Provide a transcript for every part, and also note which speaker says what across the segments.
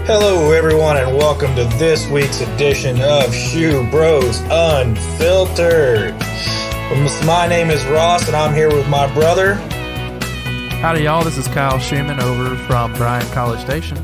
Speaker 1: Hello, everyone, and welcome to this week's edition of SchuBro's Unfiltered. My name is Ross, and I'm here with my brother.
Speaker 2: Howdy, y'all. This is Kyle Schumann over from Bryan College Station.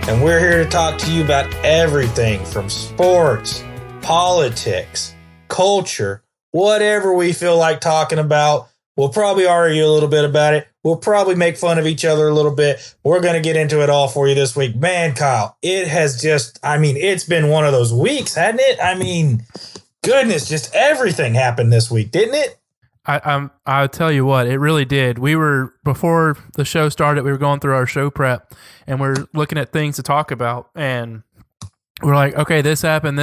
Speaker 1: And we're here to talk to you about everything from sports, politics, culture, whatever we feel like talking about. We'll probably argue a little bit about it. We'll probably make fun of each other a little bit. We're going to get into it all for you this week. Man, Kyle, it has just, it's been one of those weeks, hasn't it? Goodness, just everything happened this week, didn't it?
Speaker 2: I'll tell you what, it really did. Before the show started, we were going through our show prep, and we're looking at things to talk about, and we're like, okay, this happened.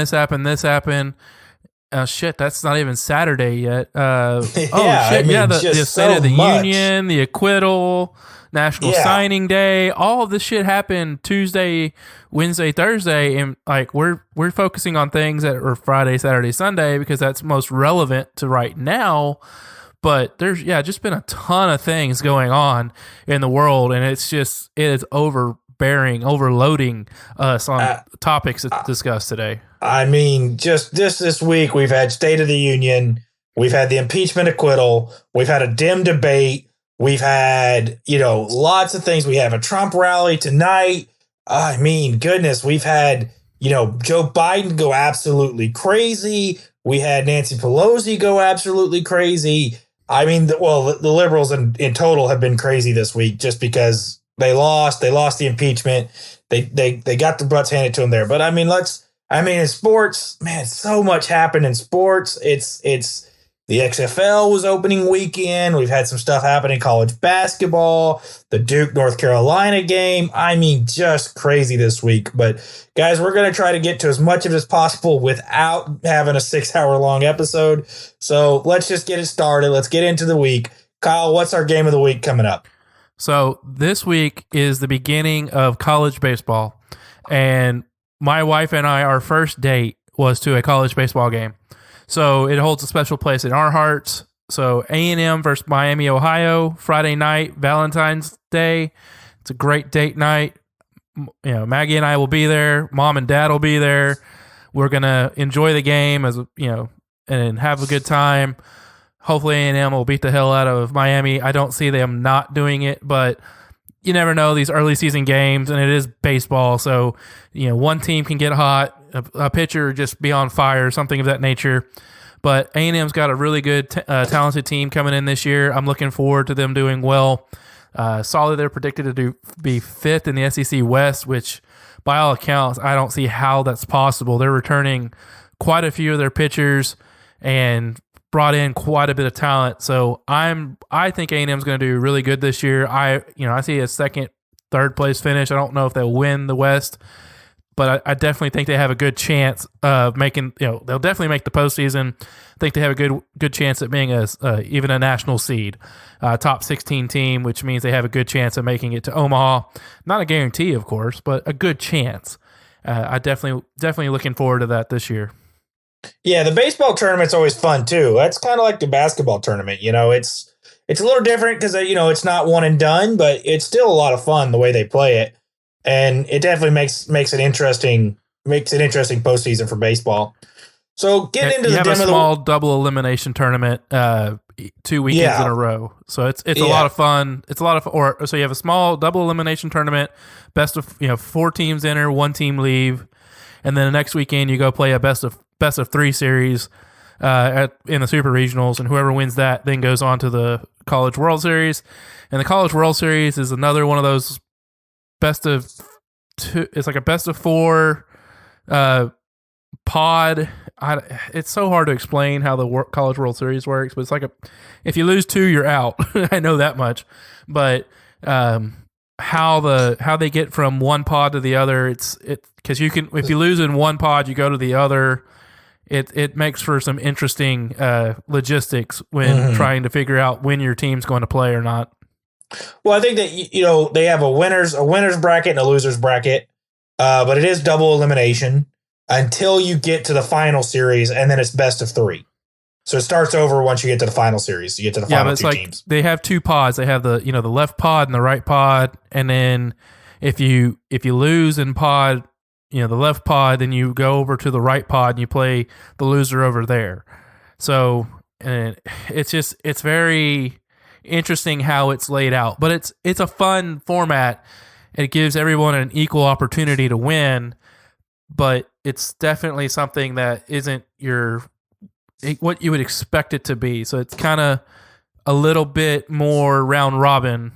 Speaker 2: Shit, that's not even Saturday yet. The State of the Union, the acquittal, National Signing Day, all of this shit happened Tuesday, Wednesday, Thursday, and we're focusing on things that are Friday, Saturday, Sunday because that's most relevant to right now. But there's just been a ton of things going on in the world, and it is overloading us on topics to discuss today.
Speaker 1: Just this week, we've had State of the Union, we've had the impeachment acquittal, we've had a dim debate, we've had, lots of things. We have a Trump rally tonight. Goodness, we've had, Joe Biden go absolutely crazy. We had Nancy Pelosi go absolutely crazy. The liberals in total have been crazy this week just because they lost the impeachment. They got the butts handed to them there. But in sports, man, so much happened in sports. It's the XFL was opening weekend. We've had some stuff happening in college basketball, the Duke North Carolina game. Just crazy this week. But guys, we're going to try to get to as much of it as possible without having a 6-hour long episode. So let's just get it started. Let's get into the week. Kyle, what's our game of the week coming up?
Speaker 2: So this week is the beginning of college baseball, and my wife and I, our first date was to a college baseball game. So it holds a special place in our hearts. So A&M versus Miami, Ohio, Friday night, Valentine's Day. It's a great date night. Maggie and I will be there. Mom and Dad will be there. We're going to enjoy the game and have a good time. Hopefully A&M will beat the hell out of Miami. I don't see them not doing it, but you never know these early season games, and it is baseball. So, one team can get hot, a pitcher just be on fire, something of that nature. But A&M's got a really good, talented team coming in this year. I'm looking forward to them doing well. Solid, they're predicted to be fifth in the SEC West, which by all accounts, I don't see how that's possible. They're returning quite a few of their pitchers and brought in quite a bit of talent. So I think A&M's going to do really good this year. I see a second, third place finish. I don't know if they'll win the West, but I definitely think they have a good chance of making, they'll definitely make the postseason. I think they have a good chance at being even a national seed, top 16 team, which means they have a good chance of making it to Omaha. Not a guarantee, of course, but a good chance. I definitely looking forward to that this year.
Speaker 1: Yeah, the baseball tournament's always fun too. That's kind of like the basketball tournament. It's a little different because it's not one and done, but it's still a lot of fun the way they play it, and it definitely makes it interesting. Makes it interesting postseason for baseball. So get into the
Speaker 2: have a small double elimination tournament 2 weekends in a row. So it's a lot of fun. It's a lot of so you have a small double elimination tournament. Best of 4 teams enter, 1 team leave, and then the next weekend you go play a best of 3 series in the Super Regionals, and whoever wins that then goes on to the College World Series. And the College World Series is another one of those best of 2. It's like a best of 4 pod. It's so hard to explain how the College World Series works, but it's like if you lose 2, you're out. I know that much, but how they get from one pod to the other, it's because if you lose in one pod, you go to the other. It makes for some interesting logistics when trying to figure out when your team's going to play or not.
Speaker 1: Well, I think that they have a winners bracket and a losers bracket, but it is double elimination until you get to the final series, and then it's best of 3. So it starts over once you get to the final series. You get to the final 2 teams.
Speaker 2: They have 2 pods. They have the left pod and the right pod, and then if you lose in pod, the left pod, then you go over to the right pod and you play the loser over there. So, and it's very interesting how it's laid out, but it's a fun format. It gives everyone an equal opportunity to win, but it's definitely something that isn't what you would expect it to be. So it's kind of a little bit more round robin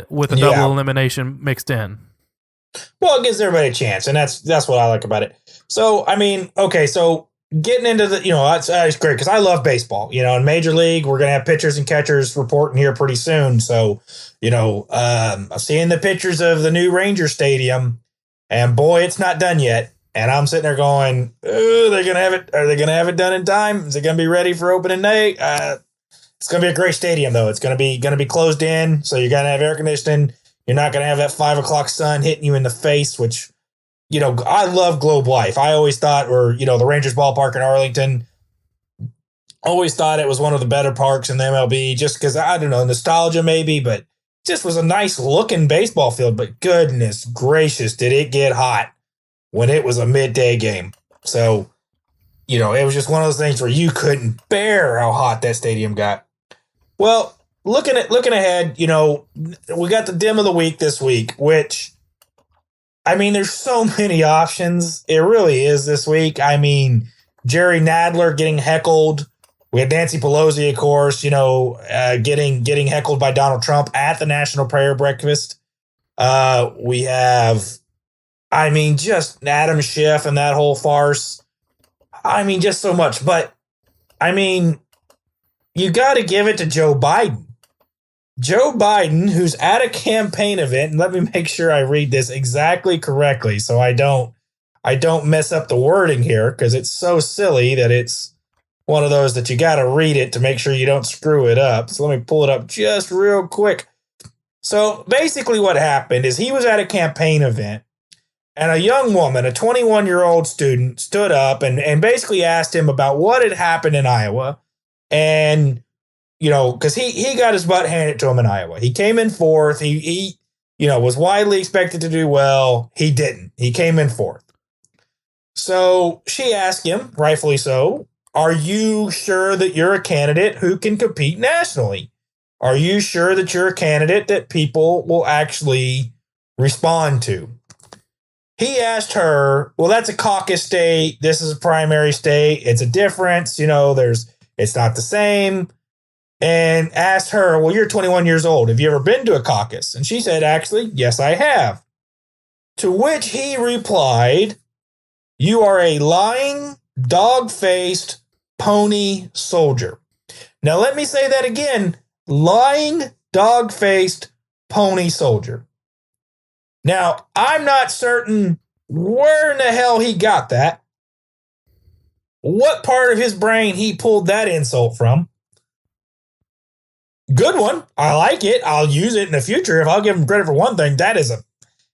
Speaker 2: with a double elimination mixed in.
Speaker 1: Well, it gives everybody a chance, and that's what I like about it. So, I mean, okay, so getting into the, that's great because I love baseball. In Major League, we're going to have pitchers and catchers reporting here pretty soon. So, I'm seeing the pictures of the new Ranger Stadium, and boy, it's not done yet. And I'm sitting there going, they're going to have it. Are they going to have it done in time? Is it going to be ready for opening day? It's going to be a great stadium, though. It's going to be closed in, so you're going to have air conditioning. You're not going to have that 5 o'clock sun hitting you in the face, which, I love Globe Life. I always thought, the Rangers ballpark in Arlington, always thought it was one of the better parks in the MLB, just because, I don't know, nostalgia maybe, but just was a nice looking baseball field. But goodness gracious, did it get hot when it was a midday game. So, it was just one of those things where you couldn't bear how hot that stadium got. Well, looking ahead, we got the dim of the week this week, which, I mean, there's so many options. It really is this week. I mean, Jerry Nadler getting heckled. We had Nancy Pelosi, of course, getting heckled by Donald Trump at the National Prayer Breakfast. We have, just Adam Schiff and that whole farce. Just so much. But, you got to give it to Joe Biden. Joe Biden, who's at a campaign event, and let me make sure I read this exactly correctly so I don't mess up the wording here, because it's so silly that it's one of those that you got to read it to make sure you don't screw it up. So let me pull it up just real quick. So basically what happened is he was at a campaign event, and a young woman, a 21-year-old student, stood up and basically asked him about what had happened in Iowa. And because he got his butt handed to him in Iowa. He came in fourth. He was widely expected to do well. He didn't. He came in fourth. So she asked him, rightfully so, are you sure that you're a candidate who can compete nationally? Are you sure that you're a candidate that people will actually respond to? He asked her, well, that's a caucus state. This is a primary state. It's a difference. It's not the same. And asked her, well, you're 21 years old. Have you ever been to a caucus? And she said, actually, yes, I have. To which he replied, you are a lying, dog-faced pony soldier. Now, let me say that again. Lying, dog-faced pony soldier. Now, I'm not certain where in the hell he got that. What part of his brain he pulled that insult from. Good one. I like it. I'll use it in the future. If I'll give him credit for one thing, that is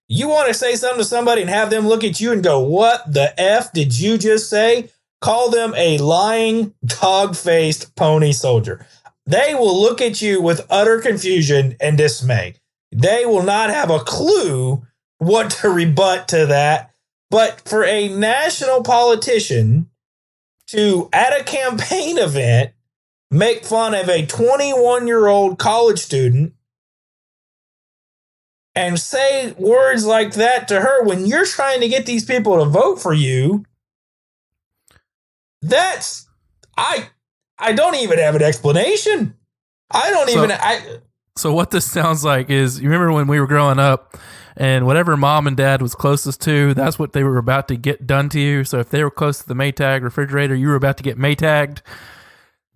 Speaker 1: you want to say something to somebody and have them look at you and go, what the F did you just say? Call them a lying, dog-faced pony soldier. They will look at you with utter confusion and dismay. They will not have a clue what to rebut to that. But for a national politician to, at a campaign event, make fun of a 21-year-old college student and say words like that to her when you're trying to get these people to vote for you, that's, I don't even have an explanation.
Speaker 2: So what this sounds like is, you remember when we were growing up and whatever mom and dad was closest to, that's what they were about to get done to you. So if they were close to the Maytag refrigerator, you were about to get Maytagged.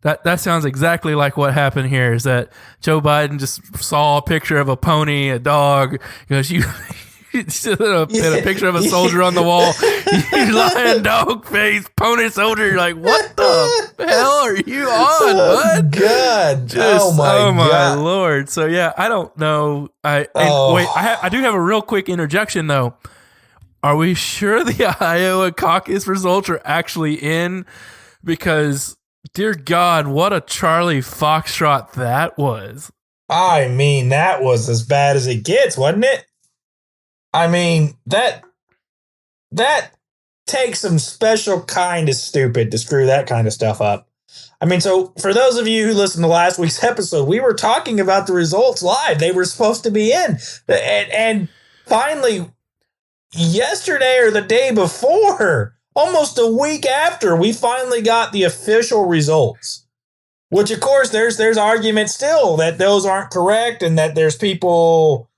Speaker 2: That sounds exactly like what happened here, is that Joe Biden just saw a picture of a pony, a dog. You put a picture of a soldier on the wall. You lying dog face pony soldier. You're like, what the hell are you on, bud?
Speaker 1: God. Oh my
Speaker 2: Lord. So yeah, I don't know. Wait, I do have a real quick interjection though. Are we sure the Iowa caucus results are actually in? Because dear God, what a Charlie Foxtrot that was.
Speaker 1: I mean, that was as bad as it gets, wasn't it? I mean, that takes some special kind of stupid to screw that kind of stuff up. I mean, so for those of you who listened to last week's episode, we were talking about the results live. They were supposed to be in. And finally, yesterday or the day before, almost a week after, we finally got the official results. Which, of course, there's argument still that those aren't correct and that there's people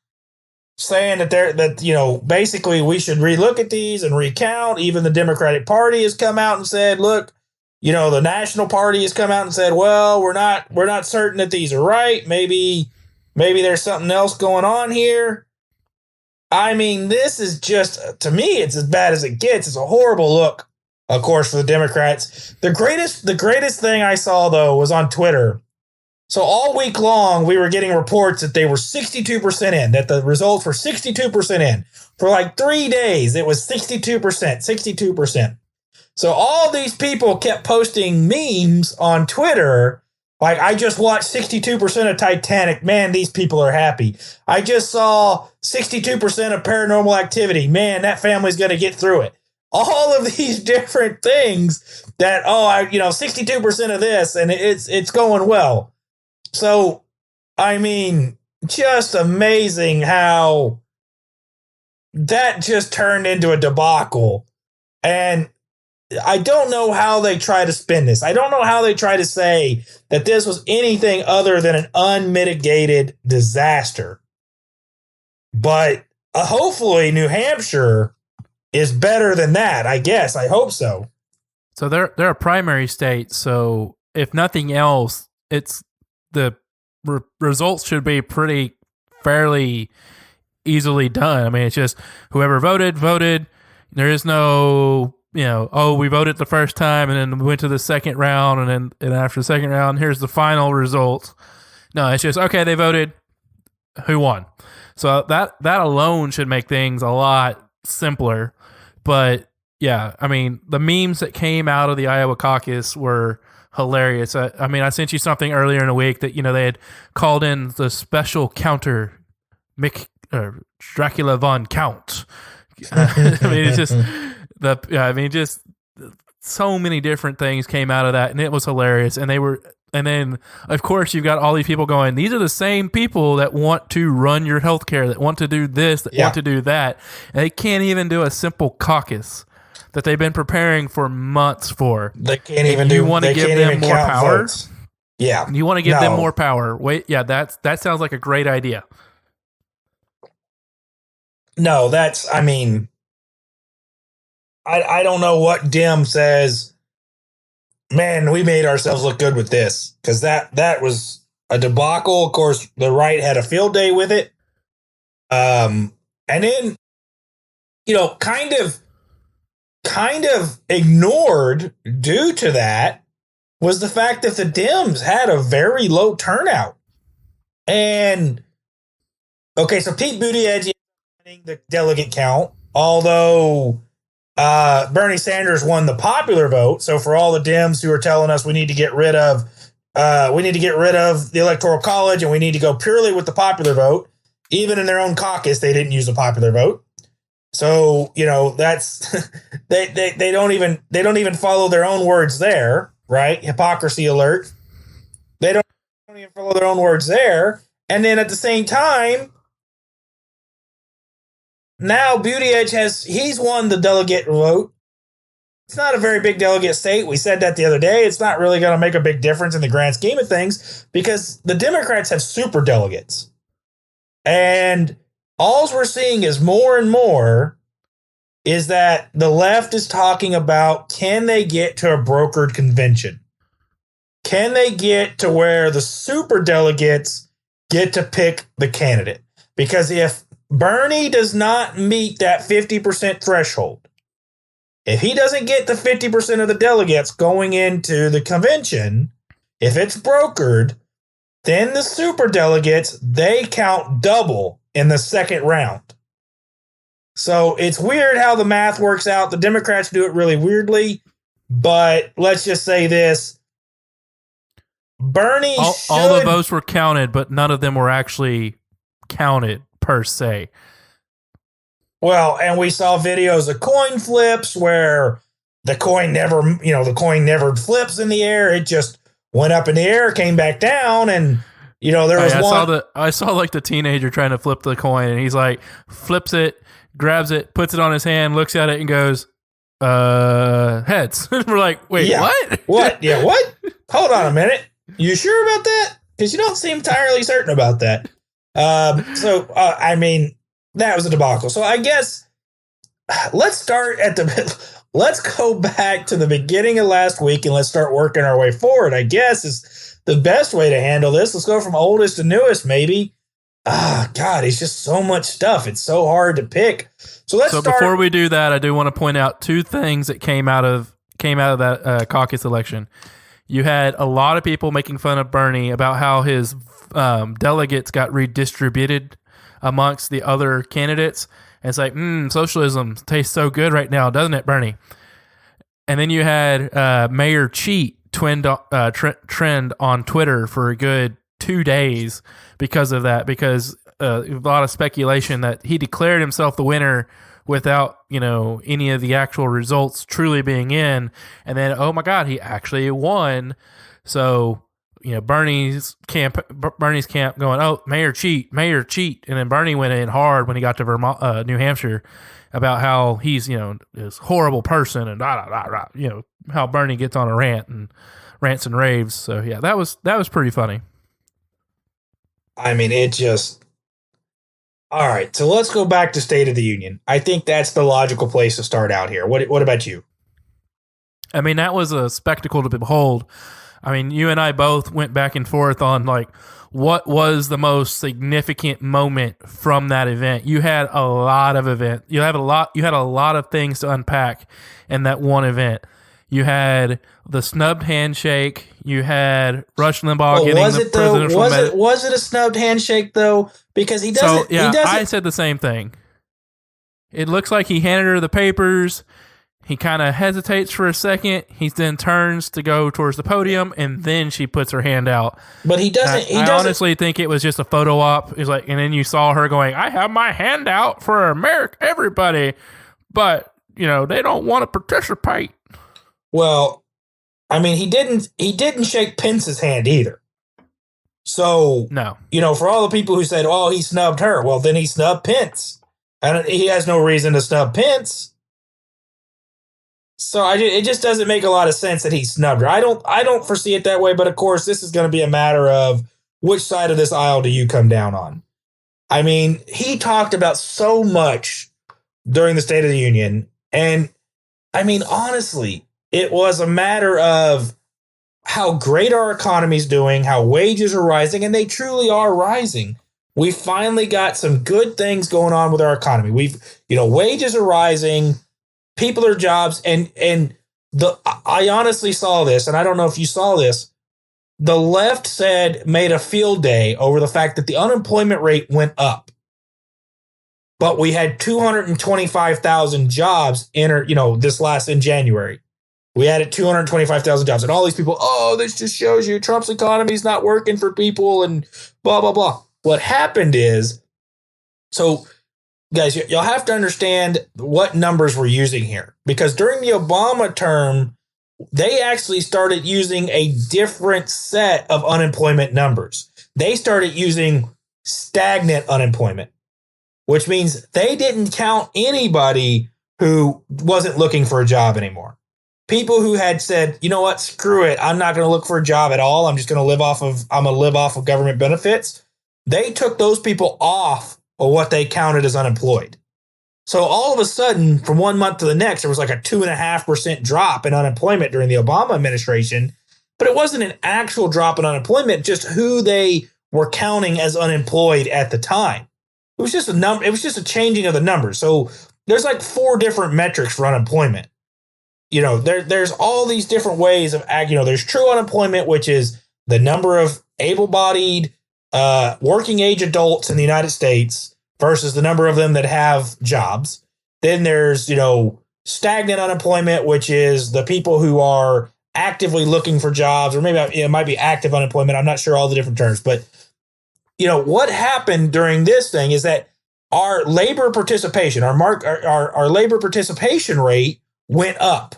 Speaker 1: saying that basically we should relook at these and recount. Even the Democratic Party has come out and said, look, the National Party has come out and said, well, we're not certain that these are right. Maybe there's something else going on here. I mean, this is just, to me, it's as bad as it gets. It's a horrible look, of course, for the Democrats. The greatest thing I saw, though, was on Twitter. So all week long, we were getting reports that they were 62% in, that the results were 62% in. For like 3 days, it was 62%. So all these people kept posting memes on Twitter. Like, I just watched 62% of Titanic. Man, these people are happy. I just saw 62% of Paranormal Activity. Man, that family's going to get through it. All of these different things that, 62% of this, and it's going well. So, I mean, just amazing how that just turned into a debacle. And I don't know how they try to spin this. I don't know how they try to say that this was anything other than an unmitigated disaster. But hopefully New Hampshire is better than that, I guess. I hope so.
Speaker 2: So they're a primary state, so if nothing else, it's the results should be pretty fairly easily done. I mean, it's just whoever voted. There is no, we voted the first time and then we went to the second round and after the second round, here's the final results. No, it's just, okay, they voted, who won? So that alone should make things a lot simpler. But yeah, I mean, the memes that came out of the Iowa caucus were hilarious. I sent you something earlier in the week that, they had called in the special counter, Dracula von Count. Just so many different things came out of that, and it was hilarious. And then of course you've got all these people going, these are the same people that want to run your healthcare, that want to do this, that want to do that. And they can't even do a simple caucus that they've been preparing for months for.
Speaker 1: They can't even do. You want to give them more power? Votes. Yeah,
Speaker 2: you want to give them more power. Wait, yeah, that sounds like a great idea.
Speaker 1: No, I don't know what Dim says. Man, we made ourselves look good with this, because that was a debacle. Of course, the right had a field day with it. And then, kind of ignored due to that was the fact that the Dems had a very low turnout. And okay, so Pete Buttigieg is winning the delegate count, although Bernie Sanders won the popular vote. So for all the Dems who are telling us we need to get rid of the Electoral College and we need to go purely with the popular vote, even in their own caucus, they didn't use the popular vote. So, that's they don't even follow their own words there, right? Hypocrisy alert. They don't even follow their own words there. And then at the same time, now Buttigieg he's won the delegate vote. It's not a very big delegate state. We said that the other day. It's not really going to make a big difference in the grand scheme of things because the Democrats have super delegates. And all we're seeing is more and more is that the left is talking about, can they get to a brokered convention? Can they get to where the super delegates get to pick the candidate? Because if Bernie does not meet that 50% threshold, if he doesn't get the 50% of the delegates going into the convention, if it's brokered, then the super delegates, they count double in the second round. So it's weird how the math works out. The Democrats do it really weirdly, but let's just say this. Bernie
Speaker 2: all the votes were counted, but none of them were actually counted per se.
Speaker 1: Well, and we saw videos of coin flips where the coin never flips in the air. It just went up in the air, came back down, and there was one.
Speaker 2: I saw like the teenager trying to flip the coin, and he's like flips it, grabs it, puts it on his hand, looks at it, and goes, heads. We're like, wait,
Speaker 1: Yeah.
Speaker 2: what?
Speaker 1: What? Yeah, what? Hold on a minute. You sure about that? Because you don't seem entirely certain about that. I mean, that was a debacle. So I guess let's go back to the beginning of last week and let's start working our way forward, I guess is the best way to handle this. Let's go from oldest to newest, maybe. God, it's just so much stuff. It's so hard to pick. So
Speaker 2: before we do that, I do want to point out two things that came out of that caucus election. You had a lot of people making fun of Bernie about how his delegates got redistributed amongst the other candidates. And it's like, socialism tastes so good right now, doesn't it, Bernie? And then you had Mayor Cheat trend on Twitter for a good 2 days because of that, because a lot of speculation that he declared himself the winner without, any of the actual results truly being in. And then, oh my God, he actually won. So, Bernie's camp going, oh, Mayor Cheat. And then Bernie went in hard when he got to Vermont, New Hampshire, about how he's, this horrible person and how Bernie gets on a rants and raves. So yeah, that was pretty funny.
Speaker 1: I mean, all right. So let's go back to State of the Union. I think that's the logical place to start out here. What about you?
Speaker 2: I mean, that was a spectacle to behold. I mean, you and I both went back and forth on like what was the most significant moment from that event. You had a lot of You had a lot of things to unpack in that one event. You had the snubbed handshake. You had Rush Limbaugh getting the presidential.
Speaker 1: Was it a snubbed handshake though? Because he doesn't.
Speaker 2: I said the same thing. It looks like he handed her the papers. He kind of hesitates for a second. He then turns to go towards the podium, and then she puts her hand out.
Speaker 1: But he doesn't.
Speaker 2: I honestly think it was just a photo op. It's like, and then you saw her going, "I have my hand out for America, everybody," but they don't want to participate.
Speaker 1: Well, I mean, he didn't shake Pence's hand either. So
Speaker 2: no,
Speaker 1: for all the people who said, "Oh, he snubbed her," well, then he snubbed Pence, and he has no reason to snub Pence. So it just doesn't make a lot of sense that he snubbed her. I don't foresee it that way, but of course, this is going to be a matter of which side of this aisle do you come down on. I mean, he talked about so much during the State of the Union, and I mean, honestly, it was a matter of how great our economy's doing, how wages are rising, and they truly are rising. We finally got some good things going on with our economy. Wages are rising. People are jobs, and I honestly saw this, and I don't know if you saw this. The left made a field day over the fact that the unemployment rate went up, but we had 225,000 jobs enter. In January, we added 225,000 jobs, and all these people, oh, this just shows you Trump's economy is not working for people, and blah blah blah. What happened is, so. Guys, y'all have to understand what numbers we're using here, because during the Obama term, they actually started using a different set of unemployment numbers. They started using stagnant unemployment, which means they didn't count anybody who wasn't looking for a job anymore. People who had said, you know what, screw it, I'm not going to look for a job at all. I'm going to live off of government benefits. They took those people off or what they counted as unemployed. So all of a sudden, from 1 month to the next, there was like a 2.5% drop in unemployment during the Obama administration. But it wasn't an actual drop in unemployment, just who they were counting as unemployed at the time. It was just a number. It was just a changing of the numbers. So there's like 4 different metrics for unemployment. There's all these different ways of there's true unemployment, which is the number of able-bodied working age adults in the United States versus the number of them that have jobs. Then there's, stagnant unemployment, which is the people who are actively looking for jobs, or maybe it might be active unemployment. I'm not sure all the different terms, but what happened during this thing is that our labor participation, our labor participation rate went up.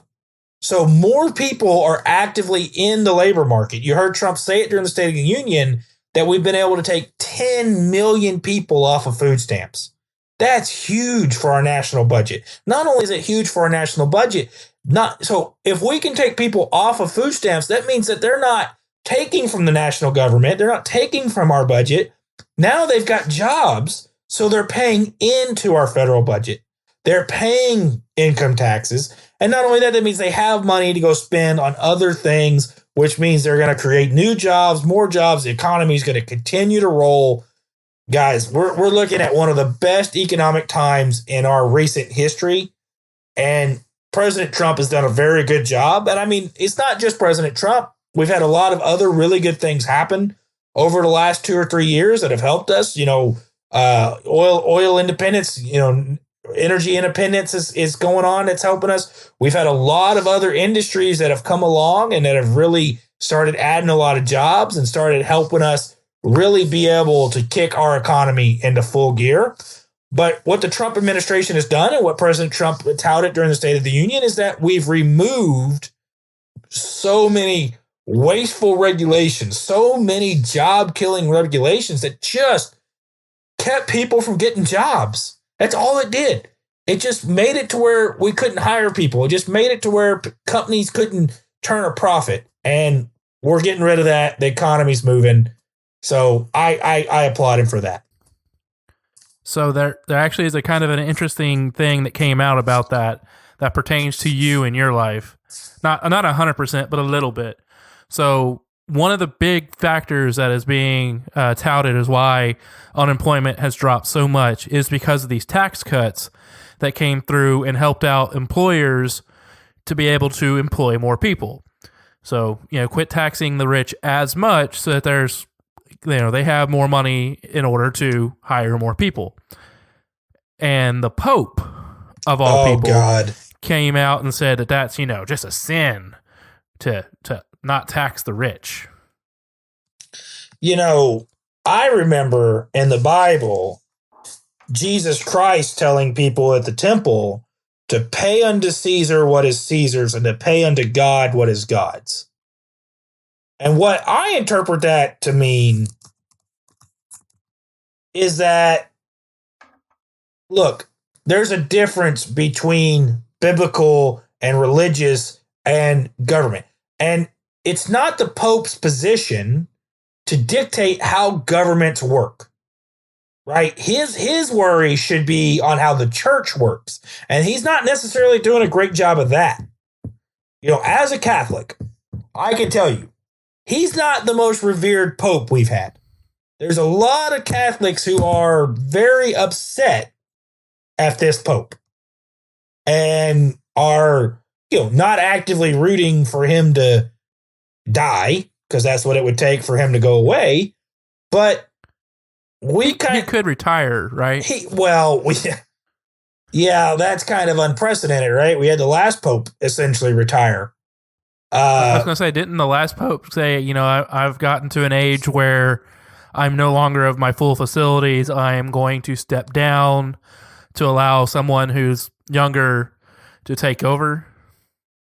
Speaker 1: So more people are actively in the labor market. You heard Trump say it during the State of the Union that we've been able to take 10 million people off of food stamps. That's huge for our national budget. Not only is it huge for our national budget, so if we can take people off of food stamps, that means that they're not taking from the national government. They're not taking from our budget. Now they've got jobs, so they're paying into our federal budget. They're paying income taxes. And not only that, that means they have money to go spend on other things, which means they're going to create new jobs, more jobs. The economy is going to continue to roll. Guys, we're looking at one of the best economic times in our recent history. And President Trump has done a very good job. And I mean, it's not just President Trump. We've had a lot of other really good things happen over the last 2 or 3 years that have helped us. Oil independence, energy independence is going on. It's helping us. We've had a lot of other industries that have come along and that have really started adding a lot of jobs and started helping us really be able to kick our economy into full gear. But what the Trump administration has done and what President Trump touted during the State of the Union is that we've removed so many wasteful regulations, so many job-killing regulations that just kept people from getting jobs. That's all it did. It just made it to where we couldn't hire people. It just made it to where companies couldn't turn a profit. And we're getting rid of that. The economy's moving. So I applaud him for that.
Speaker 2: So there actually is a kind of an interesting thing that came out about that pertains to you in your life. Not 100%, but a little bit. So one of the big factors that is being touted as why unemployment has dropped so much is because of these tax cuts that came through and helped out employers to be able to employ more people. So, quit taxing the rich as much so that they have more money in order to hire more people. And the Pope, of all people, came out and said that that's, just a sin to not tax the rich.
Speaker 1: I remember in the Bible, Jesus Christ telling people at the temple to pay unto Caesar what is Caesar's and to pay unto God what is God's. And what I interpret that to mean is that, look, there's a difference between biblical and religious and government. And it's not the Pope's position to dictate how governments work, right? His worry should be on how the church works. And he's not necessarily doing a great job of that. As a Catholic, I can tell you, he's not the most revered Pope we've had. There's a lot of Catholics who are very upset at this Pope and are, not actively rooting for him to die, because that's what it would take for him to go away. But he
Speaker 2: could retire, right?
Speaker 1: Yeah, that's kind of unprecedented, right? We had the last Pope essentially retire.
Speaker 2: I was going to say, didn't the last Pope say, I've gotten to an age where I'm no longer of my full facilities. I am going to step down to allow someone who's younger to take over?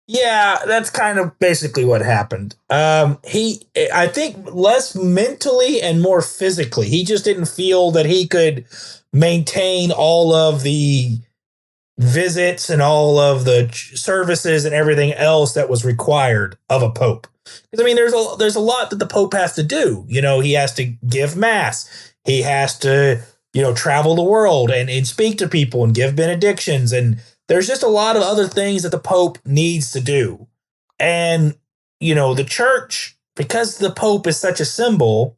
Speaker 1: Yeah, that's kind of basically what happened. I think less mentally and more physically. He just didn't feel that he could maintain all of the visits and all of the services and everything else that was required of a pope. Because there's a lot that the pope has to do. He has to give mass. He has to, travel the world and speak to people and give benedictions. And there's just a lot of other things that the pope needs to do. And, the church, because the pope is such a symbol,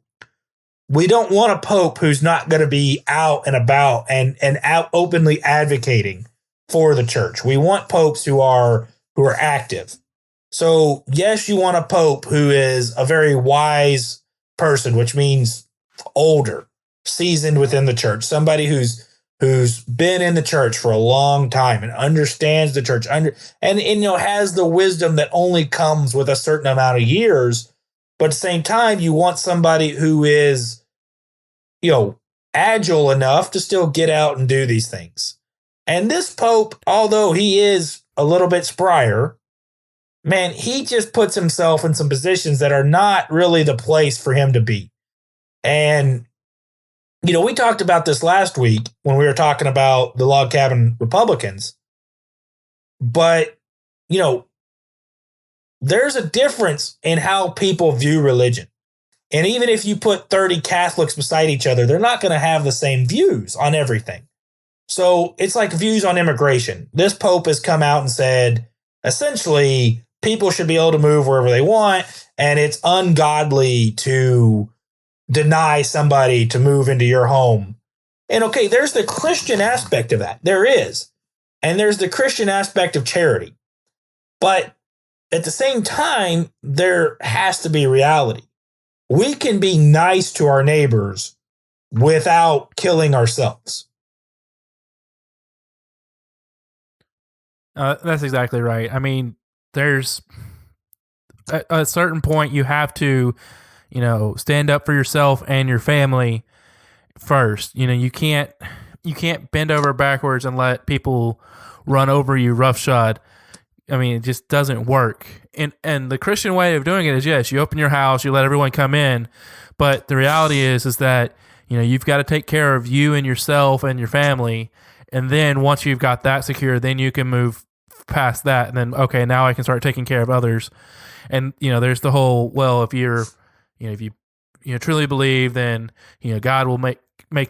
Speaker 1: we don't want a pope who's not going to be out and about and out openly advocating for the church. We want popes who are active. So, yes, you want a pope who is a very wise person, which means older, seasoned within the church, somebody who's been in the church for a long time and understands the church and has the wisdom that only comes with a certain amount of years. But at the same time, you want somebody who is, agile enough to still get out and do these things. And this Pope, although he is a little bit sprier, man, he just puts himself in some positions that are not really the place for him to be. And, we talked about this last week when we were talking about the log cabin Republicans. But, there's a difference in how people view religion. And even if you put 30 Catholics beside each other, they're not going to have the same views on everything. So it's like views on immigration. This Pope has come out and said, essentially, people should be able to move wherever they want, and it's ungodly to deny somebody to move into your home. And okay, there's the Christian aspect of that. There is. And there's the Christian aspect of charity. But at the same time, there has to be reality. We can be nice to our neighbors without killing ourselves.
Speaker 2: That's exactly right. I mean, there's a certain point you have to, stand up for yourself and your family first. You can't bend over backwards and let people run over you roughshod. I mean, it just doesn't work. And the Christian way of doing it is, yes, you open your house, you let everyone come in, but the reality is that you've got to take care of you and yourself and your family. And then once you've got that secure, then you can move past that. And then, okay, now I can start taking care of others. And, there's the whole, well, if you truly believe, then, God will make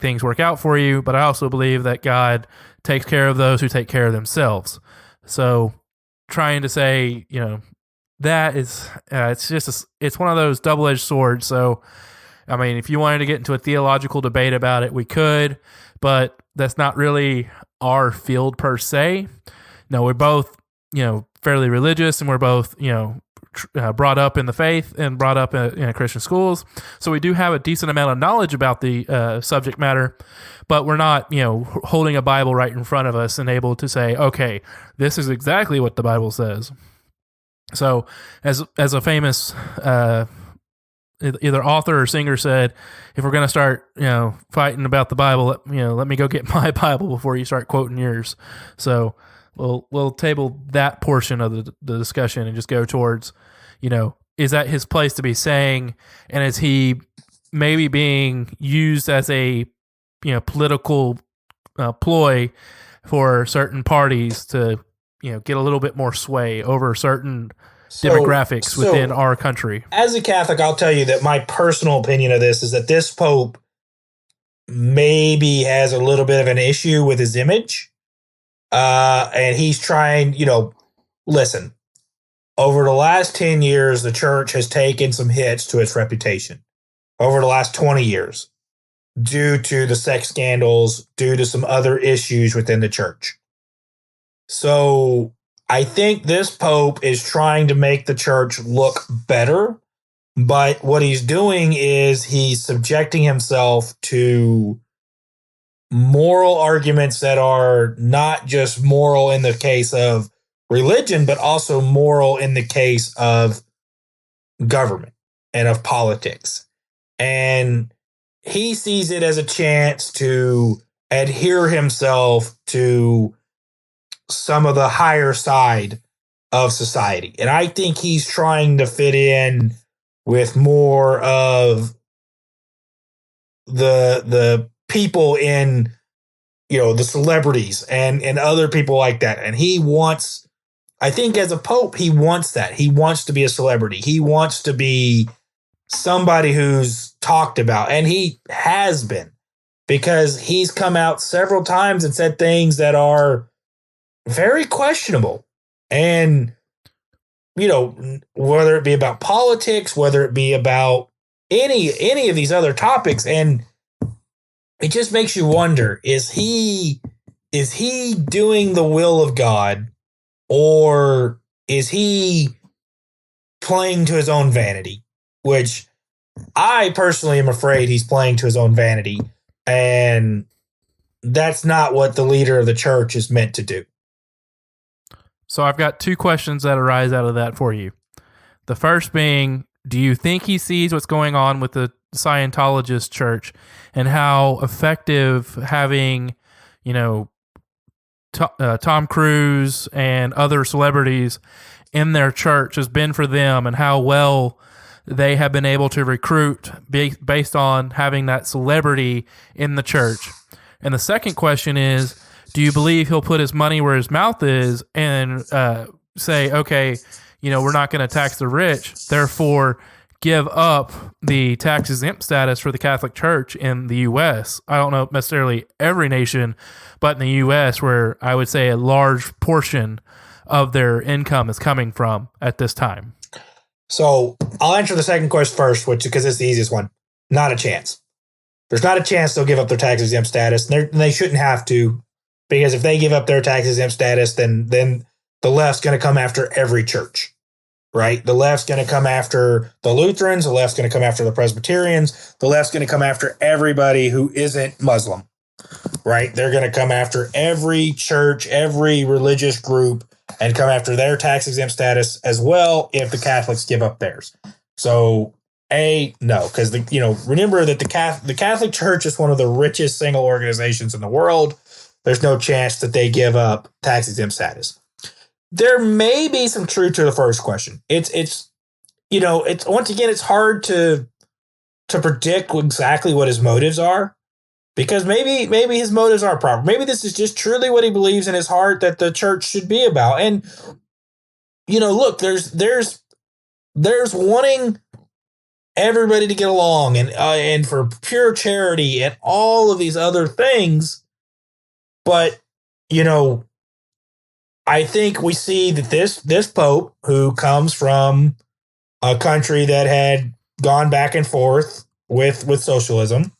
Speaker 2: things work out for you. But I also believe that God takes care of those who take care of themselves. So trying to say, that is, it's one of those double-edged swords. So, I mean, if you wanted to get into a theological debate about it, we could, but that's not really our field per se. No, we're both, fairly religious, and we're both, brought up in the faith and brought up in Christian schools. So we do have a decent amount of knowledge about the subject matter, but we're not, holding a Bible right in front of us and able to say, okay, this is exactly what the Bible says. So as a famous either author or singer said, if we're going to start, fighting about the Bible, let me go get my Bible before you start quoting yours. So we'll table that portion of the discussion and just go towards, is that his place to be saying, and is he maybe being used as a, political ploy for certain parties to, get a little bit more sway over certain demographics within our country.
Speaker 1: As a Catholic, I'll tell you that my personal opinion of this is that this Pope maybe has a little bit of an issue with his image. And he's trying, listen, over the last 10 years, the church has taken some hits to its reputation. Over the last 20 years, due to the sex scandals, due to some other issues within the church. So I think this Pope is trying to make the church look better, but what he's doing is he's subjecting himself to moral arguments that are not just moral in the case of religion, but also moral in the case of government and of politics. And he sees it as a chance to adhere himself to some of the higher side of society. And I think he's trying to fit in with more of the people in, the celebrities and other people like that. And he wants, I think as a Pope, he wants that. He wants to be a celebrity. He wants to be somebody who's talked about, and he has been, because he's come out several times and said things that are very questionable. And, whether it be about politics, whether it be about any of these other topics. And it just makes you wonder, is he doing the will of God, or is he playing to his own vanity? Which I personally am afraid he's playing to his own vanity, and that's not what the leader of the church is meant to do.
Speaker 2: So I've got two questions that arise out of that for you. The first being, do you think he sees what's going on with the Scientologist church and how effective having, Tom Cruise and other celebrities in their church has been for them, and how well they have been able to recruit based on having that celebrity in the church. And the second question is, do you believe he'll put his money where his mouth is and say, okay, we're not going to tax the rich, therefore give up the tax exempt status for the Catholic Church in the U.S.? I don't know necessarily every nation, but in the U.S., where I would say a large portion of their income is coming from at this time.
Speaker 1: So I'll answer the second question first, because it's the easiest one. Not a chance. There's not a chance they'll give up their tax exempt status. And they shouldn't have to, because if they give up their tax exempt status, then the left's going to come after every church. Right? The left's going to come after the Lutherans. The left's going to come after the Presbyterians. The left's going to come after everybody who isn't Muslim. Right? They're going to come after every church, every religious group, and come after their tax exempt status as well if the Catholics give up theirs. So, no, because remember that the Catholic Church is one of the richest single organizations in the world. There's no chance that they give up tax exempt status. There may be some truth to the first question. It's once again, it's hard to predict exactly what his motives are, because maybe his motives are proper. Maybe this is just truly what he believes in his heart that the church should be about. And look, there's wanting everybody to get along and for pure charity and all of these other things, but I think we see that this Pope, who comes from a country that had gone back and forth with socialism,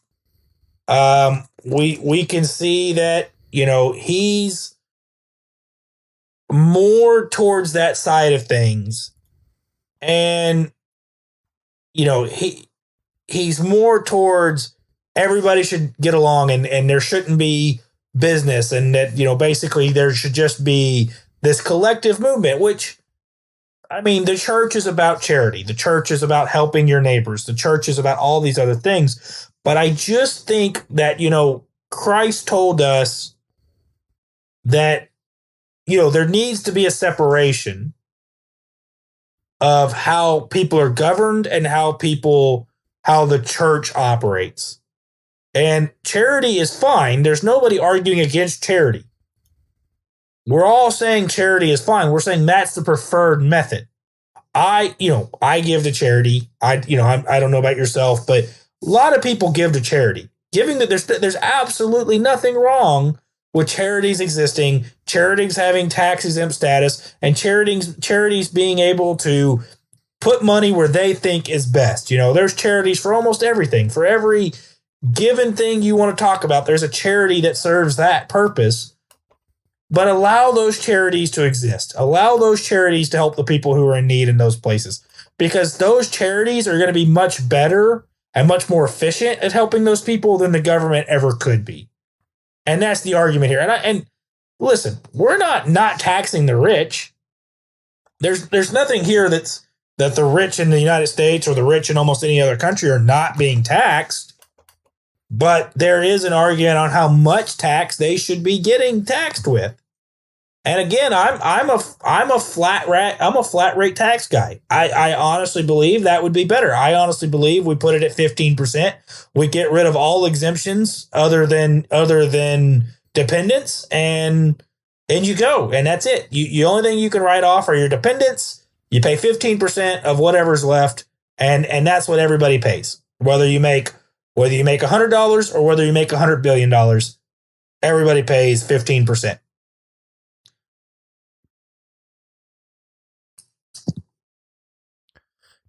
Speaker 1: we can see that he's more towards that side of things, and he's more towards everybody should get along and there shouldn't be business, and that basically there should just be this collective movement, which, I mean, the church is about charity, the church is about helping your neighbors, the church is about all these other things. But I just think that Christ told us that there needs to be a separation of how people are governed and how the church operates. And charity is fine. There's nobody arguing against charity. We're all saying charity is fine. We're saying that's the preferred method. I give to charity. I don't know about yourself, but a lot of people give to charity. Giving that there's absolutely nothing wrong with charities existing, charities having tax exempt status, and charities being able to put money where they think is best. There's charities for almost everything. For every given thing you want to talk about, there's a charity that serves that purpose. But allow those charities to exist. Allow those charities to help the people who are in need in those places, because those charities are going to be much better and much more efficient at helping those people than the government ever could be. And that's the argument here. And listen, we're not taxing the rich. There's nothing here that the rich in the United States or the rich in almost any other country are not being taxed. But there is an argument on how much tax they should be getting taxed with. And again, I'm a flat rate tax guy. I honestly believe that would be better. I honestly believe we put it at 15%. We get rid of all exemptions other than dependents, and you go, and that's it. The only thing you can write off are your dependents. You pay 15% of whatever's left, and that's what everybody pays. Whether you make $100 or whether you make $100 billion, everybody pays 15%.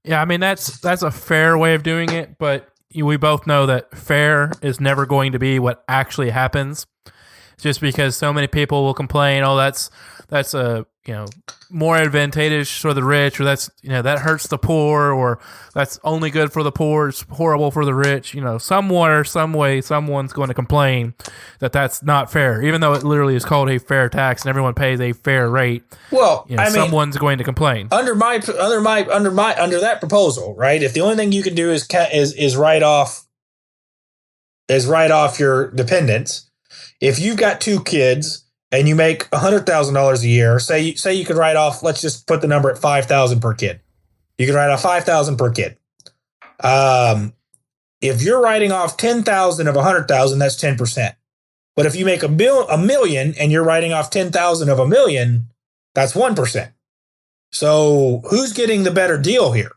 Speaker 2: Yeah, I mean, that's a fair way of doing it, but we both know that fair is never going to be what actually happens. Just because so many people will complain, oh, that's a more advantageous for the rich, or that's, that hurts the poor, or that's only good for the poor, it's horrible for the rich. Somewhere, some way, someone's going to complain that that's not fair, even though it literally is called a fair tax and everyone pays a fair rate.
Speaker 1: Well,
Speaker 2: someone's going to complain
Speaker 1: under that proposal, right? If the only thing you can do is write off your dependents, if you've got 2 kids and you make $100,000 a year, say you could write off, let's just put the number at $5,000 per kid. You can write off $5,000 per kid. If you're writing off $10,000 of $100,000, that's 10%. But if you make a million and you're writing off $10,000 of $1 million, that's 1%. So who's getting the better deal here?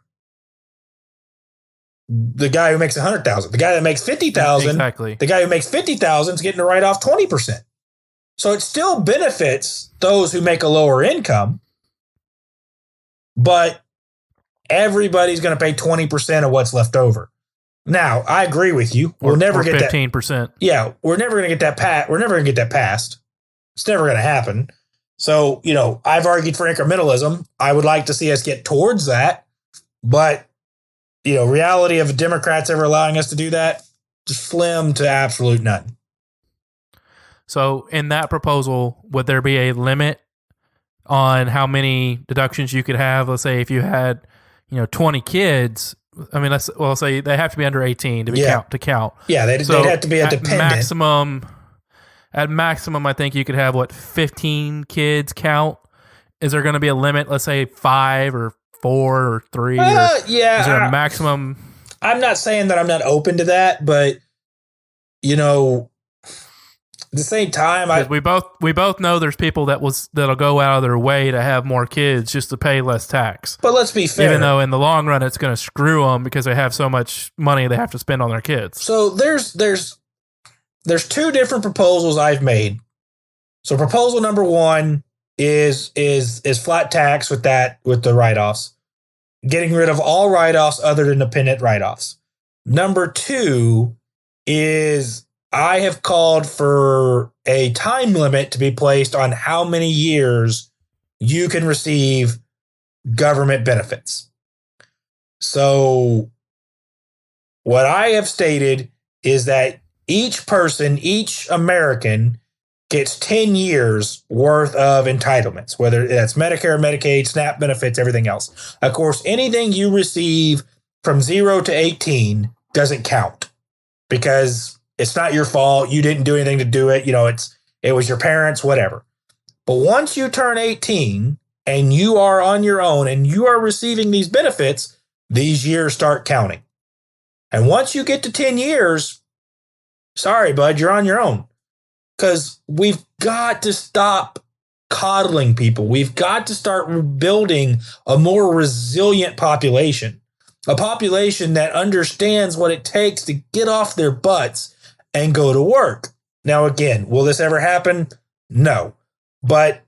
Speaker 1: The guy who makes $100,000. The guy that makes $50,000.
Speaker 2: Exactly.
Speaker 1: The guy who makes $50,000 is getting to write off 20%. So it still benefits those who make a lower income, but everybody's going to pay 20% of what's left over. Now, I agree with you. We'll never get
Speaker 2: 15%.
Speaker 1: that. Yeah, we're never going to get that We're never going to get that passed. It's never going to happen. So, I've argued for incrementalism. I would like to see us get towards that, but reality of Democrats ever allowing us to do that, slim to absolute none.
Speaker 2: So in that proposal, would there be a limit on how many deductions you could have? Let's say if you had, 20 kids. I mean, let's say they have to be under 18 to count.
Speaker 1: Yeah, they'd have to be a dependent.
Speaker 2: At maximum, I think you could have 15 kids count. Is there going to be a limit? Let's say 5 or 4 or 3.
Speaker 1: Yeah.
Speaker 2: Is there a maximum?
Speaker 1: I'm not saying that I'm not open to that, but at the same time,
Speaker 2: we both know there's people that'll go out of their way to have more kids just to pay less tax.
Speaker 1: But let's be fair.
Speaker 2: Even though in the long run it's going to screw them because they have so much money they have to spend on their kids.
Speaker 1: So there's 2 different proposals I've made. So proposal number 1 is flat tax with the write-offs, getting rid of all write-offs other than dependent write-offs. Number 2 is I have called for a time limit to be placed on how many years you can receive government benefits. So what I have stated is that each American gets 10 years worth of entitlements, whether that's Medicare, Medicaid, SNAP benefits, everything else. Of course, anything you receive from 0 to 18 doesn't count because it's not your fault. You didn't do anything to do it. It was your parents, whatever. But once you turn 18 and you are on your own and you are receiving these benefits, these years start counting. And once you get to 10 years, sorry, bud, you're on your own. Because we've got to stop coddling people. We've got to start building a more resilient population, a population that understands what it takes to get off their butts and go to work. Now, again, will this ever happen? No. But,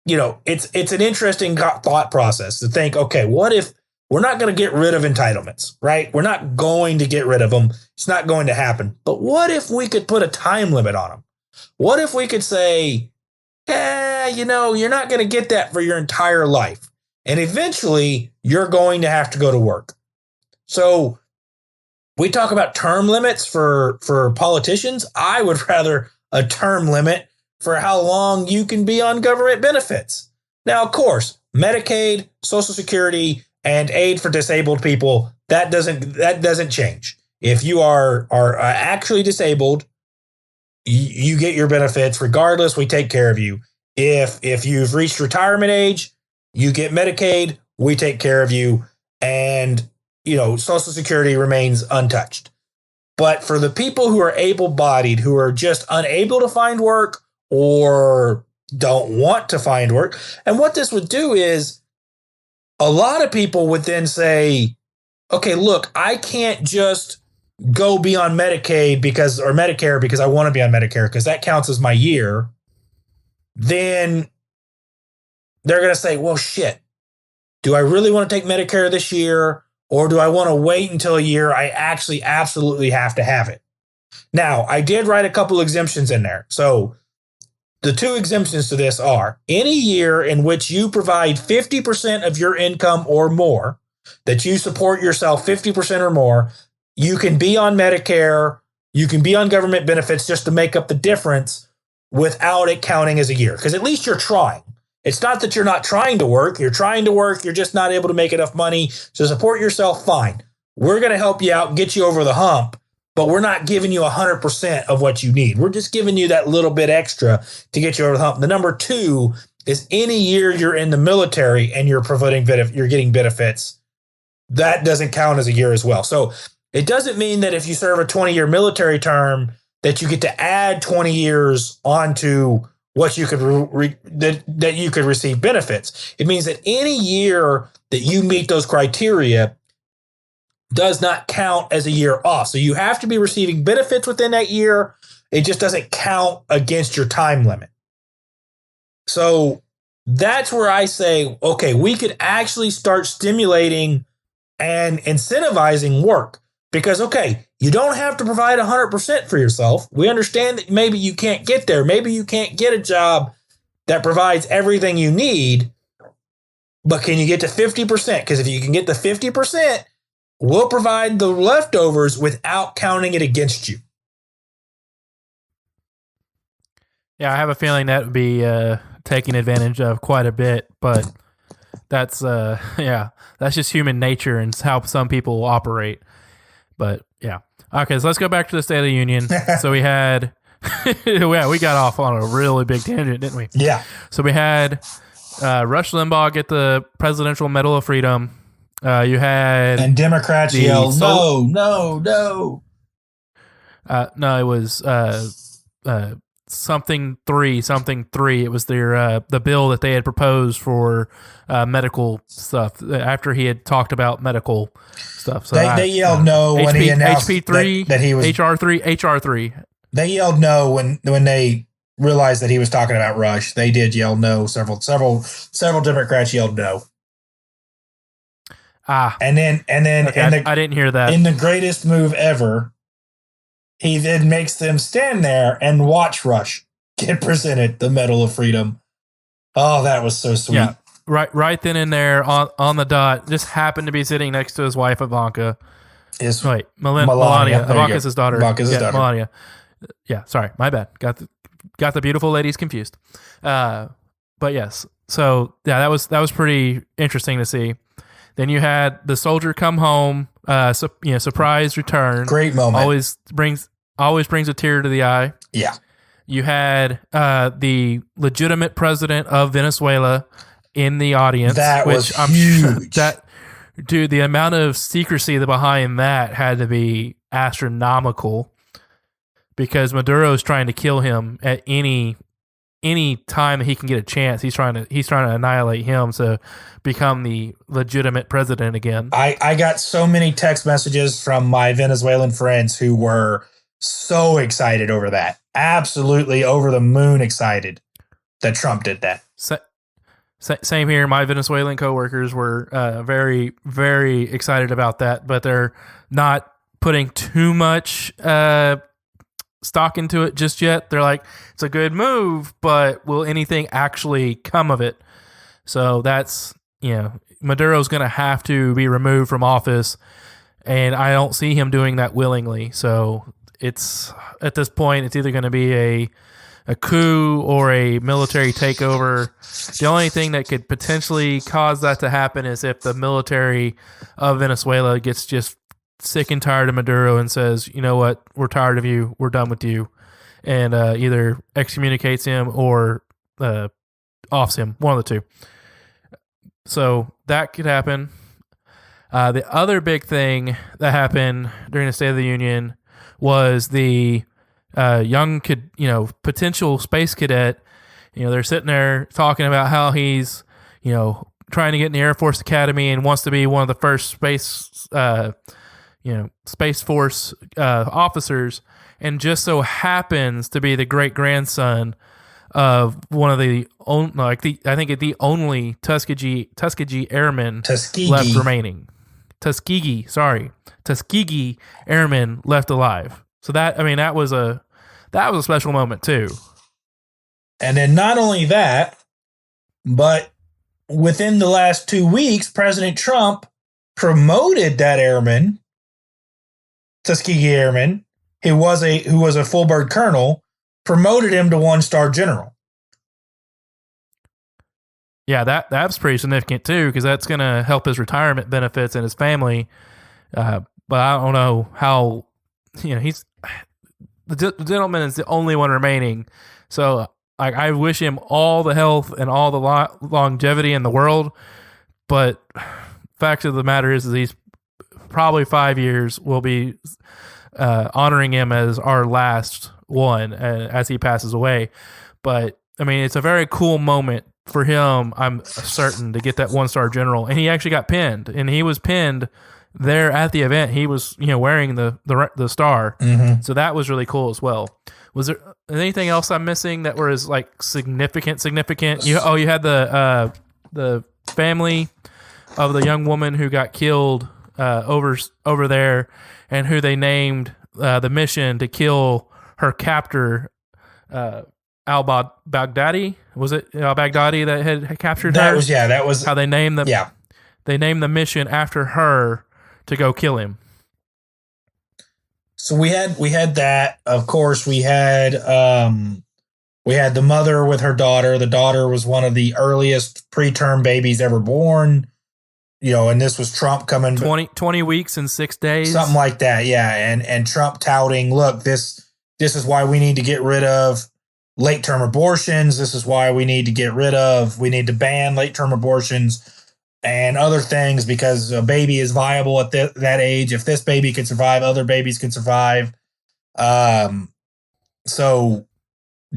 Speaker 1: it's an interesting thought process to think, okay, what if we're not going to get rid of entitlements, right? We're not going to get rid of them. It's not going to happen. But what if we could put a time limit on them? What if we could say, you're not going to get that for your entire life. And eventually, you're going to have to go to work. So we talk about term limits for politicians. I would rather a term limit for how long you can be on government benefits. Now, of course, Medicaid, Social Security, and aid for disabled people, that doesn't change. If you are actually disabled, you get your benefits regardless. We take care of you. If you've reached retirement age, you get Medicaid. We take care of you. And Social Security remains untouched. But for the people who are able-bodied, who are just unable to find work or don't want to find work, and what this would do is a lot of people would then say, okay, look, I can't just go be on Medicaid or Medicare because I want to be on Medicare because that counts as my year. Then they're going to say, well, shit, do I really want to take Medicare this year? Or do I want to wait until a year I actually absolutely have to have it? Now, I did write a couple exemptions in there. So the two exemptions to this are any year in which you provide 50% of your income or more, that you support yourself 50% or more, you can be on Medicare, you can be on government benefits just to make up the difference without it counting as a year. Because at least you're trying. It's not that you're not trying to work. You're trying to work. You're just not able to make enough money to support yourself. Fine. We're going to help you out and get you over the hump, but we're not giving you 100% of what you need. We're just giving you that little bit extra to get you over the hump. The number two is any year you're in the military and you're getting benefits, that doesn't count as a year as well. So it doesn't mean that if you serve a 20-year military term that you get to add 20 years onto what you could that you could receive benefits. It means that any year that you meet those criteria does not count as a year off. So you have to be receiving benefits within that year. It just doesn't count against your time limit. So that's where I say, okay, we could actually start stimulating and incentivizing work. Because, okay, you don't have to provide 100% for yourself. We understand that maybe you can't get there. Maybe you can't get a job that provides everything you need. But can you get to 50%? Because if you can get to 50%, we'll provide the leftovers without counting it against you.
Speaker 2: Yeah, I have a feeling that would be taken advantage of quite a bit, but that's that's just human nature and how some people operate. But yeah. Okay, so let's go back to the State of the Union. So we had yeah, we got off on a really big tangent, didn't we?
Speaker 1: Yeah.
Speaker 2: So we had Rush Limbaugh get the Presidential Medal of Freedom. You had
Speaker 1: and Democrats yelled, no.
Speaker 2: No, it was something three. It was their the bill that they had proposed for medical stuff after he had talked about medical stuff. So
Speaker 1: they yelled no when he announced
Speaker 2: HP3,
Speaker 1: that he was
Speaker 2: HR3.
Speaker 1: They yelled no when they realized that he was talking about Rush. They did yell no. Several Democrats yelled no. And then okay,
Speaker 2: I didn't hear that.
Speaker 1: In the greatest move ever, he then makes them stand there and watch Rush get presented the Medal of Freedom. Oh, that was so sweet.
Speaker 2: Yeah, right then and there on the dot. Just happened to be sitting next to his wife Ivanka. Melania. Ivanka's his daughter.
Speaker 1: Daughter.
Speaker 2: Melania. Yeah, sorry, my bad. Got the beautiful ladies confused. But yes, so yeah, that was pretty interesting to see. Then you had the soldier come home, surprise return.
Speaker 1: Great moment.
Speaker 2: Always brings a tear to the eye.
Speaker 1: Yeah.
Speaker 2: You had the legitimate president of Venezuela in the audience.
Speaker 1: That was huge.
Speaker 2: Dude, the amount of secrecy behind that had to be astronomical because Maduro is trying to kill him at any time that he can get a chance. He's trying to annihilate him to become the legitimate president again.
Speaker 1: I got so many text messages from my Venezuelan friends who were so excited over that. Absolutely over the moon excited that Trump did that.
Speaker 2: Same here. My Venezuelan coworkers were very, very excited about that, but they're not putting too much stock into it just yet. They're like, it's a good move, but will anything actually come of it? So that's, Maduro's going to have to be removed from office, and I don't see him doing that willingly. So it's, at this point, it's either going to be a coup or a military takeover. The only thing that could potentially cause that to happen is if the military of Venezuela gets just sick and tired of Maduro and says, you know what, we're tired of you, we're done with you, and either excommunicates him or offs him, one of the two. So that could happen. The other big thing that happened during the State of the Union was the young potential space cadet. They're sitting there talking about how he's, trying to get in the Air Force Academy and wants to be one of the first Space Force officers, and just so happens to be the great grandson of one of the the only Tuskegee airmen left remaining. Tuskegee airmen left alive. So that was a special moment too.
Speaker 1: And then not only that, but within the last 2 weeks, President Trump promoted that airman, Tuskegee Airman, who was a full bird colonel, promoted him to 1-star general.
Speaker 2: Yeah, that's pretty significant too, because that's going to help his retirement benefits and his family. But I don't know how, he's the gentleman is the only one remaining. So I wish him all the health and all the longevity in the world. But fact of the matter is he's probably 5 years. We'll be honoring him as our last one as he passes away. But I mean, it's a very cool moment for him, I'm certain, to get that 1-star general. And he actually got pinned, and he was pinned there at the event. He was, wearing the star.
Speaker 1: Mm-hmm.
Speaker 2: So that was really cool as well. Was there anything else I'm missing that was like significant? You had the family of the young woman who got killed over there, and who they named the mission to kill her captor, al-Baghdadi. Was it al-Baghdadi that had captured her?
Speaker 1: That was
Speaker 2: how they named they named the mission after her to go kill him.
Speaker 1: So we had that. Of course, we had the mother with her daughter. The daughter was one of the earliest preterm babies ever born. And this was Trump coming
Speaker 2: 20 weeks and 6 days,
Speaker 1: something like that. Yeah, and Trump touting, look, this is why we need to get rid of late term abortions. This is why we need to ban late term abortions and other things, because a baby is viable at that age. If this baby can survive, other babies can survive. So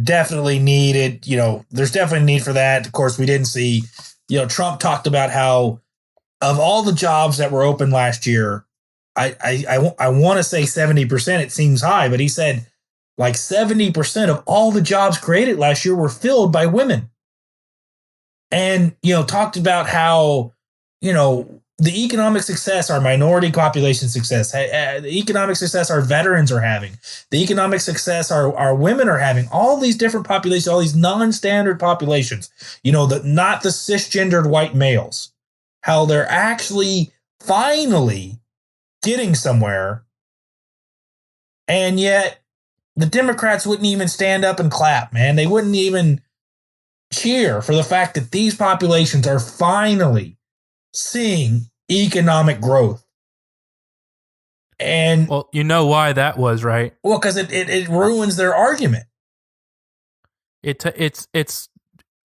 Speaker 1: definitely needed, there's definitely a need for that. Of course, we didn't see, Trump talked about how of all the jobs that were open last year, I want to say 70%, it seems high, but he said like 70% of all the jobs created last year were filled by women. And, talked about how, the economic success, our minority population success, the economic success our veterans are having, the economic success our women are having, all these different populations, all these non-standard populations, not the cisgendered white males, how they're actually finally getting somewhere. And yet the Democrats wouldn't even stand up and clap, man. They wouldn't even cheer for the fact that these populations are finally seeing economic growth. And
Speaker 2: well, you know why that was, right?
Speaker 1: Well, because it ruins their argument.
Speaker 2: It's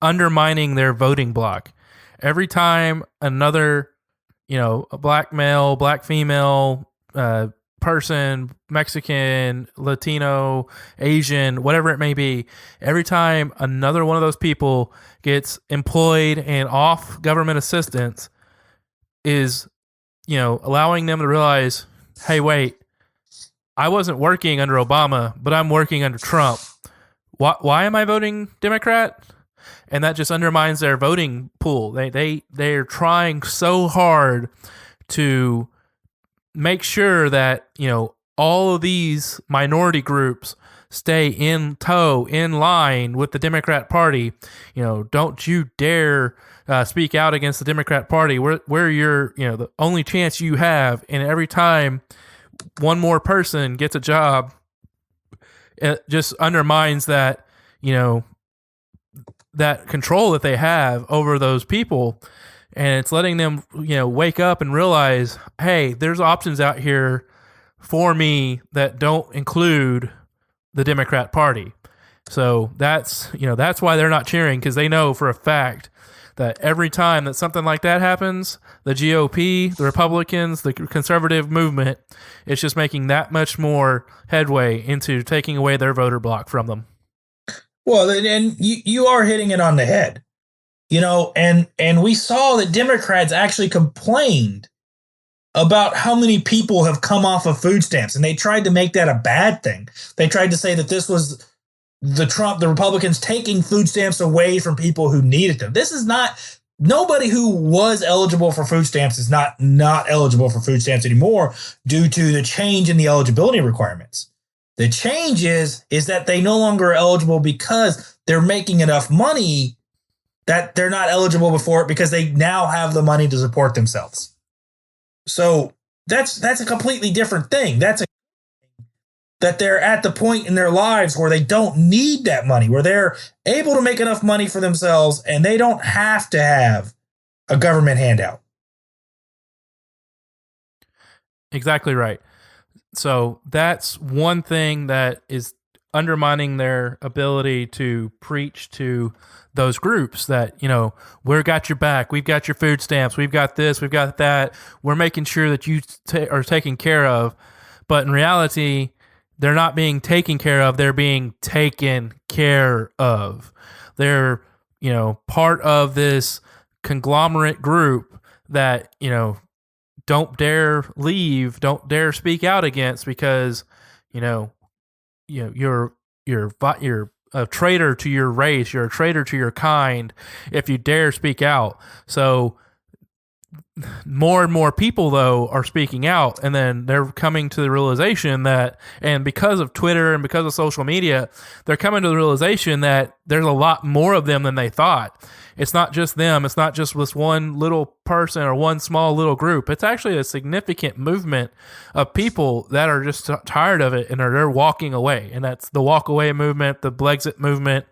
Speaker 2: undermining their voting block. Every time another, a black male, black female, person, Mexican, Latino, Asian, whatever it may be, every time another one of those people gets employed and off government assistance, is, allowing them to realize, hey, wait, I wasn't working under Obama, but I'm working under Trump. Why am I voting Democrat? And that just undermines their voting pool. They're trying so hard to make sure that, all of these minority groups stay in line with the Democrat Party. Don't you dare speak out against the Democrat Party. We're your, the only chance you have. And every time one more person gets a job, it just undermines that, that control that they have over those people. And it's letting them, wake up and realize, hey, there's options out here for me that don't include the Democrat Party. So that's why they're not cheering, because they know for a fact that every time that something like that happens, the GOP, the Republicans, the conservative movement, it's just making that much more headway into taking away their voter block from them.
Speaker 1: Well, and you are hitting it on the head. And we saw that Democrats actually complained about how many people have come off of food stamps, and they tried to make that a bad thing. They tried to say that this was the Republicans taking food stamps away from people who needed them. This is not, nobody who was eligible for food stamps is not eligible for food stamps anymore due to the change in the eligibility requirements. The change is that they no longer are eligible because they're making enough money that they're not eligible before it because they now have the money to support themselves. So that's a completely different thing. That they're at the point in their lives where they don't need that money, where they're able to make enough money for themselves and they don't have to have a government handout.
Speaker 2: Exactly right. So that's one thing that is undermining their ability to preach to those groups that, we've got your back, we've got your food stamps, we've got this, we've got that, we're making sure that you are taken care of. But in reality, they're not being taken care of, they're being taken care of. They're, part of this conglomerate group that, don't dare leave, don't dare speak out against because, you're a traitor to your race, you're a traitor to your kind if you dare speak out. So more and more people, though, are speaking out, and then they're coming to the realization that, and because of Twitter and because of social media, they're coming to the realization that there's a lot more of them than they thought. It's not just them. It's not just this one little person or one small little group. It's actually a significant movement of people that are just tired of it and they're walking away. And that's the walk away movement, the Blexit movement.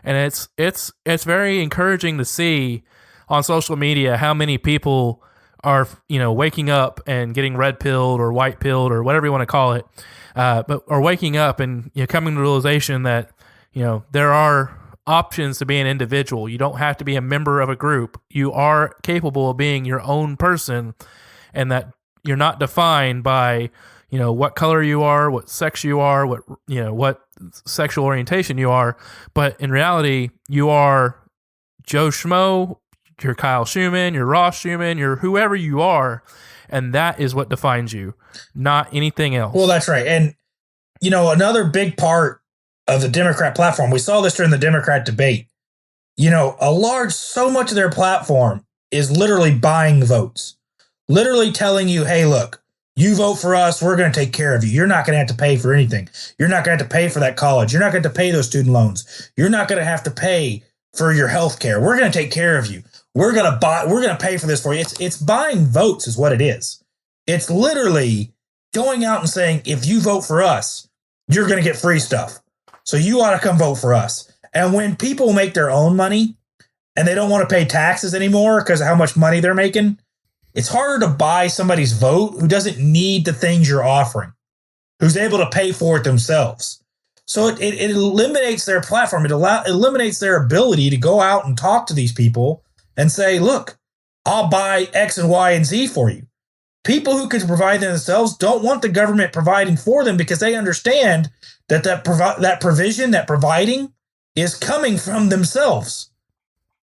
Speaker 2: And it's very encouraging to see on social media how many people are, waking up and getting red pilled or white pilled or whatever you want to call it, but are waking up and coming to the realization that, there are options to be an individual. You don't have to be a member of a group. You are capable of being your own person, and that you're not defined by, what color you are, what sex you are, what sexual orientation you are. But in reality, you are Joe Schmo, you're Kyle Schumann, you're Ross Schumann, you're whoever you are, and that is what defines you, not anything else.
Speaker 1: Well, that's right. And, another big part of the Democrat platform, we saw this during the Democrat debate, so much of their platform is literally buying votes, literally telling you, hey, look, you vote for us, we're going to take care of you. You're not going to have to pay for anything. You're not going to have to pay for that college. You're not going to have to pay those student loans. You're not going to have to pay for your health care. We're going to take care of you. We're going to pay for this for you. It's buying votes is what it is. It's literally going out and saying, if you vote for us, you're going to get free stuff. So you ought to come vote for us. And when people make their own money and they don't want to pay taxes anymore because of how much money they're making, it's harder to buy somebody's vote who doesn't need the things you're offering, who's able to pay for it themselves. So it eliminates their platform. It eliminates their ability to go out and talk to these people and say, look, I'll buy X and Y and Z for you. People who can provide themselves don't want the government providing for them because they understand that provision, that providing is coming from themselves.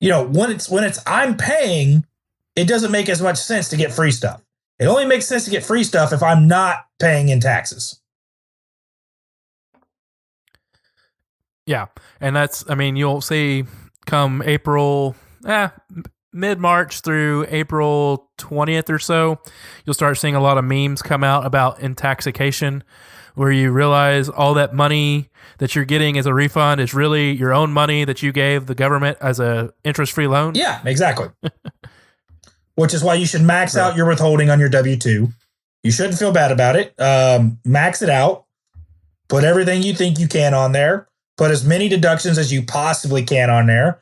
Speaker 1: When it's I'm paying, it doesn't make as much sense to get free stuff. It only makes sense to get free stuff if I'm not paying in taxes.
Speaker 2: Yeah. And you'll see come April, mid-March through April 20th or so, you'll start seeing a lot of memes come out about intoxication, where you realize all that money that you're getting as a refund is really your own money that you gave the government as a interest-free loan.
Speaker 1: Yeah, exactly. Which is why you should max out your withholding on your W-2. You shouldn't feel bad about it. Max it out. Put everything you think you can on there. Put as many deductions as you possibly can on there.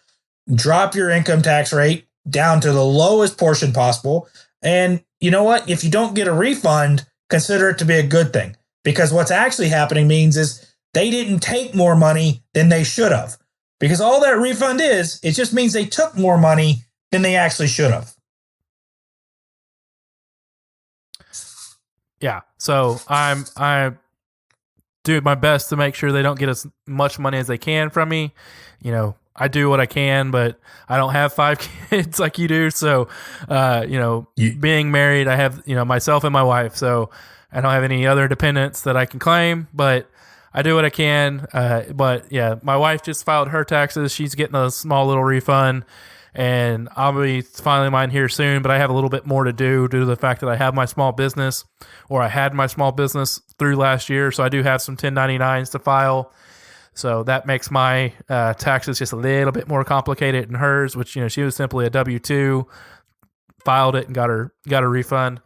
Speaker 1: Drop your income tax rate down to the lowest portion possible. And you know what? If you don't get a refund, consider it to be a good thing. Because what's actually happening means is they didn't take more money than they should have. Because all that refund is, it just means they took more money than they actually should have.
Speaker 2: Yeah. So I do my best to make sure they don't get as much money as they can from me. I do what I can, but I don't have 5 kids like you do. So, being married, I have, myself and my wife. So I don't have any other dependents that I can claim, but I do what I can. But yeah, my wife just filed her taxes. She's getting a small little refund, and I'll be filing mine here soon, but I have a little bit more to do due to the fact that I have my small business, or I had my small business through last year. So I do have some 1099s to file. So that makes my taxes just a little bit more complicated than hers, which, she was simply a W-2, filed it and got her refund.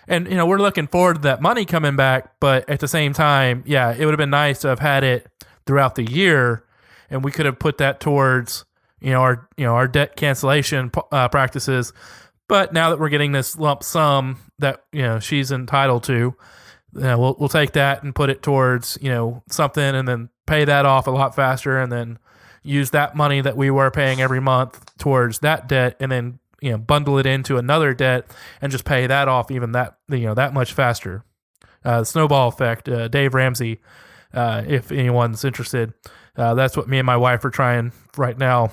Speaker 2: And, we're looking forward to that money coming back, but at the same time, yeah, it would have been nice to have had it throughout the year, and we could have put that towards, our debt cancellation practices. But now that we're getting this lump sum that, she's entitled to, we'll take that and put it towards, something, and then pay that off a lot faster, and then use that money that we were paying every month towards that debt, and then, bundle it into another debt and just pay that off even that much faster. Snowball effect, Dave Ramsey, if anyone's interested. That's what me and my wife are trying right now.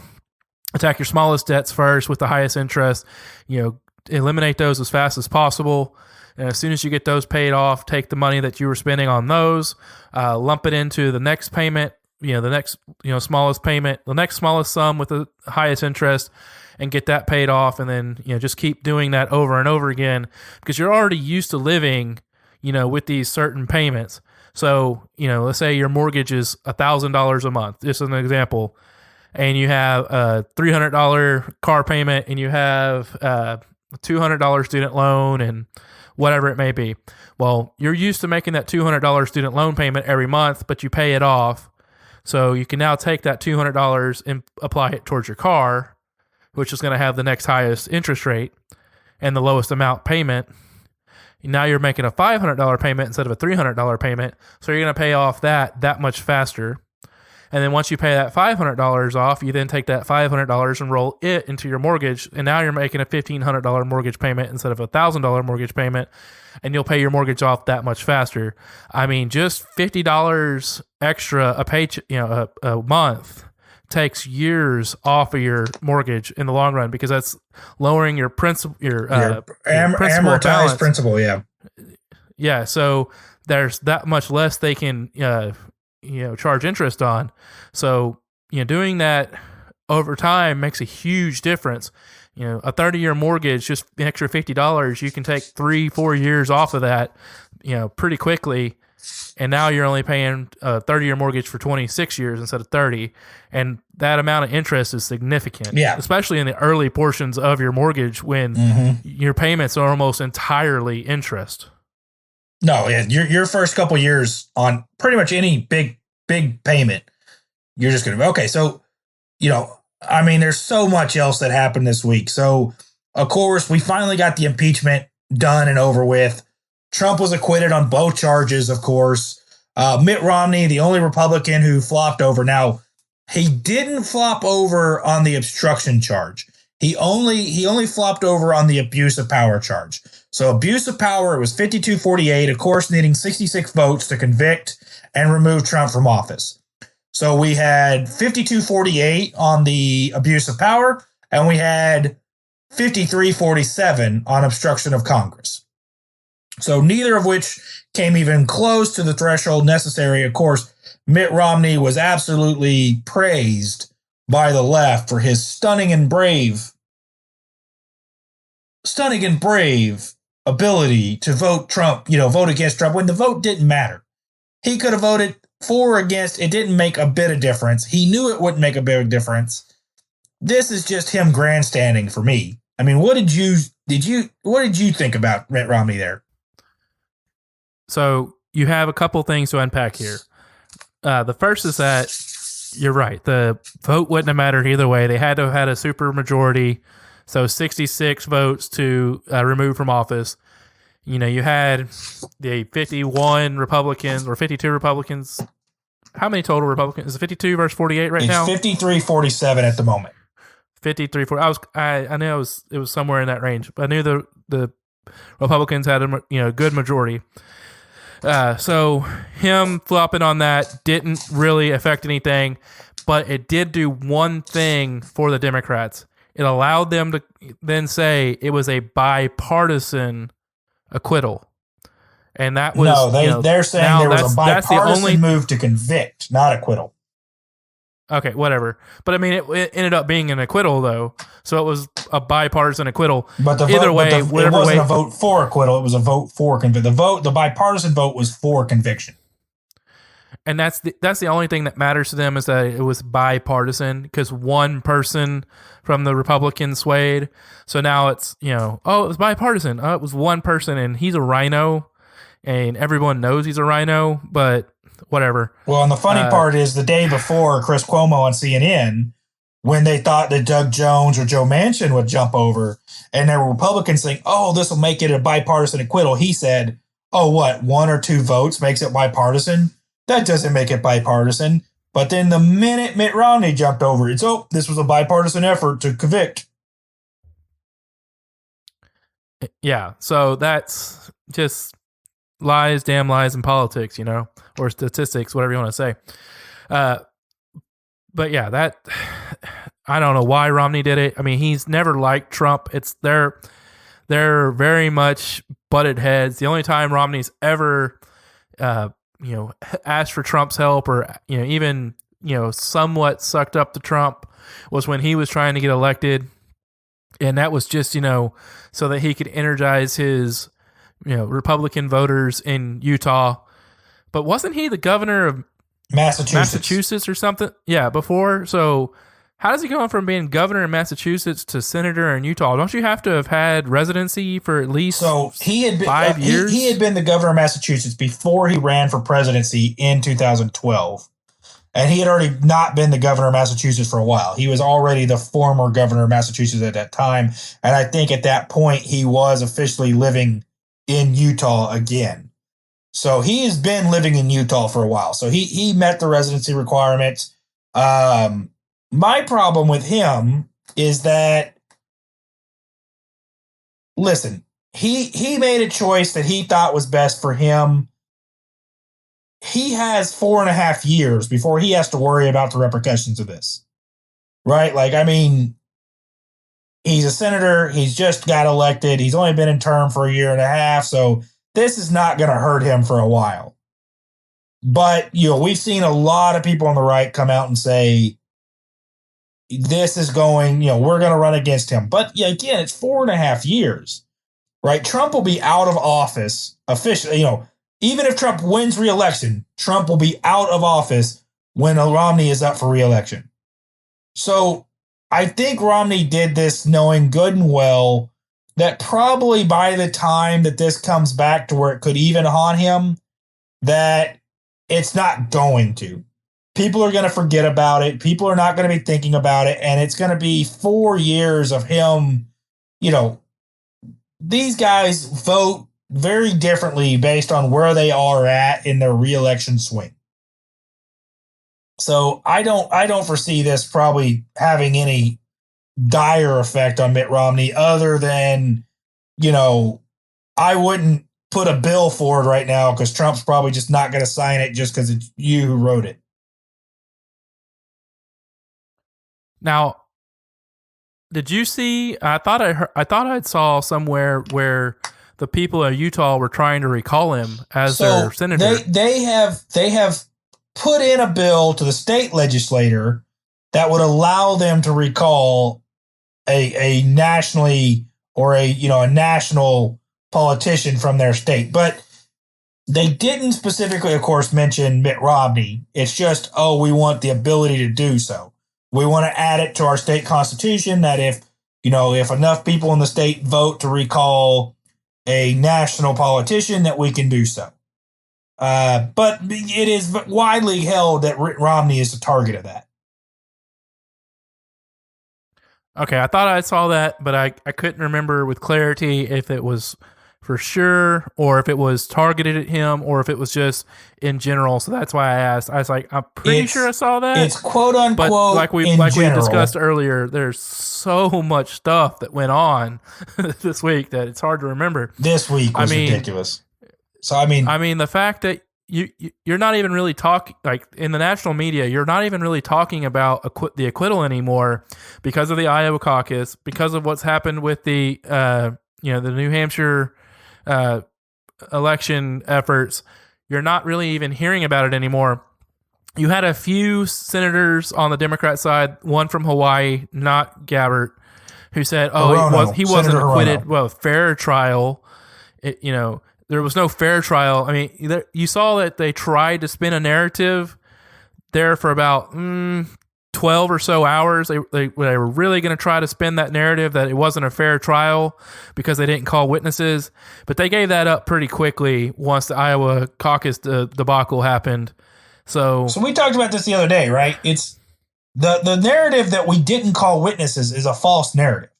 Speaker 2: Attack your smallest debts first with the highest interest, eliminate those as fast as possible. And as soon as you get those paid off, take the money that you were spending on those, lump it into the next payment, the next, smallest payment, the next smallest sum with the highest interest, and get that paid off. And then, just keep doing that over and over again, because you're already used to living, with these certain payments. So, let's say your mortgage is $1,000 a month, just as an example, and you have a $300 car payment, and you have a $200 student loan, and whatever it may be. Well, you're used to making that $200 student loan payment every month, but you pay it off. So you can now take that $200 and apply it towards your car, which is going to have the next highest interest rate and the lowest amount payment. Now you're making a $500 payment instead of a $300 payment. So you're going to pay off that much faster. And then once you pay that $500 off, you then take that $500 and roll it into your mortgage. And now you're making a $1,500 mortgage payment instead of a $1,000 mortgage payment. And you'll pay your mortgage off that much faster. I mean, just $50 extra a paycheck, a month takes years off of your mortgage in the long run, because that's lowering your principal, your principal
Speaker 1: amortized
Speaker 2: balance.
Speaker 1: Principal. Yeah.
Speaker 2: Yeah. So there's that much less they can, charge interest on. So, doing that over time makes a huge difference. A 30-year mortgage, just an extra $50, you can take 3-4 years off of that, pretty quickly. And now you're only paying a 30-year mortgage for 26 years instead of 30. And that amount of interest is significant, especially in the early portions of your mortgage when your payments are almost entirely interest.
Speaker 1: No, your first couple years on pretty much any big payment, you're just going to, okay. So, there's so much else that happened this week. So, of course, we finally got the impeachment done and over with. Trump was acquitted on both charges, of course. Mitt Romney, the only Republican who flopped over. Now, he didn't flop over on the obstruction charge. He only flopped over on the abuse of power charge. So abuse of power, it was 52-48, of course, needing 66 votes to convict and remove Trump from office. So we had 52-48 on the abuse of power, and we had 53-47 on obstruction of Congress. So neither of which came even close to the threshold necessary. Of course, Mitt Romney was absolutely praised by the left for his stunning and brave ability to vote Trump, vote against Trump when the vote didn't matter. He could have voted for or against. It didn't make a bit of difference. He knew it wouldn't make a big difference. This is just him grandstanding for me. I mean, what did you think about Mitt Romney there?
Speaker 2: So you have a couple things to unpack here. The first is that you're right. The vote wouldn't have mattered either way. They had to have had a super majority. So 66 votes to remove from office. You had the 51 Republicans or 52 Republicans. How many total Republicans? Is it 52 versus 48 right now?
Speaker 1: It's 53-47 at the moment.
Speaker 2: 53-40. I knew it was somewhere in that range. I knew the Republicans had a good majority. So him flopping on that didn't really affect anything, but it did do one thing for the Democrats. It allowed them to then say it was a bipartisan acquittal. And that was...
Speaker 1: they're saying there was a bipartisan move to convict, not acquittal.
Speaker 2: Okay, whatever. But I mean, it ended up being an acquittal, though. So it was a bipartisan acquittal.
Speaker 1: But it wasn't a vote for acquittal. It was a vote for conviction. The bipartisan vote was for conviction.
Speaker 2: and that's the only thing that matters to them, is that it was bipartisan, because one person from the Republicans swayed. So now it's, it was bipartisan. It was one person, and he's a rhino, and everyone knows he's a rhino, but whatever.
Speaker 1: Well, and the funny part is the day before, Chris Cuomo on CNN, when they thought that Doug Jones or Joe Manchin would jump over, and there were Republicans saying, oh, this will make it a bipartisan acquittal. He said, oh, what, 1 or 2 votes makes it bipartisan? That doesn't make it bipartisan. But then the minute Mitt Romney jumped over, this was a bipartisan effort to convict.
Speaker 2: Yeah, so that's just lies, damn lies in politics, or statistics, whatever you want to say. But yeah, that, I don't know why Romney did it. I mean, he's never liked Trump. They're very much butted heads. The only time Romney's ever, asked for Trump's help, or, even, somewhat sucked up to Trump, was when he was trying to get elected. And that was just, so that he could energize his, Republican voters in Utah. But wasn't he the governor of Massachusetts or something? Yeah, before. So how does he go from being governor in Massachusetts to senator in Utah? Don't you have to have had residency for at least 5 years?
Speaker 1: He had been the governor of Massachusetts before he ran for presidency in 2012. And he had already not been the governor of Massachusetts for a while. He was already the former governor of Massachusetts at that time. And I think at that point, he was officially living in Utah again. So he has been living in Utah for a while. So he met the residency requirements. My problem with him is that, listen, he made a choice that he thought was best for him. He has 4.5 years before he has to worry about the repercussions of this. Right? He's a senator. He's just got elected. He's only been in term for 1.5 years. So this is not going to hurt him for a while. But, we've seen a lot of people on the right come out and say, this is going, we're going to run against him. But yeah, again, it's 4.5 years, right? Trump will be out of office officially, even if Trump wins re-election, Trump will be out of office when Romney is up for re-election. So I think Romney did this knowing good and well that probably by the time that this comes back to where it could even haunt him, that it's not going to. People are going to forget about it. People are not going to be thinking about it. And it's going to be 4 years of him, these guys vote very differently based on where they are at in their re-election swing. So I don't foresee this probably having any dire effect on Mitt Romney other than, I wouldn't put a bill forward right now because Trump's probably just not going to sign it just because it's you who wrote it.
Speaker 2: Now, did you see? I thought I saw somewhere where the people of Utah were trying to recall him as their senator.
Speaker 1: They have put in a bill to the state legislature that would allow them to recall a nationally or a national politician from their state, but they didn't specifically, of course, mention Mitt Romney. It's just, we want the ability to do so. We want to add it to our state constitution that if enough people in the state vote to recall a national politician, that we can do so. But it is widely held that Romney is the target of that.
Speaker 2: Okay, I thought I saw that, but I couldn't remember with clarity if it was for sure or if it was targeted at him or if it was just in general. So that's why I asked. I was like, I'm pretty sure I saw that.
Speaker 1: It's quote unquote, but
Speaker 2: like we discussed earlier, there's so much stuff that went on this week that it's hard to remember.
Speaker 1: This week was ridiculous. So
Speaker 2: the fact that you're not even really talking, like in the national media, you're not even really talking about the acquittal anymore because of the Iowa caucus, because of what's happened with the the New Hampshire election efforts. You're not really even hearing about it anymore. You had a few senators on the Democrat side, one from Hawaii, not Gabbard, who said, he wasn't acquitted. Well, fair trial. there was no fair trial. I mean, you saw that they tried to spin a narrative there for about 12 or so hours. They were really going to try to spin that narrative that it wasn't a fair trial because they didn't call witnesses. But they gave that up pretty quickly once the Iowa caucus debacle happened. So
Speaker 1: we talked about this the other day, right? It's the narrative that we didn't call witnesses is a false narrative.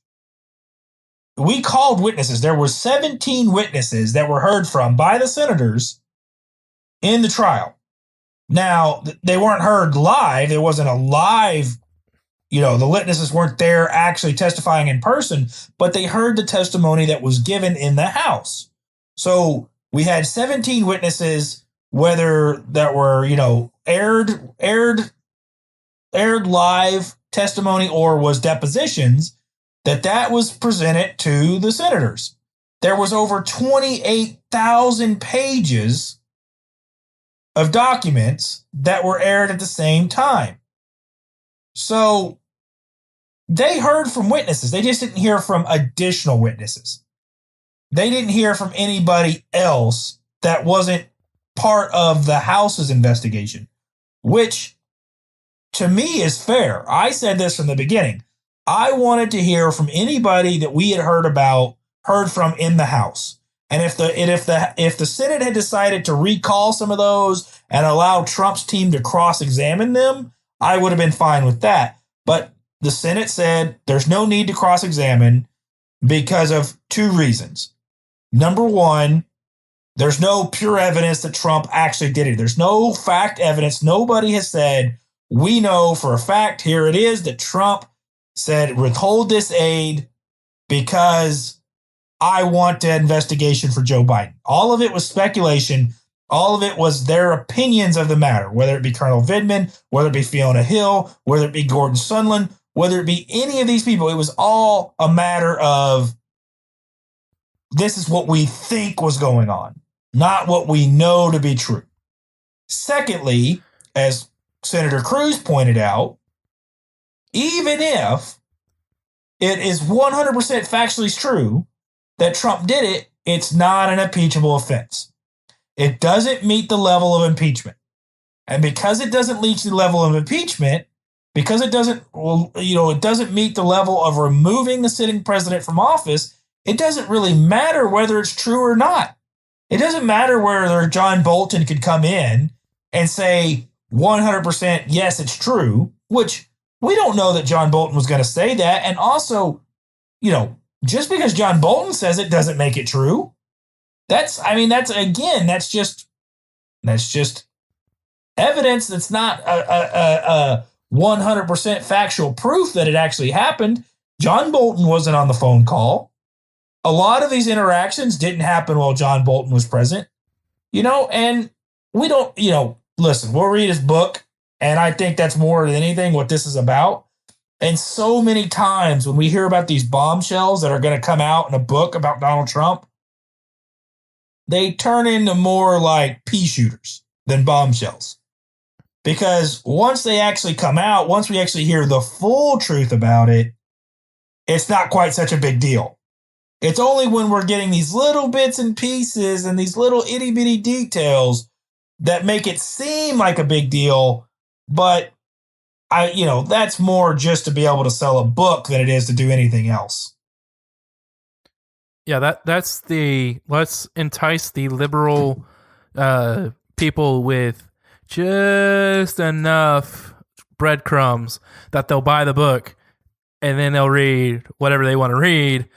Speaker 1: We called witnesses. There were 17 witnesses that were heard from by the senators in the trial. Now, they weren't heard live. It wasn't a live, the witnesses weren't there actually testifying in person, but they heard the testimony that was given in the House. So we had 17 witnesses, whether that were, aired live testimony or was depositions, that was presented to the senators. There was over 28,000 pages of documents that were aired at the same time. So they heard from witnesses. They just didn't hear from additional witnesses. They didn't hear from anybody else that wasn't part of the House's investigation, which to me is fair. I said this from the beginning. I wanted to hear from anybody that we had heard from in the House. And if the Senate had decided to recall some of those and allow Trump's team to cross-examine them, I would have been fine with that. But the Senate said there's no need to cross-examine because of two reasons. Number one, there's no pure evidence that Trump actually did it. There's no fact evidence. Nobody has said, we know for a fact, here it is, that Trump said withhold this aid because I want an investigation for Joe Biden. All of it was speculation. All of it was their opinions of the matter, whether it be Colonel Vindman, whether it be Fiona Hill, whether it be Gordon Sondland, whether it be any of these people. It was all a matter of this is what we think was going on, not what we know to be true. Secondly, as Senator Cruz pointed out, even if it is 100% factually true that Trump did it, it's not an impeachable offense. It doesn't meet the level of impeachment. And because it doesn't reach the level of impeachment, because it doesn't meet the level of removing the sitting president from office, it doesn't really matter whether it's true or not. It doesn't matter whether John Bolton could come in and say 100% yes, it's true, which we don't know that John Bolton was going to say that. And also, just because John Bolton says it doesn't make it true. That's just evidence that's not a 100% factual proof that it actually happened. John Bolton wasn't on the phone call. A lot of these interactions didn't happen while John Bolton was present, and we don't, listen, we'll read his book, and I think that's more than anything what this is about. And so many times when we hear about these bombshells that are going to come out in a book about Donald Trump, they turn into more like pea shooters than bombshells. Because once they actually come out, once we actually hear the full truth about it, it's not quite such a big deal. It's only when we're getting these little bits and pieces and these little itty bitty details that make it seem like a big deal. But that's more just to be able to sell a book than it is to do anything else.
Speaker 2: Yeah, let's entice the liberal people with just enough breadcrumbs that they'll buy the book and then they'll read whatever they want to read.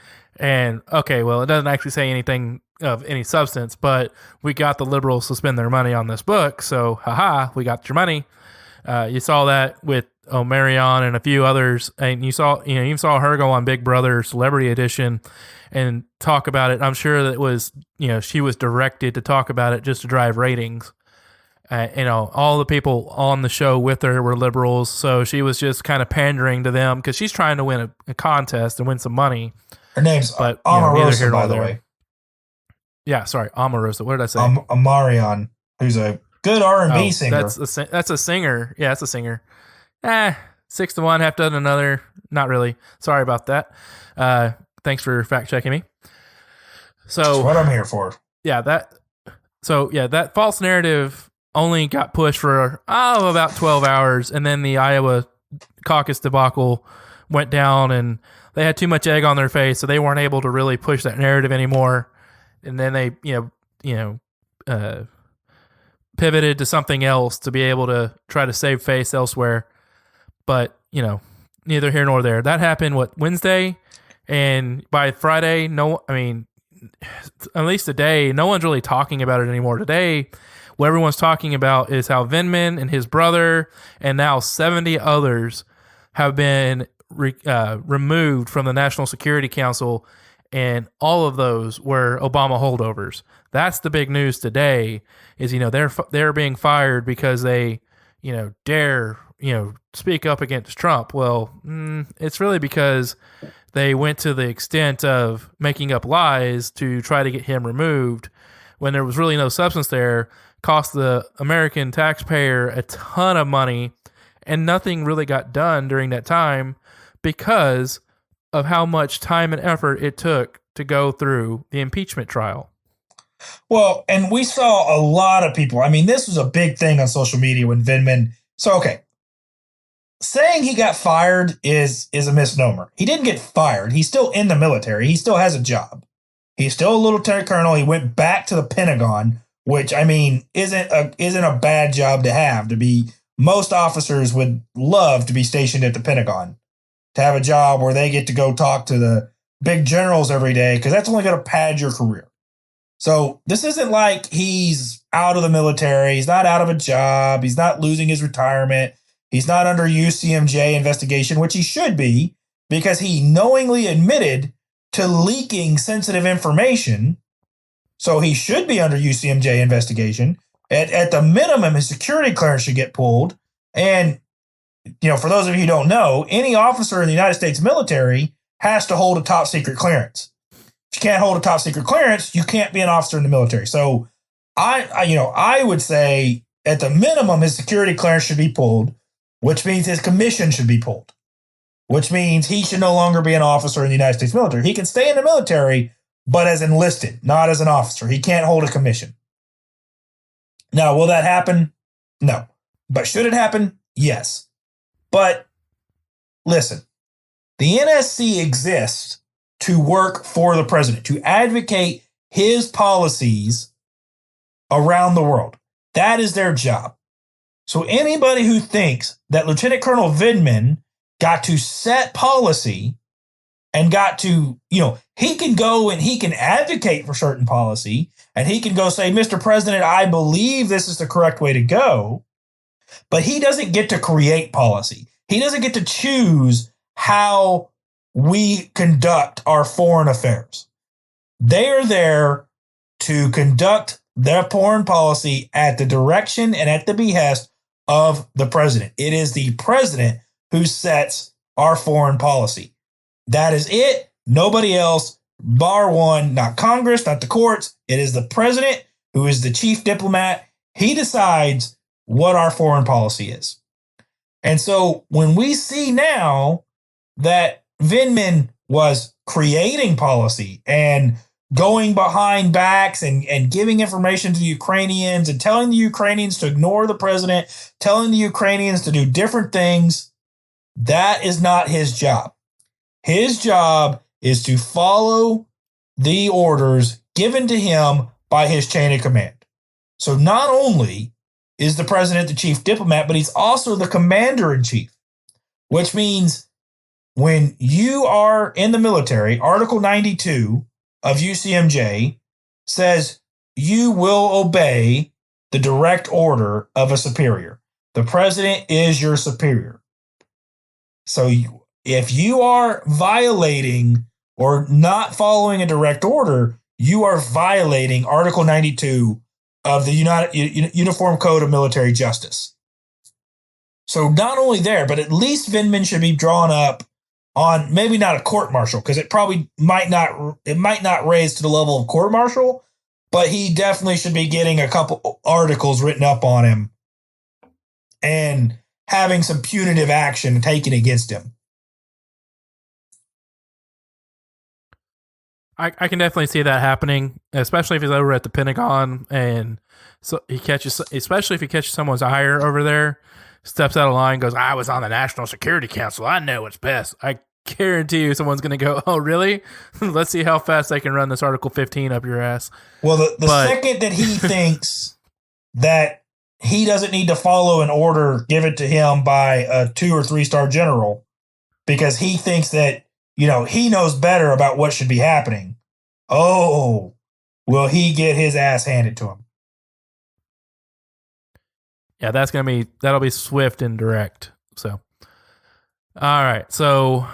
Speaker 2: And okay, well, it doesn't actually say anything of any substance, but we got the liberals to spend their money on this book. So, haha, we got your money. You saw that with Omarion and a few others, and you even saw her go on Big Brother Celebrity Edition and talk about it. I'm sure that it was, she was directed to talk about it just to drive ratings. All the people on the show with her were liberals, so she was just kind of pandering to them because she's trying to win a contest and win some money.
Speaker 1: Her name's Omarosa, by the way.
Speaker 2: Yeah, sorry, Omarosa. What did I say?
Speaker 1: Omarion, who's a good R&B singer.
Speaker 2: That's a singer. Yeah, that's a singer. 6 to 1, half dozen another. Not really. Sorry about that. Thanks for fact checking me. So
Speaker 1: that's what I'm here for.
Speaker 2: yeah, that false narrative only got pushed for about 12 hours, and then the Iowa caucus debacle went down, and they had too much egg on their face, so they weren't able to really push that narrative anymore. And then they, pivoted to something else to be able to try to save face elsewhere. But neither here nor there. That happened Wednesday, and by Friday, at least today, no one's really talking about it anymore. Today, what everyone's talking about is how Vindman and his brother and now 70 others have been removed from the National Security Council, and all of those were Obama holdovers. That's the big news today. Is they're being fired because they dare speak up against Trump. Well, it's really because they went to the extent of making up lies to try to get him removed when there was really no substance there, cost the American taxpayer a ton of money, and nothing really got done during that time because of how much time and effort it took to go through the impeachment trial.
Speaker 1: Well, and we saw a lot of people. I mean, this was a big thing on social media when Vindman. So, okay, saying he got fired is a misnomer. He didn't get fired. He's still in the military. He still has a job. He's still a lieutenant colonel. He went back to the Pentagon, which I mean isn't a bad job to have. To be, most officers would love to be stationed at the Pentagon, to have a job where they get to go talk to the big generals every day, because that's only going to pad your career. So this isn't like he's out of the military. He's not out of a job. He's not losing his retirement. He's not under UCMJ investigation, which he should be, because he knowingly admitted to leaking sensitive information. So he should be under UCMJ investigation. At the minimum, his security clearance should get pulled. And, for those of you who don't know, any officer in the United States military has to hold a top secret clearance. If you can't hold a top secret clearance, you can't be an officer in the military. So I would say at the minimum, his security clearance should be pulled, which means his commission should be pulled, which means he should no longer be an officer in the United States military. He can stay in the military, but as enlisted, not as an officer. He can't hold a commission. Now, will that happen? No. But should it happen? Yes. But listen, the NSC exists to work for the president, to advocate his policies around the world. That is their job. So anybody who thinks that Lieutenant Colonel Vindman got to set policy and got to, he can go and he can advocate for certain policy, and he can go say, Mr. President, I believe this is the correct way to go, but he doesn't get to create policy. He doesn't get to choose how we conduct our foreign affairs. They are there to conduct their foreign policy at the direction and at the behest of the president. It is the president who sets our foreign policy. That is it. Nobody else, bar one, not Congress, not the courts. It is the president who is the chief diplomat. He decides what our foreign policy is. And so when we see now that Vindman was creating policy and going behind backs and giving information to the Ukrainians and telling the Ukrainians to ignore the president, telling the Ukrainians to do different things, that is not his job. His job is to follow the orders given to him by his chain of command. So not only is the president the chief diplomat, but he's also the commander-in-chief, which means when you are in the military, Article 92 of UCMJ says you will obey the direct order of a superior. The president is your superior. So if you are violating or not following a direct order, you are violating Article 92 of the Uniform Code of Military Justice. So not only there, but at least Vindman should be drawn up on maybe not a court-martial, because it might not raise to the level of court-martial, but he definitely should be getting a couple articles written up on him and having some punitive action taken against him.
Speaker 2: I can definitely see that happening, especially if he's over at the Pentagon and so he catches, especially if he catches someone's hire over there, steps out of line, goes, I was on the National Security Council. I know what's best. I guarantee you someone's going to go, oh, really? Let's see how fast they can run this Article 15 up your ass.
Speaker 1: Well, the second that he thinks that he doesn't need to follow an order given to him by a 2 or 3 star general because he thinks that, he knows better about what should be happening. Oh, will he get his ass handed to him?
Speaker 2: Yeah, that'll be swift and direct. So, all right. So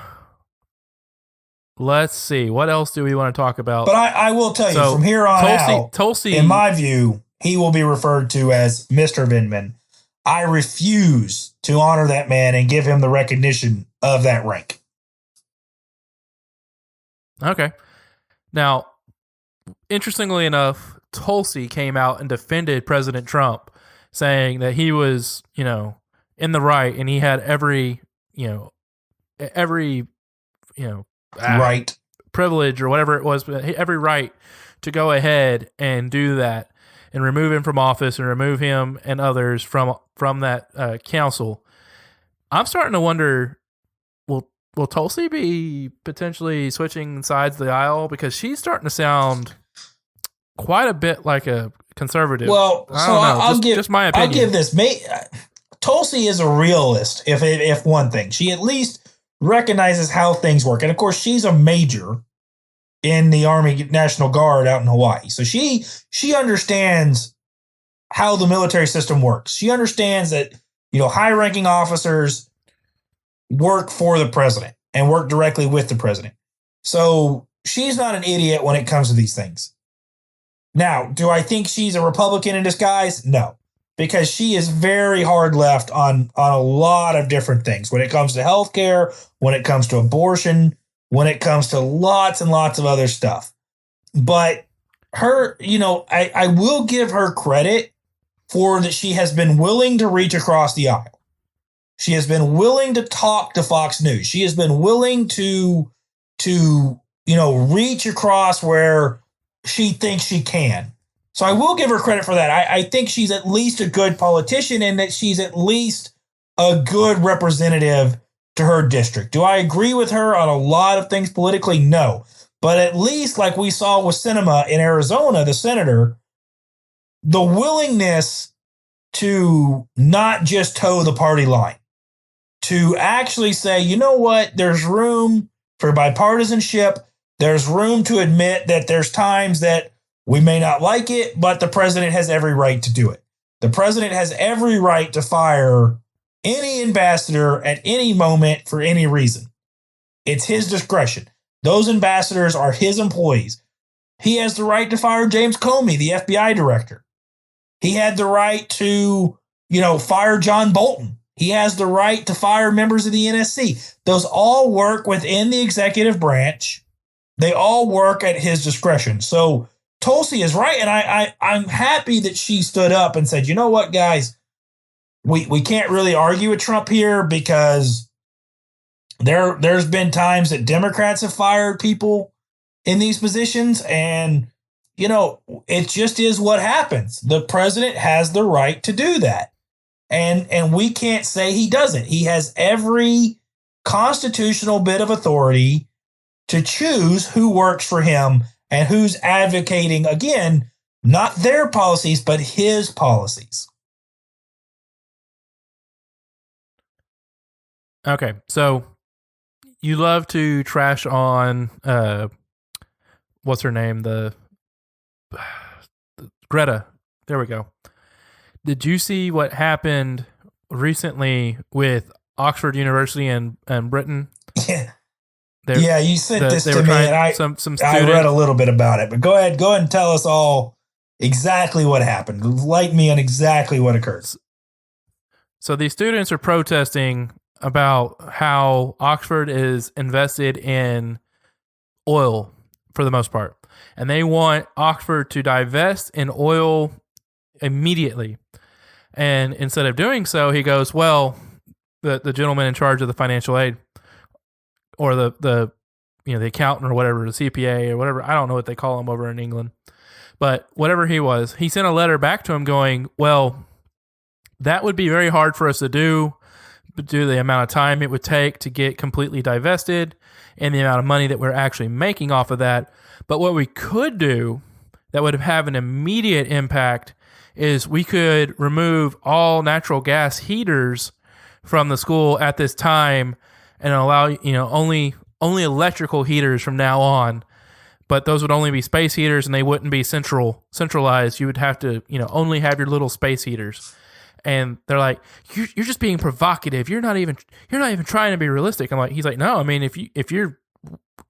Speaker 2: let's see. What else do we want to talk about?
Speaker 1: But I will tell you, from here on out,
Speaker 2: Tulsi,
Speaker 1: in my view, he will be referred to as Mr. Vindman. I refuse to honor that man and give him the recognition of that rank.
Speaker 2: Okay. Now, interestingly enough, Tulsi came out and defended President Trump, saying that he was, in the right and he had every
Speaker 1: right
Speaker 2: privilege or whatever it was, but every right to go ahead and do that and remove him from office and remove him and others from that council. I'm starting to wonder, will Tulsi be potentially switching sides of the aisle? Because she's starting to sound quite a bit like a conservative.
Speaker 1: Well, I'll give my opinion. I'll give this. Tulsi is a realist, if one thing. She at least recognizes how things work. And of course, she's a major in the Army National Guard out in Hawaii. So she understands how the military system works. She understands that, high-ranking officers work for the president and work directly with the president. So she's not an idiot when it comes to these things. Now, do I think she's a Republican in disguise? No, because she is very hard left on a lot of different things when it comes to healthcare, when it comes to abortion, when it comes to lots and lots of other stuff. But her, I will give her credit for that. She has been willing to reach across the aisle. She has been willing to talk to Fox News. She has been willing to reach across where she thinks she can. So I will give her credit for that. I think she's at least a good politician and that she's at least a good representative to her district. Do I agree with her on a lot of things politically? No. But at least like we saw with Sinema in Arizona, the senator, the willingness to not just toe the party line, to actually say, you know what, there's room for bipartisanship. There's room to admit that there's times that we may not like it, but the president has every right to do it. The president has every right to fire any ambassador at any moment for any reason. It's his discretion. Those ambassadors are his employees. He has the right to fire James Comey, the FBI director. He had the right to, fire John Bolton. He has the right to fire members of the NSC. Those all work within the executive branch. They all work at his discretion. So Tulsi is right, and I'm happy that she stood up and said, you know what, guys, we can't really argue with Trump here because there's been times that Democrats have fired people in these positions, and, it just is what happens. The president has the right to do that. And we can't say he doesn't. He has every constitutional bit of authority to choose who works for him and who's advocating, again, not their policies, but his policies.
Speaker 2: Okay, so you love to trash on, what's her name? The Greta. There we go. Did you see what happened recently with Oxford University and Britain?
Speaker 1: Yeah. You sent this to me, and I read a little bit about it. But go ahead and tell us all exactly what happened. Light me on exactly what occurred.
Speaker 2: So these students are protesting about how Oxford is invested in oil for the most part, and they want Oxford to divest in oil immediately. And instead of doing so, he goes, well, the gentleman in charge of the financial aid or the the accountant or whatever, the CPA or whatever. I don't know what they call him over in England. But whatever he was, he sent a letter back to him going, well, that would be very hard for us to do due to the amount of time it would take to get completely divested and the amount of money that we're actually making off of that. But what we could do that would have an immediate impact is we could remove all natural gas heaters from the school at this time and allow, only electrical heaters from now on. But those would only be space heaters, and they wouldn't be centralized. You would have to, only have your little space heaters. And they're like, you're just being provocative. You're not even trying to be realistic. He's like, no. I mean, if you're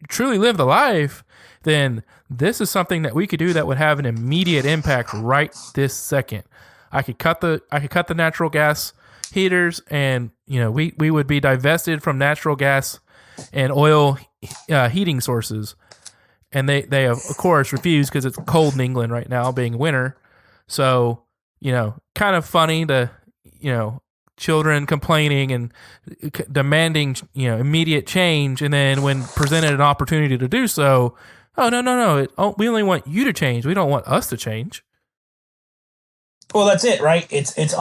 Speaker 2: truly live the life, then this is something that we could do that would have an immediate impact right this second. I could cut the natural gas heaters, and we would be divested from natural gas and oil heating sources. And they of course refuse because it's cold in England right now, being winter. So, kind of funny to, children complaining and demanding, immediate change. And then when presented an opportunity to do so, oh, no. We only want you to change. We don't want us to change.
Speaker 1: Well, that's it, right? It's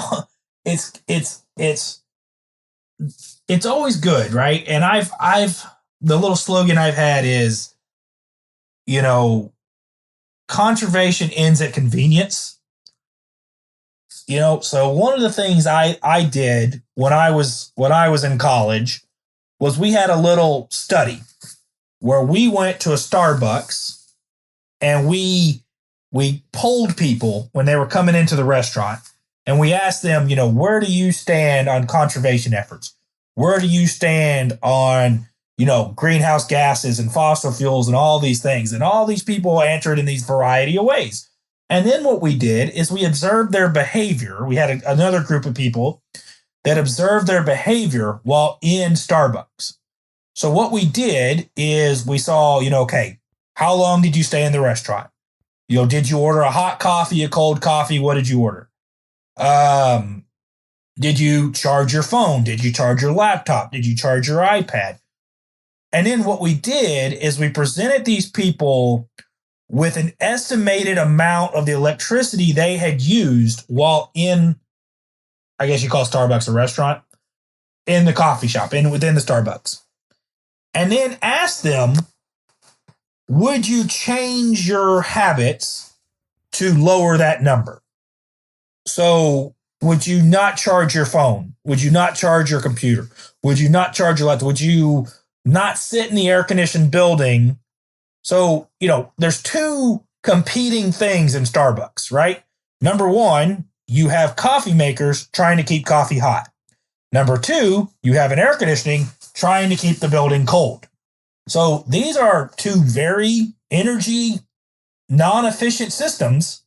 Speaker 1: always good, right? And I've the little slogan I've had is, conservation ends at convenience. So one of the things I did when I was in college was we had a little study where we went to a Starbucks and we polled people when they were coming into the restaurant, and we asked them, where do you stand on conservation efforts? Where do you stand on greenhouse gases and fossil fuels and all these things? And all these people answered in these variety of ways. And then what we did is we observed their behavior. We had another group of people that observed their behavior while in Starbucks. So what we did is we saw, okay, how long did you stay in the restaurant? Did you order a hot coffee, a cold coffee? What did you order? Did you charge your phone? Did you charge your laptop? Did you charge your iPad? And then what we did is we presented these people with an estimated amount of the electricity they had used while in, I guess you call Starbucks a restaurant, in the coffee shop, within the Starbucks. And then asked them, would you change your habits to lower that number? So would you not charge your phone? Would you not charge your computer? Would you not charge your laptop? Would you not sit in the air-conditioned building? So, there's two competing things in Starbucks, right? Number one, you have coffee makers trying to keep coffee hot. Number two, you have an air conditioning trying to keep the building cold. So these are two very energy non-efficient systems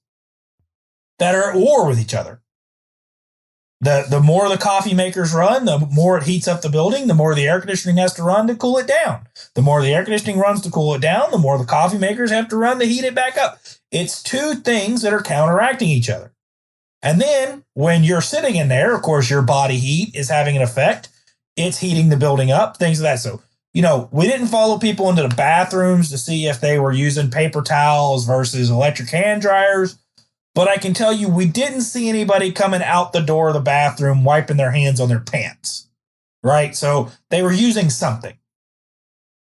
Speaker 1: that are at war with each other. The more the coffee makers run, the more it heats up the building, the more the air conditioning has to run to cool it down. The more the air conditioning runs to cool it down, the more the coffee makers have to run to heat it back up. It's two things that are counteracting each other. And then when you're sitting in there, of course, your body heat is having an effect. It's heating the building up, things like that. So, we didn't follow people into the bathrooms to see if they were using paper towels versus electric hand dryers. But I can tell you, we didn't see anybody coming out the door of the bathroom wiping their hands on their pants, right? So they were using something.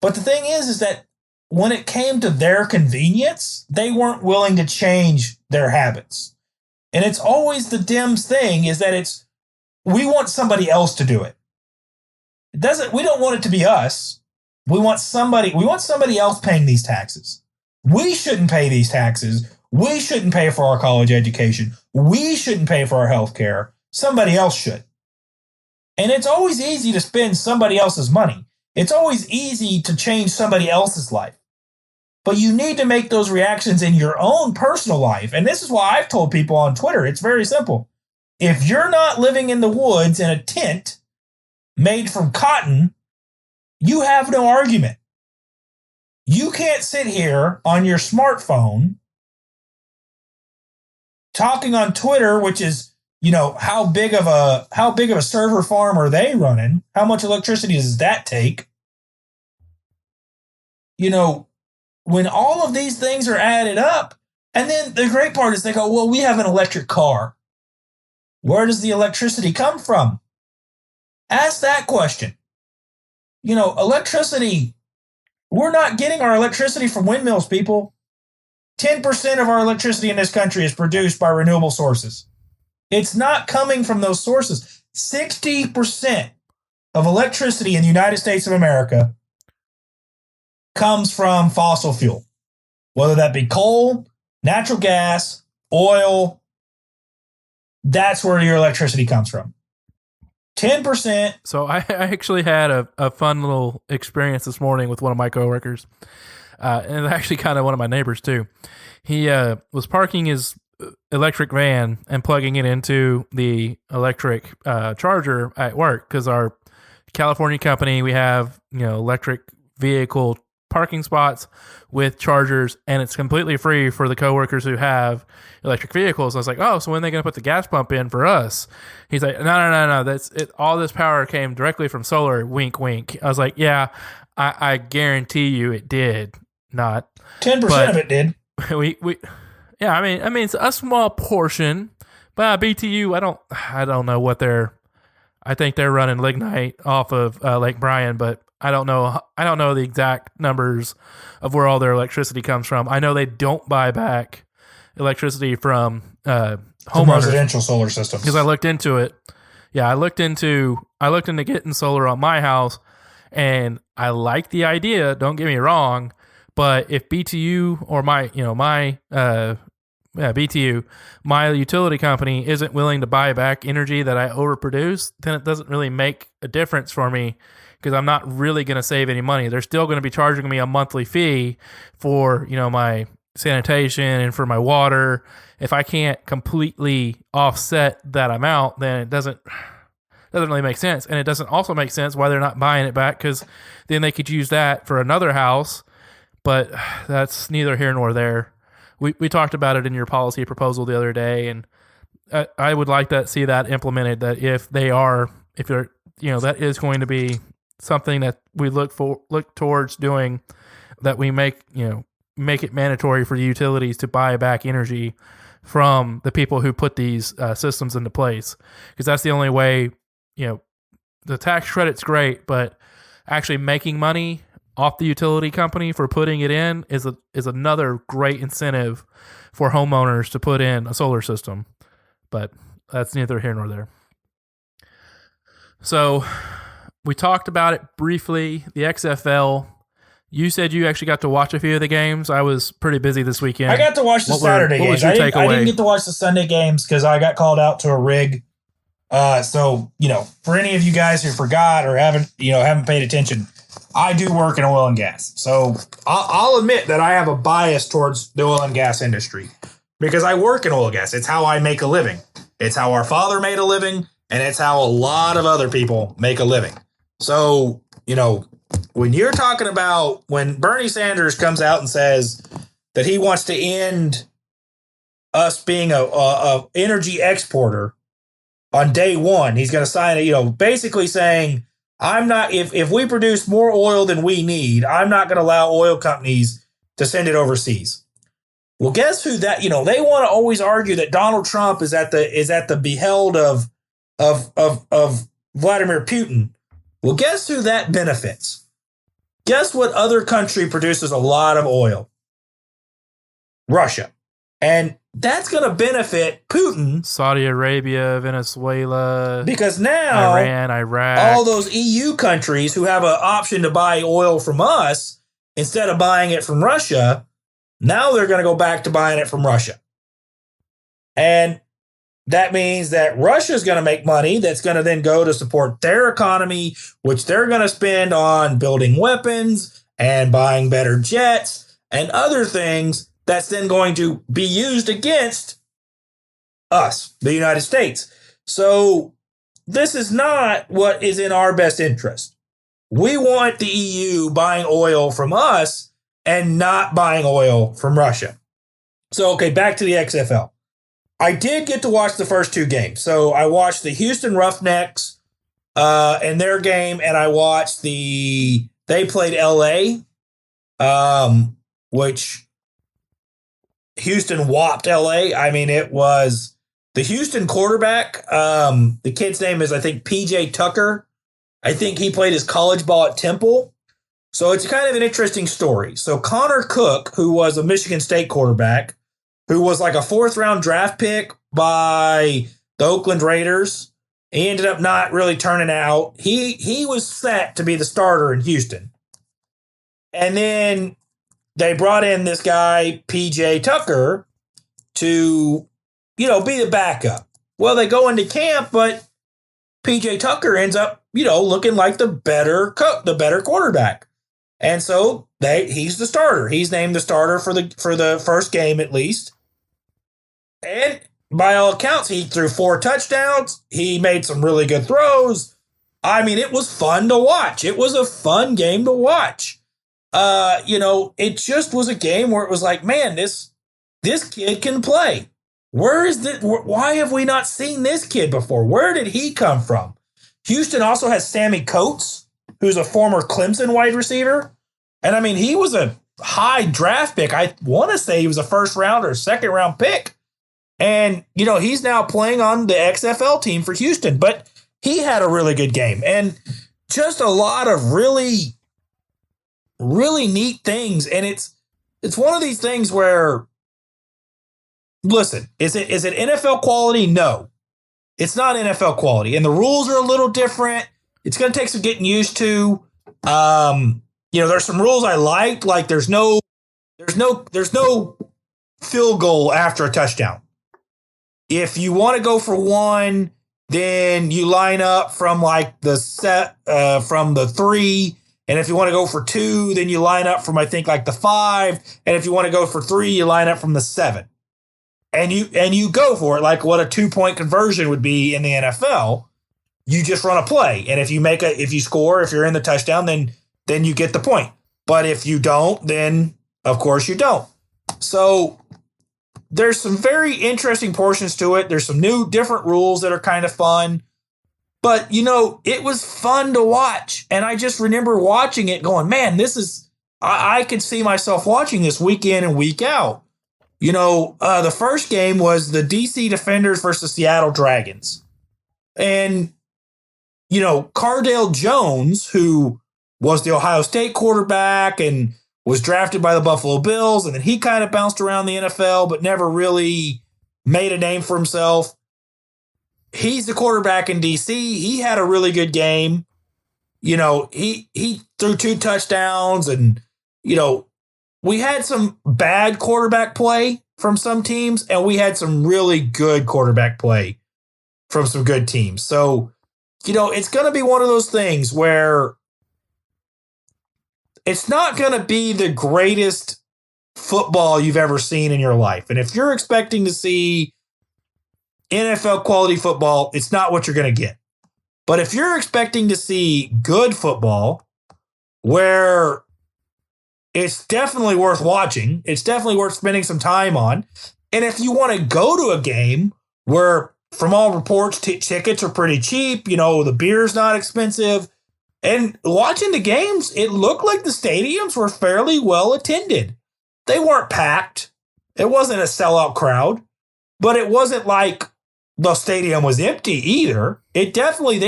Speaker 1: But the thing is that when it came to their convenience, they weren't willing to change their habits. And it's always the Dems thing is that we want somebody else to do it. We don't want it to be us. We want somebody else paying these taxes. We shouldn't pay these taxes. We shouldn't pay for our college education. We shouldn't pay for our health care. Somebody else should. And it's always easy to spend somebody else's money. It's always easy to change somebody else's life. But you need to make those reactions in your own personal life. And this is why I've told people on Twitter, it's very simple. If you're not living in the woods in a tent made from cotton, you have no argument. You can't sit here on your smartphone talking on Twitter, which is, how big of a server farm are they running? How much electricity does that take? when all of these things are added up, and then the great part is they go, well, we have an electric car. Where does the electricity come from? Ask that question. Electricity, we're not getting our electricity from windmills, people. 10% of our electricity in this country is produced by renewable sources. It's not coming from those sources. 60% of electricity in the United States of America comes from fossil fuel, whether that be coal, natural gas, oil. That's where your electricity comes from. 10%.
Speaker 2: So I actually had a fun little experience this morning with one of my coworkers, and actually kind of one of my neighbors too. He was parking his electric van and plugging it into the electric charger at work, because our California company, we have electric vehicle parking spots with chargers, and it's completely free for the coworkers who have electric vehicles. I was like, oh, so when are they going to put the gas pump in for us? He's like, no. That's it. All this power came directly from solar. Wink, wink. I was like, yeah, I guarantee you it did not.
Speaker 1: 10% of it did.
Speaker 2: Yeah, I mean, it's a small portion, but BTU, I don't know what I think they're running lignite off of Lake Bryan, but I don't know the exact numbers of where all their electricity comes from. I know they don't buy back electricity from homeowners,
Speaker 1: residential solar systems,
Speaker 2: because I looked into it. Yeah, I looked into getting solar on my house, and I like the idea. Don't get me wrong, but if BTU or my BTU, my utility company, isn't willing to buy back energy that I overproduce, then it doesn't really make a difference for me, because I'm not really going to save any money. They're still going to be charging me a monthly fee for, my sanitation and for my water. If I can't completely offset that amount, then it doesn't really make sense. And it doesn't also make sense why they're not buying it back, because then they could use that for another house. But that's neither here nor there. We talked about it in your policy proposal the other day, and I would like to see that implemented, that if they're, that is going to be something that we look towards doing, that we make it mandatory for the utilities to buy back energy from the people who put these systems into place, because that's the only way. The tax credit's great, but actually making money off the utility company for putting it in is another great incentive for homeowners to put in a solar system. But that's neither here nor there. So we talked about it briefly, the XFL. You said you actually got to watch a few of the games. I was pretty busy this weekend.
Speaker 1: I got to watch the Saturday games. I didn't get to watch the Sunday games because I got called out to a rig. So, for any of you guys who forgot or haven't paid attention, I do work in oil and gas. So I'll admit that I have a bias towards the oil and gas industry because I work in oil and gas. It's how I make a living. It's how our father made a living, and it's how a lot of other people make a living. So, when you're talking about when Bernie Sanders comes out and says that he wants to end us being a energy exporter on day one, he's going to sign it, basically saying, I'm not, if we produce more oil than we need, I'm not going to allow oil companies to send it overseas. Well, guess who that, they want to always argue that Donald Trump is at the beheld of Vladimir Putin. Well, guess who that benefits? Guess what other country produces a lot of oil? Russia. And that's going to benefit Putin.
Speaker 2: Saudi Arabia, Venezuela.
Speaker 1: Because now,
Speaker 2: Iran, Iraq.
Speaker 1: All those EU countries who have an option to buy oil from us, instead of buying it from Russia, now they're going to go back to buying it from Russia. And that means that Russia's going to make money that's going to then go to support their economy, which they're going to spend on building weapons and buying better jets and other things that's then going to be used against us, the United States. So this is not what is in our best interest. We want the EU buying oil from us and not buying oil from Russia. So, okay, back to the XFL. I did get to watch the first two games. So I watched the Houston Roughnecks and their game, and I watched they played LA which Houston whopped LA. I mean, it was the Houston quarterback. The kid's name is, I think, PJ Tucker. I think he played his college ball at Temple. So it's kind of an interesting story. So Connor Cook, who was a Michigan State quarterback, who was like a 4th-round draft pick by the Oakland Raiders, he ended up not really turning out. He was set to be the starter in Houston. And then they brought in this guy, PJ Tucker, to, be the backup. Well, they go into camp, but PJ Tucker ends up, looking like the better quarterback. And so he's the starter. He's named the starter for the first game at least. And by all accounts, he threw 4 touchdowns. He made some really good throws. I mean, it was fun to watch. It was a fun game to watch. It just was a game where it was like, man, this kid can play. Where is this? Why have we not seen this kid before? Where did he come from? Houston also has Sammy Coates, who's a former Clemson wide receiver. And I mean, he was a high draft pick. I want to say he was a 1st-round or 2nd-round pick. And, he's now playing on the XFL team for Houston. But he had a really good game. And just a lot of really, really neat things. And it's one of these things where, listen, is it NFL quality? No. It's not NFL quality. And the rules are a little different. It's going to take some getting used to. There's some rules I liked, like there's no field goal after a touchdown. If you want to go for 1, then you line up from like the set from the 3, and if you want to go for 2, then you line up from, I think, like the 5, and if you want to go for 3, you line up from the 7. And you go for it like what a 2-point conversion would be in the NFL. You just run a play, and if you score, if you're in the touchdown, then you get the point. But if you don't, then of course you don't. So there's some very interesting portions to it. There's some new different rules that are kind of fun. But, it was fun to watch. And I just remember watching it going, man, I could see myself watching this week in and week out. The first game was the DC Defenders versus Seattle Dragons. And, Cardale Jones, who was the Ohio State quarterback and was drafted by the Buffalo Bills, and then he kind of bounced around the NFL, but never really made a name for himself. He's the quarterback in DC. He had a really good game. He threw 2 touchdowns, and, we had some bad quarterback play from some teams, and we had some really good quarterback play from some good teams. So, it's going to be one of those things where it's not going to be the greatest football you've ever seen in your life. And if you're expecting to see NFL quality football, it's not what you're going to get. But if you're expecting to see good football, where it's definitely worth watching, it's definitely worth spending some time on. And if you want to go to a game where, from all reports, tickets are pretty cheap, the beer's not expensive, and watching the games, it looked like the stadiums were fairly well attended. They weren't packed. It wasn't a sellout crowd, but it wasn't like the stadium was empty either. They definitely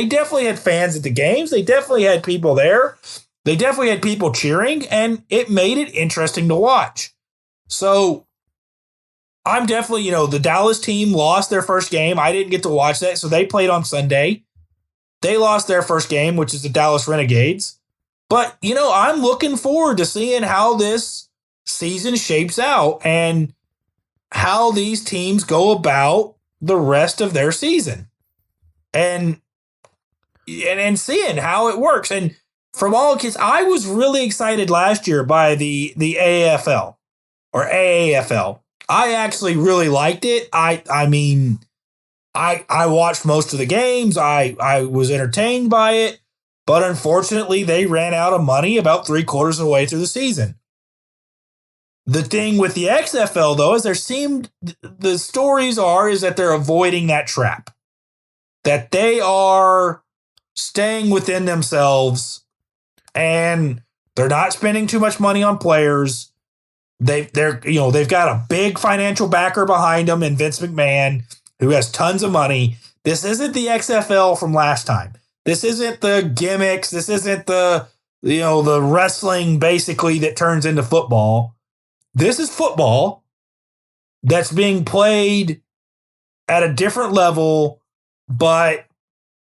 Speaker 1: had fans at the games. They definitely had people there. They definitely had people cheering, and it made it interesting to watch. So I'm definitely, the Dallas team lost their first game. I didn't get to watch that, so they played on Sunday. They lost their first game, which is the Dallas Renegades. But, I'm looking forward to seeing how this season shapes out and how these teams go about the rest of their season. And seeing how it works. And from all kids, I was really excited last year by the AAFL or AAFL. I actually really liked it. I mean, I watched most of the games. I was entertained by it, but unfortunately they ran out of money about 3/4 of the way through the season. The thing with the XFL, though, is the stories is that they're avoiding that trap, that they are staying within themselves and They're not spending too much money on players. They've got a big financial backer behind them in Vince McMahon, who has tons of money. This isn't the XFL from last time. This isn't the gimmicks. This isn't the wrestling basically that turns into football. This is football that's being played at a different level, but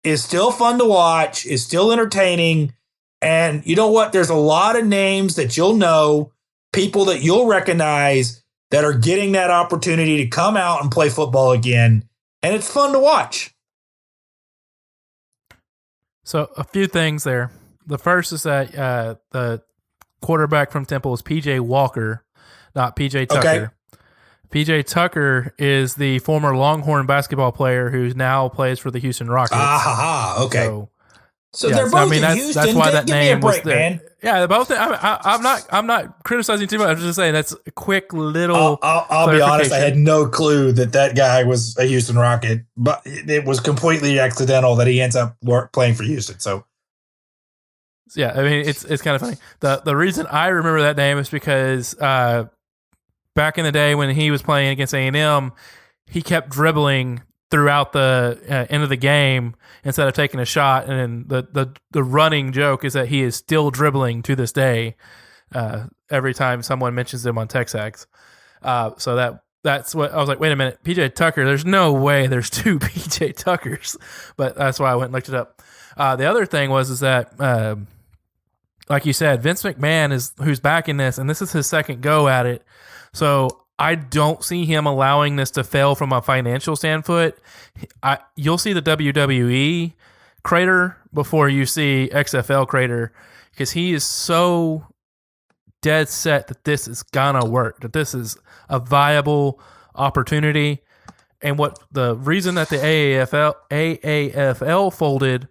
Speaker 1: is still fun to watch, is still entertaining. And you know what? There's a lot of names that you'll know, people that you'll recognize that are getting that opportunity to come out and play football again. And it's fun to watch.
Speaker 2: So a few things there. The first is that the quarterback from Temple is PJ Walker, not PJ Tucker.
Speaker 1: Okay.
Speaker 2: PJ Tucker is the former Longhorn basketball player who now plays for the Houston Rockets.
Speaker 1: Okay.
Speaker 2: So
Speaker 1: they're both in Houston.
Speaker 2: That's why that
Speaker 1: give
Speaker 2: name
Speaker 1: me a break,
Speaker 2: was there.
Speaker 1: man.
Speaker 2: Yeah, they're both. I'm not criticizing too much. I'm just saying that's a quick little.
Speaker 1: I'll be honest. I had no clue that guy was a Houston Rocket, but it was completely accidental that he ends up playing for Houston. So.
Speaker 2: Yeah, I mean it's kind of funny. The reason I remember that name is because back in the day when he was playing against A&M, he kept dribbling throughout the end of the game instead of taking a shot, and the running joke is that he is still dribbling to this day every time someone mentions him on Texags. So that's what I was like. Wait a minute, PJ Tucker. There's no way there's two PJ Tuckers, but that's why I went and looked it up. The other thing is that. Like you said, Vince McMahon is who's backing this, and this is his second go at it. So I don't see him allowing this to fail from a financial standpoint. You'll see the WWE crater before you see XFL crater, because he is so dead set that this is gonna work, that this is a viable opportunity. And what the reason that the AAFL folded,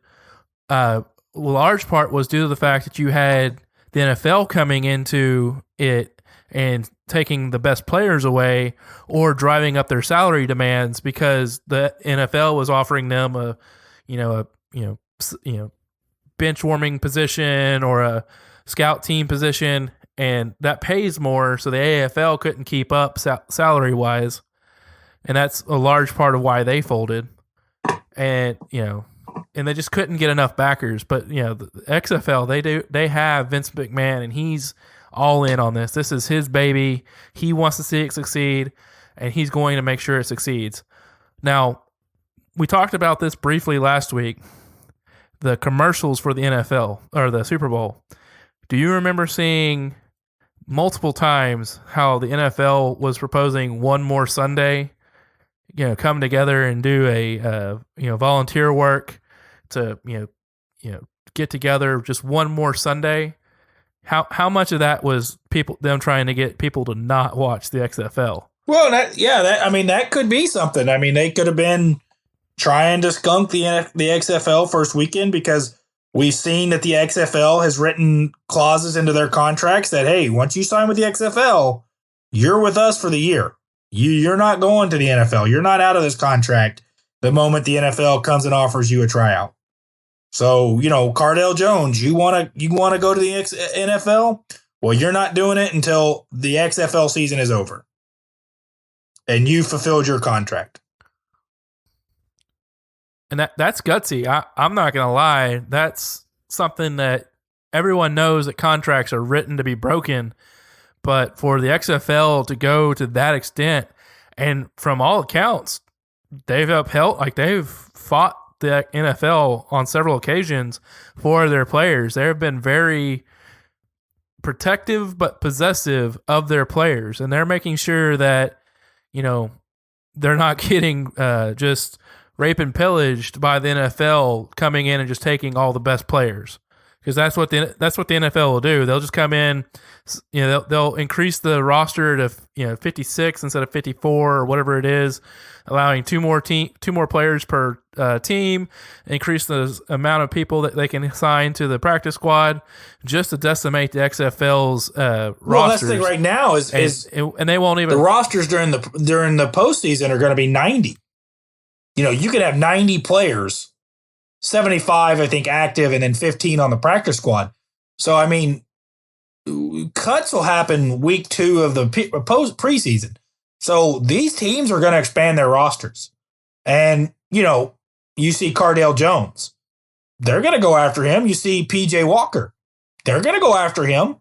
Speaker 2: large part was due to the fact that you had the NFL coming into it and taking the best players away or driving up their salary demands, because the NFL was offering them a bench warming position or a scout team position, and that pays more. So the AFL couldn't keep up salary wise, and that's a large part of why they folded. And and they just couldn't get enough backers. But the XFL, they have Vince McMahon, and he's all in on this. This is his baby. He wants to see it succeed, and he's going to make sure it succeeds. Now, we talked about this briefly last week. The commercials for the NFL or the Super Bowl. Do you remember seeing multiple times how the NFL was proposing one more Sunday? Come together and do a volunteer work to get together just one more Sunday. How much of that was them trying to get people to not watch the XFL?
Speaker 1: Well, that could be something. I mean, they could have been trying to skunk the XFL first weekend, because we've seen that the XFL has written clauses into their contracts that, hey, once you sign with the XFL, you're with us for the year. You're not going to the NFL. You're not out of this contract the moment the NFL comes and offers you a tryout. So, Cardell Jones, you want to go to the NFL? Well, you're not doing it until the XFL season is over and you fulfilled your contract.
Speaker 2: And that's gutsy. I'm not going to lie. That's something that everyone knows, that contracts are written to be broken. But for the XFL to go to that extent, and from all accounts, they've fought the NFL on several occasions for their players. They've been very protective but possessive of their players, and they're making sure that they're not getting just rape and pillaged by the NFL coming in and just taking all the best players. Because that's what the NFL will do. They'll just come in, they'll increase the roster to 56 instead of 54 or whatever it is, allowing two more players per team, increase the amount of people that they can assign to the practice squad, just to decimate the XFL's rosters.
Speaker 1: Well, that's the thing right now is
Speaker 2: they won't even,
Speaker 1: the rosters during the postseason are going to be 90. You could have 90 players. 75, I think, active, and then 15 on the practice squad. So, I mean, cuts will happen week 2 of the preseason. So these teams are going to expand their rosters. And, you see Cardale Jones. They're going to go after him. You see PJ Walker. They're going to go after him.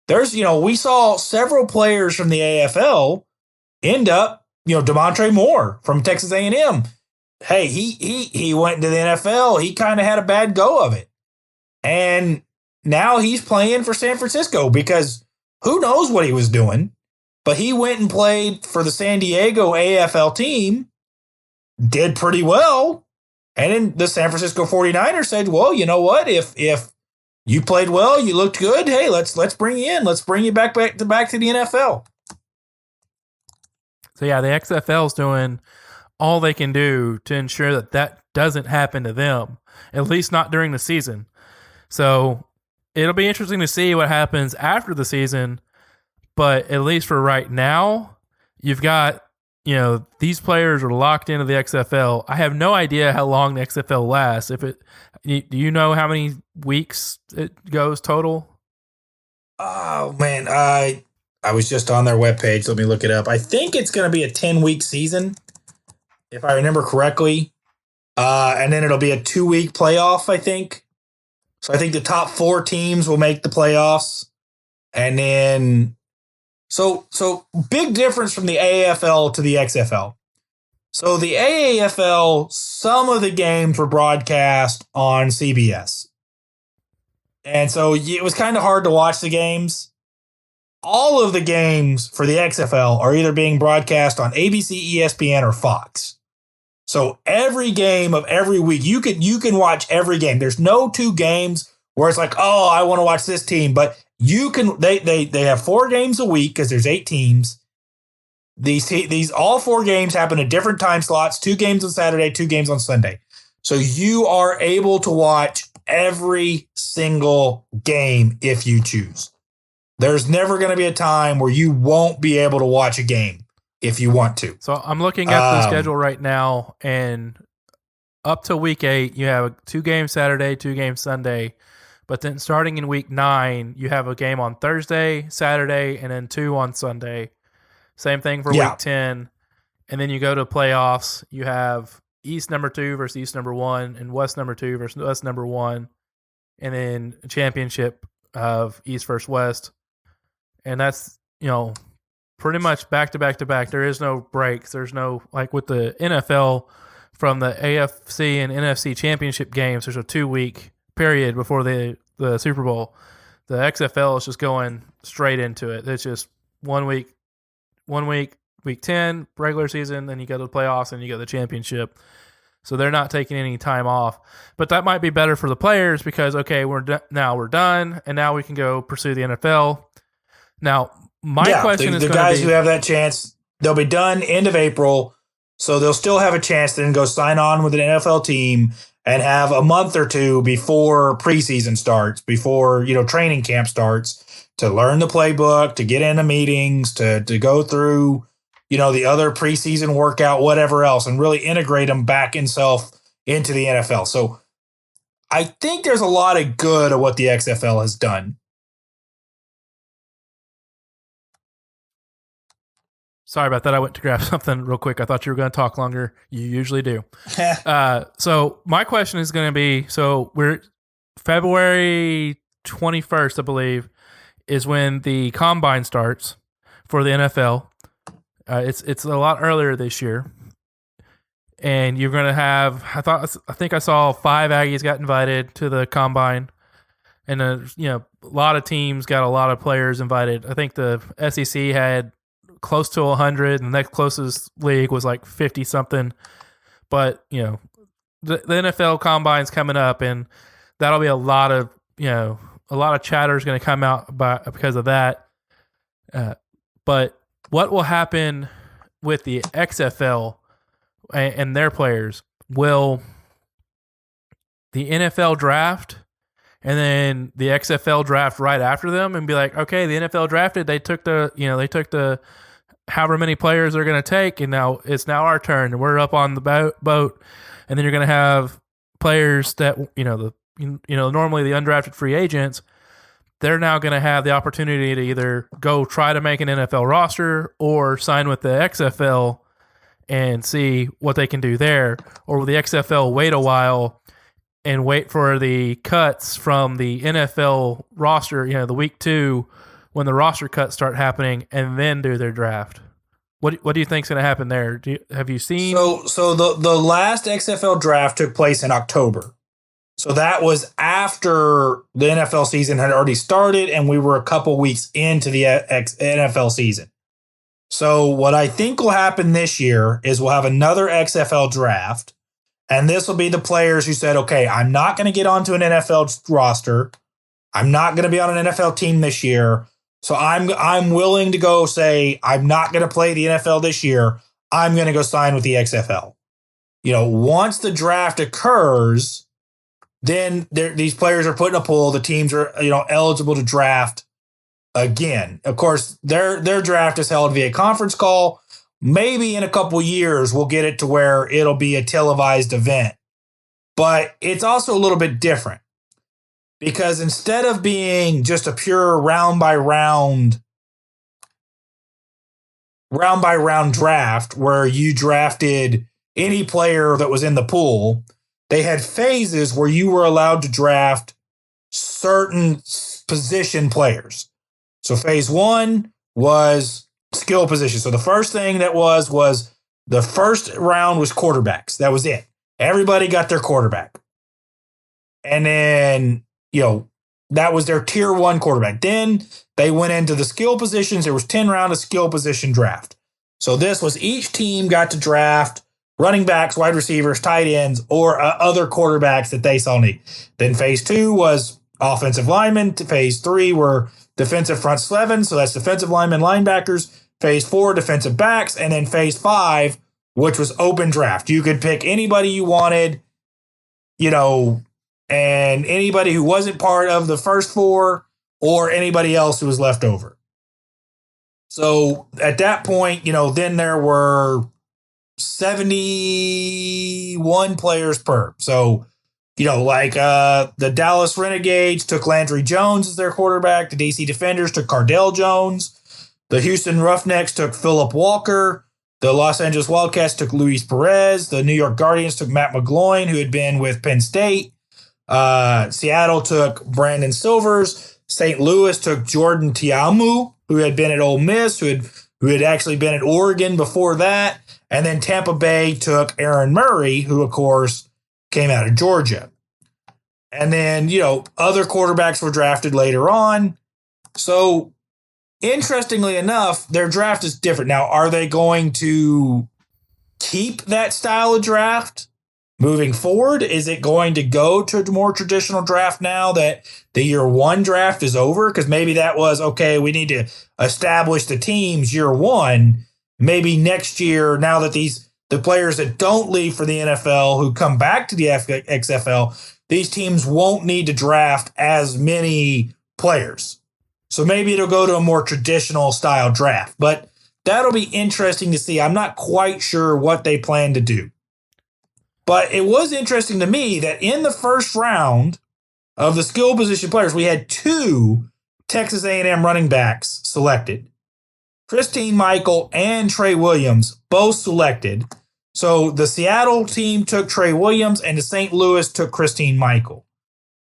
Speaker 1: We saw several players from the AFL end up, Demontre Moore from Texas A&M. Hey, he went into the NFL. He kind of had a bad go of it. And now he's playing for San Francisco because who knows what he was doing, but he went and played for the San Diego AFL team, did pretty well. And then the San Francisco 49ers said, well, you know what? If you played well, you looked good, hey, let's bring you in. Let's bring you back to the NFL.
Speaker 2: So, yeah, the XFL is doing all they can do to ensure that doesn't happen to them, at least not during the season. So it'll be interesting to see what happens after the season, but at least for right now, you've got, these players are locked into the XFL. I have no idea how long the XFL lasts. Do you know how many weeks it goes total?
Speaker 1: Oh man, I was just on their webpage. Let me look it up. I think it's going to be a 10-week season, if I remember correctly. And then it'll be a 2-week playoff, I think. So I think the top 4 teams will make the playoffs. And then, so big difference from the AFL to the XFL. So the AAFL, some of the games were broadcast on CBS. And so it was kind of hard to watch the games. All of the games for the XFL are either being broadcast on ABC, ESPN, or Fox. So every game of every week, you can watch every game. There's no 2 games where it's like, oh, I want to watch this team, but you can. They have 4 games a week because there's 8 teams. These all 4 games happen at different time slots. 2 games on Saturday, 2 games on Sunday. So you are able to watch every single game if you choose. There's never going to be a time where you won't be able to watch a game if you want to.
Speaker 2: So I'm looking at the schedule right now, and up to week 8, you have 2 games Saturday, 2 games Sunday. But then starting in week 9, you have a game on Thursday, Saturday, and then 2 on Sunday. Same thing for week 10. And then you go to playoffs. You have East number 2 versus East number 1, and West number 2 versus West number 1. And then a championship of East versus West. And that's, pretty much back to back to back. There is no breaks. There's no, like with the NFL, from the AFC and NFC championship games, there's a 2-week period before the Super Bowl. The XFL is just going straight into it. It's just 1 week, week 10, regular season, then you go to the playoffs and you go to the championship. So they're not taking any time off. But that might be better for the players because, okay, we're done, and now we can go pursue the NFL. Now, my question is
Speaker 1: the guys who have that chance, they'll be done end of April, so they'll still have a chance to then go sign on with an NFL team and have a month or 2 before preseason starts, before training camp starts, to learn the playbook, to get into meetings, to go through the other preseason workout, whatever else, and really integrate them back into the NFL. So I think there's a lot of good of what the XFL has done.
Speaker 2: Sorry about that. I went to grab something real quick. I thought you were going to talk longer. You usually do. So my question is going to be, so we're February 21st, I believe, is when the combine starts for the NFL. It's a lot earlier this year. And you're going to have, I think I saw 5 Aggies got invited to the combine. And, a lot of teams got a lot of players invited. I think the SEC had close to 100, and the next closest league was like 50 something. But the NFL combine's coming up, and that'll be a lot of chatter is going to come out because of that. But what will happen with the XFL and their players? Will the NFL draft and then the XFL draft right after them and be like, okay, the NFL drafted, they took the however many players they're going to take, and now it's our turn, and we're up on the boat, and then you're going to have players that normally the undrafted free agents, they're now going to have the opportunity to either go try to make an NFL roster or sign with the XFL and see what they can do there, or will the XFL wait a while and wait for the cuts from the NFL roster, the week 2 when the roster cuts start happening, and then do their draft? What do you think's going to happen there? Have you seen?
Speaker 1: So the last XFL draft took place in October. So that was after the NFL season had already started, and we were a couple weeks into the NFL season. So what I think will happen this year is we'll have another XFL draft, and this will be the players who said, okay, I'm not going to get onto an NFL roster. I'm not going to be on an NFL team this year. So I'm willing to go say, I'm not going to play the NFL this year. I'm going to go sign with the XFL. Once the draft occurs, then these players are put in a pool. The teams are, eligible to draft again. Of course, their draft is held via conference call. Maybe in a couple years, we'll get it to where it'll be a televised event. But it's also a little bit different because instead of being just a pure round by round draft where you drafted any player that was in the pool, they had phases where you were allowed to draft certain position players. So phase 1 was skill position. So the first thing that was the first round was quarterbacks. That was it. Everybody got their quarterback. And then, that was their tier 1 quarterback. Then they went into the skill positions. There was 10 round of skill position draft. So this was each team got to draft running backs, wide receivers, tight ends, or other quarterbacks that they saw need. Then phase 2 was offensive linemen. Phase 3 were defensive front 7. So that's defensive linemen, linebackers. Phase 4, defensive backs. And then phase 5, which was open draft. You could pick anybody you wanted, and anybody who wasn't part of the first 4 or anybody else who was left over. So at that point, then there were 71 players per. So, the Dallas Renegades took Landry Jones as their quarterback. The DC Defenders took Cardell Jones. The Houston Roughnecks took Philip Walker. The Los Angeles Wildcats took Luis Perez. The New York Guardians took Matt McGloin, who had been with Penn State. Seattle took Brandon Silvers. St. Louis took Jordan Tiamu, who had been at Ole Miss, who had actually been at Oregon before that. And then Tampa Bay took Aaron Murray, who, of course, came out of Georgia. And then, other quarterbacks were drafted later on. So, interestingly enough, their draft is different. Now, are they going to keep that style of draft moving forward? Is it going to go to a more traditional draft now that the year 1 draft is over? Because maybe that was, okay, we need to establish the teams year 1. Maybe next year, now that the players that don't leave for the NFL who come back to the XFL, these teams won't need to draft as many players. So maybe it'll go to a more traditional style draft. But that'll be interesting to see. I'm not quite sure what they plan to do. But it was interesting to me that in the first round of the skill position players, we had 2 Texas A&M running backs selected. Christine Michael and Trey Williams both selected. So the Seattle team took Trey Williams and the St. Louis took Christine Michael.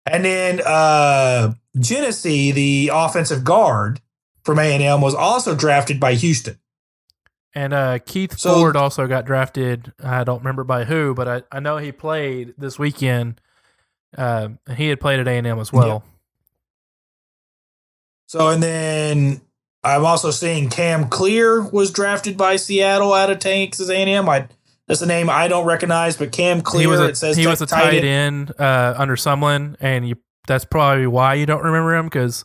Speaker 1: And then Genesee, the offensive guard from A&M, was also drafted by Houston.
Speaker 2: And Keith Ford also got drafted. I don't remember by who, but I know he played this weekend. He had played at A&M as well.
Speaker 1: Yeah. So, and then I'm also seeing Cam Clear was drafted by Seattle out of Texas A&M. That's a name I don't recognize, but Cam Clear,
Speaker 2: he was a tight end under Sumlin, and that's probably why you don't remember him, because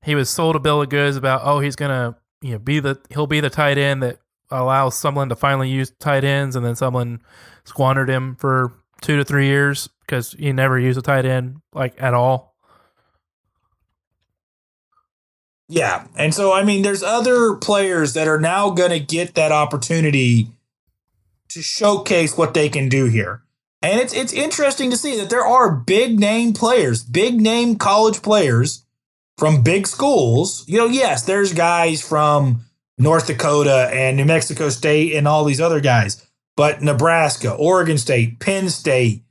Speaker 2: he was sold a bill of goods about, he's gonna he'll be the tight end that allows Sumlin to finally use tight ends, and then Sumlin squandered him for 2 to 3 years because he never used a tight end at all.
Speaker 1: Yeah, and so there's other players that are now going to get that opportunity to showcase what they can do here. And it's interesting to see that there are big name players, big name college players from big schools. Yes, there's guys from North Dakota and New Mexico State and all these other guys, but Nebraska, Oregon State, Penn State,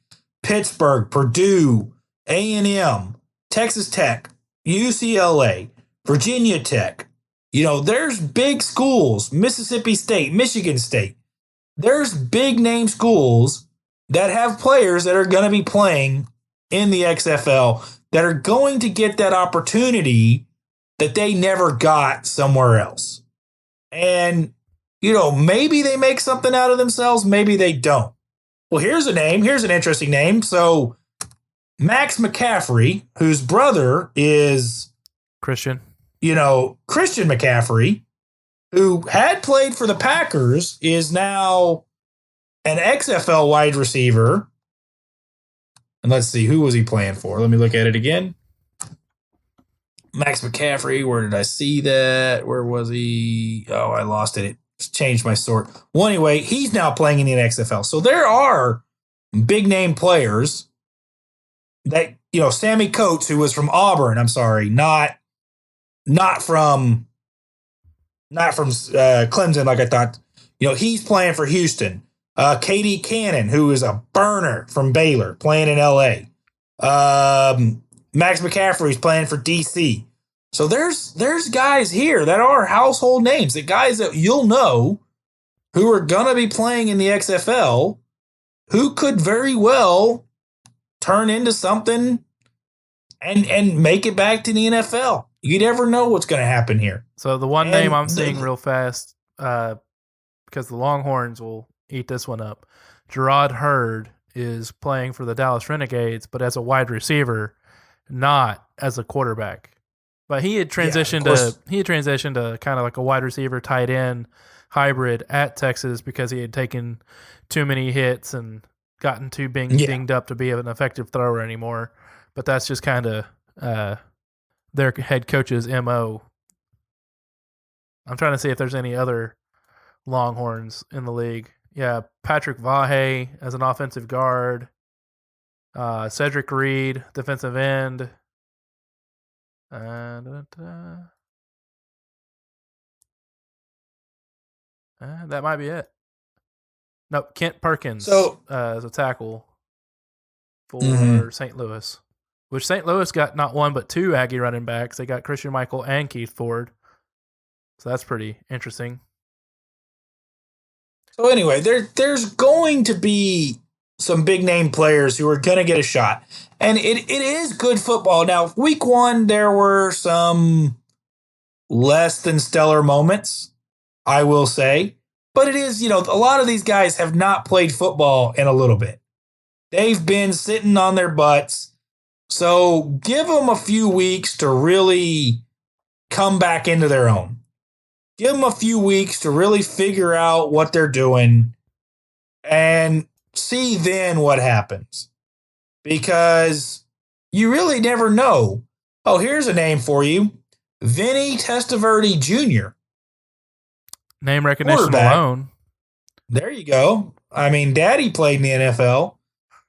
Speaker 1: Pittsburgh, Purdue, A&M, Texas Tech, UCLA, Virginia Tech. There's big schools, Mississippi State, Michigan State. There's big name schools that have players that are going to be playing in the XFL that are going to get that opportunity that they never got somewhere else. And, maybe they make something out of themselves, maybe they don't. Well, here's a name. Here's an interesting name. So, Max McCaffrey, whose brother is
Speaker 2: Christian
Speaker 1: McCaffrey, who had played for the Packers, is now an XFL wide receiver. And let's see, who was he playing for? Let me look at it again. Max McCaffrey, where did I see that? Where was he? Oh, I lost it. It changed my sort. Well, anyway, he's now playing in the XFL. So there are big name players that, Sammy Coates, who was from Auburn, I'm sorry, not from Clemson like I thought. He's playing for Houston. KD Cannon, who is a burner from Baylor, playing in LA. Max McCaffrey's playing for DC. So there's guys here that are household names, the guys that you'll know who are going to be playing in the XFL, who could very well turn into something and make it back to the NFL. You never know what's going to happen here.
Speaker 2: So the one name I'm seeing real fast, because the Longhorns will eat this one up. Gerard Hurd is playing for the Dallas Renegades, but as a wide receiver, not as a quarterback. But he had transitioned to kind of like a wide receiver, tight end hybrid at Texas because he had taken too many hits and gotten too dinged up to be an effective thrower anymore. But that's just kind of their head coach's MO. I'm trying to see if there's any other Longhorns in the league. Yeah, Patrick Vahe as an offensive guard. Cedric Reed, defensive end. That might be it. Nope, Kent Perkins as a tackle for St. Louis. Which St. Louis got not one but two Aggie running backs. They got Christian Michael and Keith Ford. So that's pretty interesting.
Speaker 1: So anyway, there's going to be some big name players who are going to get a shot. And it is good football. Now, week one, there were some less than stellar moments, I will say. But it is, a lot of these guys have not played football in a little bit. They've been sitting on their butts. So give them a few weeks to really come back into their own. Give them a few weeks to really figure out what they're doing and see then what happens. Because you really never know. Oh, here's a name for you. Vinny Testaverde Jr.
Speaker 2: Name recognition alone.
Speaker 1: There you go. I mean, Daddy played in the NFL.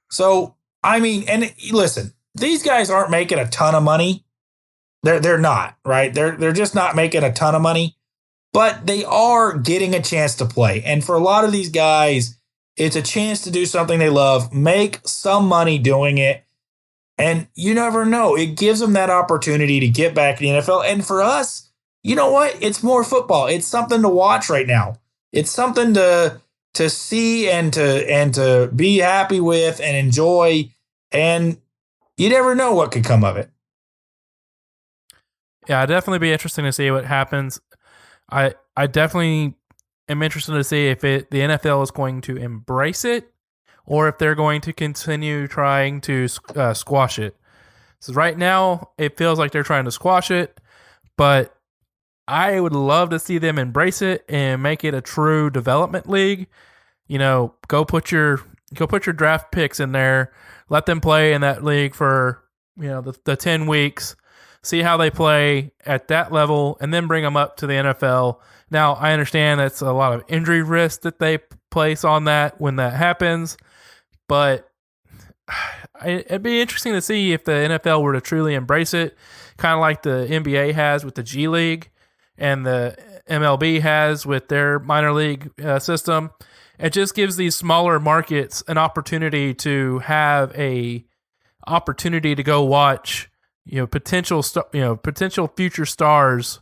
Speaker 1: So, I mean, and listen, these guys aren't making a ton of money. They're not, right? They're just not making a ton of money. But they are getting a chance to play. And for a lot of these guys, it's a chance to do something they love, make some money doing it. And you never know. It gives them that opportunity to get back in the NFL. And for us, you know what? It's more football. It's something to watch right now. It's something to see and to be happy with and enjoy. And you never know what could come of it.
Speaker 2: Yeah, it'd definitely be interesting to see what happens. I definitely am interested to see if the NFL is going to embrace it or if they're going to continue trying to squash it. So right now, it feels like they're trying to squash it, but I would love to see them embrace it and make it a true development league. Go put your draft picks in there, let them play in that league for the 10 weeks. See how they play at that level, and then bring them up to the NFL. Now, I understand that's a lot of injury risk that they place on that when that happens, but it'd be interesting to see if the NFL were to truly embrace it, kind of like the NBA has with the G League and the MLB has with their minor league system. It just gives these smaller markets an opportunity to have a opportunity to go watch, potential future stars,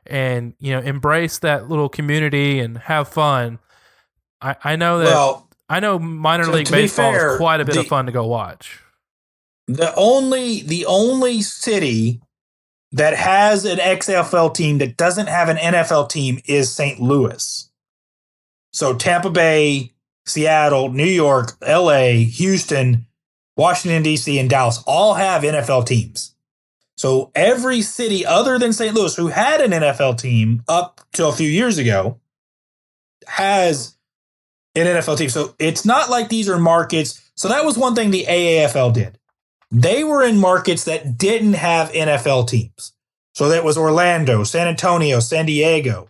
Speaker 2: and embrace that little community and have fun. I know that.
Speaker 1: Well,
Speaker 2: I know minor
Speaker 1: to
Speaker 2: league
Speaker 1: be
Speaker 2: baseball
Speaker 1: fair,
Speaker 2: is quite a bit of fun to go watch.
Speaker 1: the only city that has an XFL team that doesn't have an NFL team is St. Louis. So Tampa Bay, Seattle, New York, LA, Houston, Washington, D.C., and Dallas all have NFL teams. So every city other than St. Louis who had an NFL team up till a few years ago has an NFL team. So it's not like these are markets. So that was one thing the AAFL did. They were in markets that didn't have NFL teams. So that was Orlando, San Antonio, San Diego.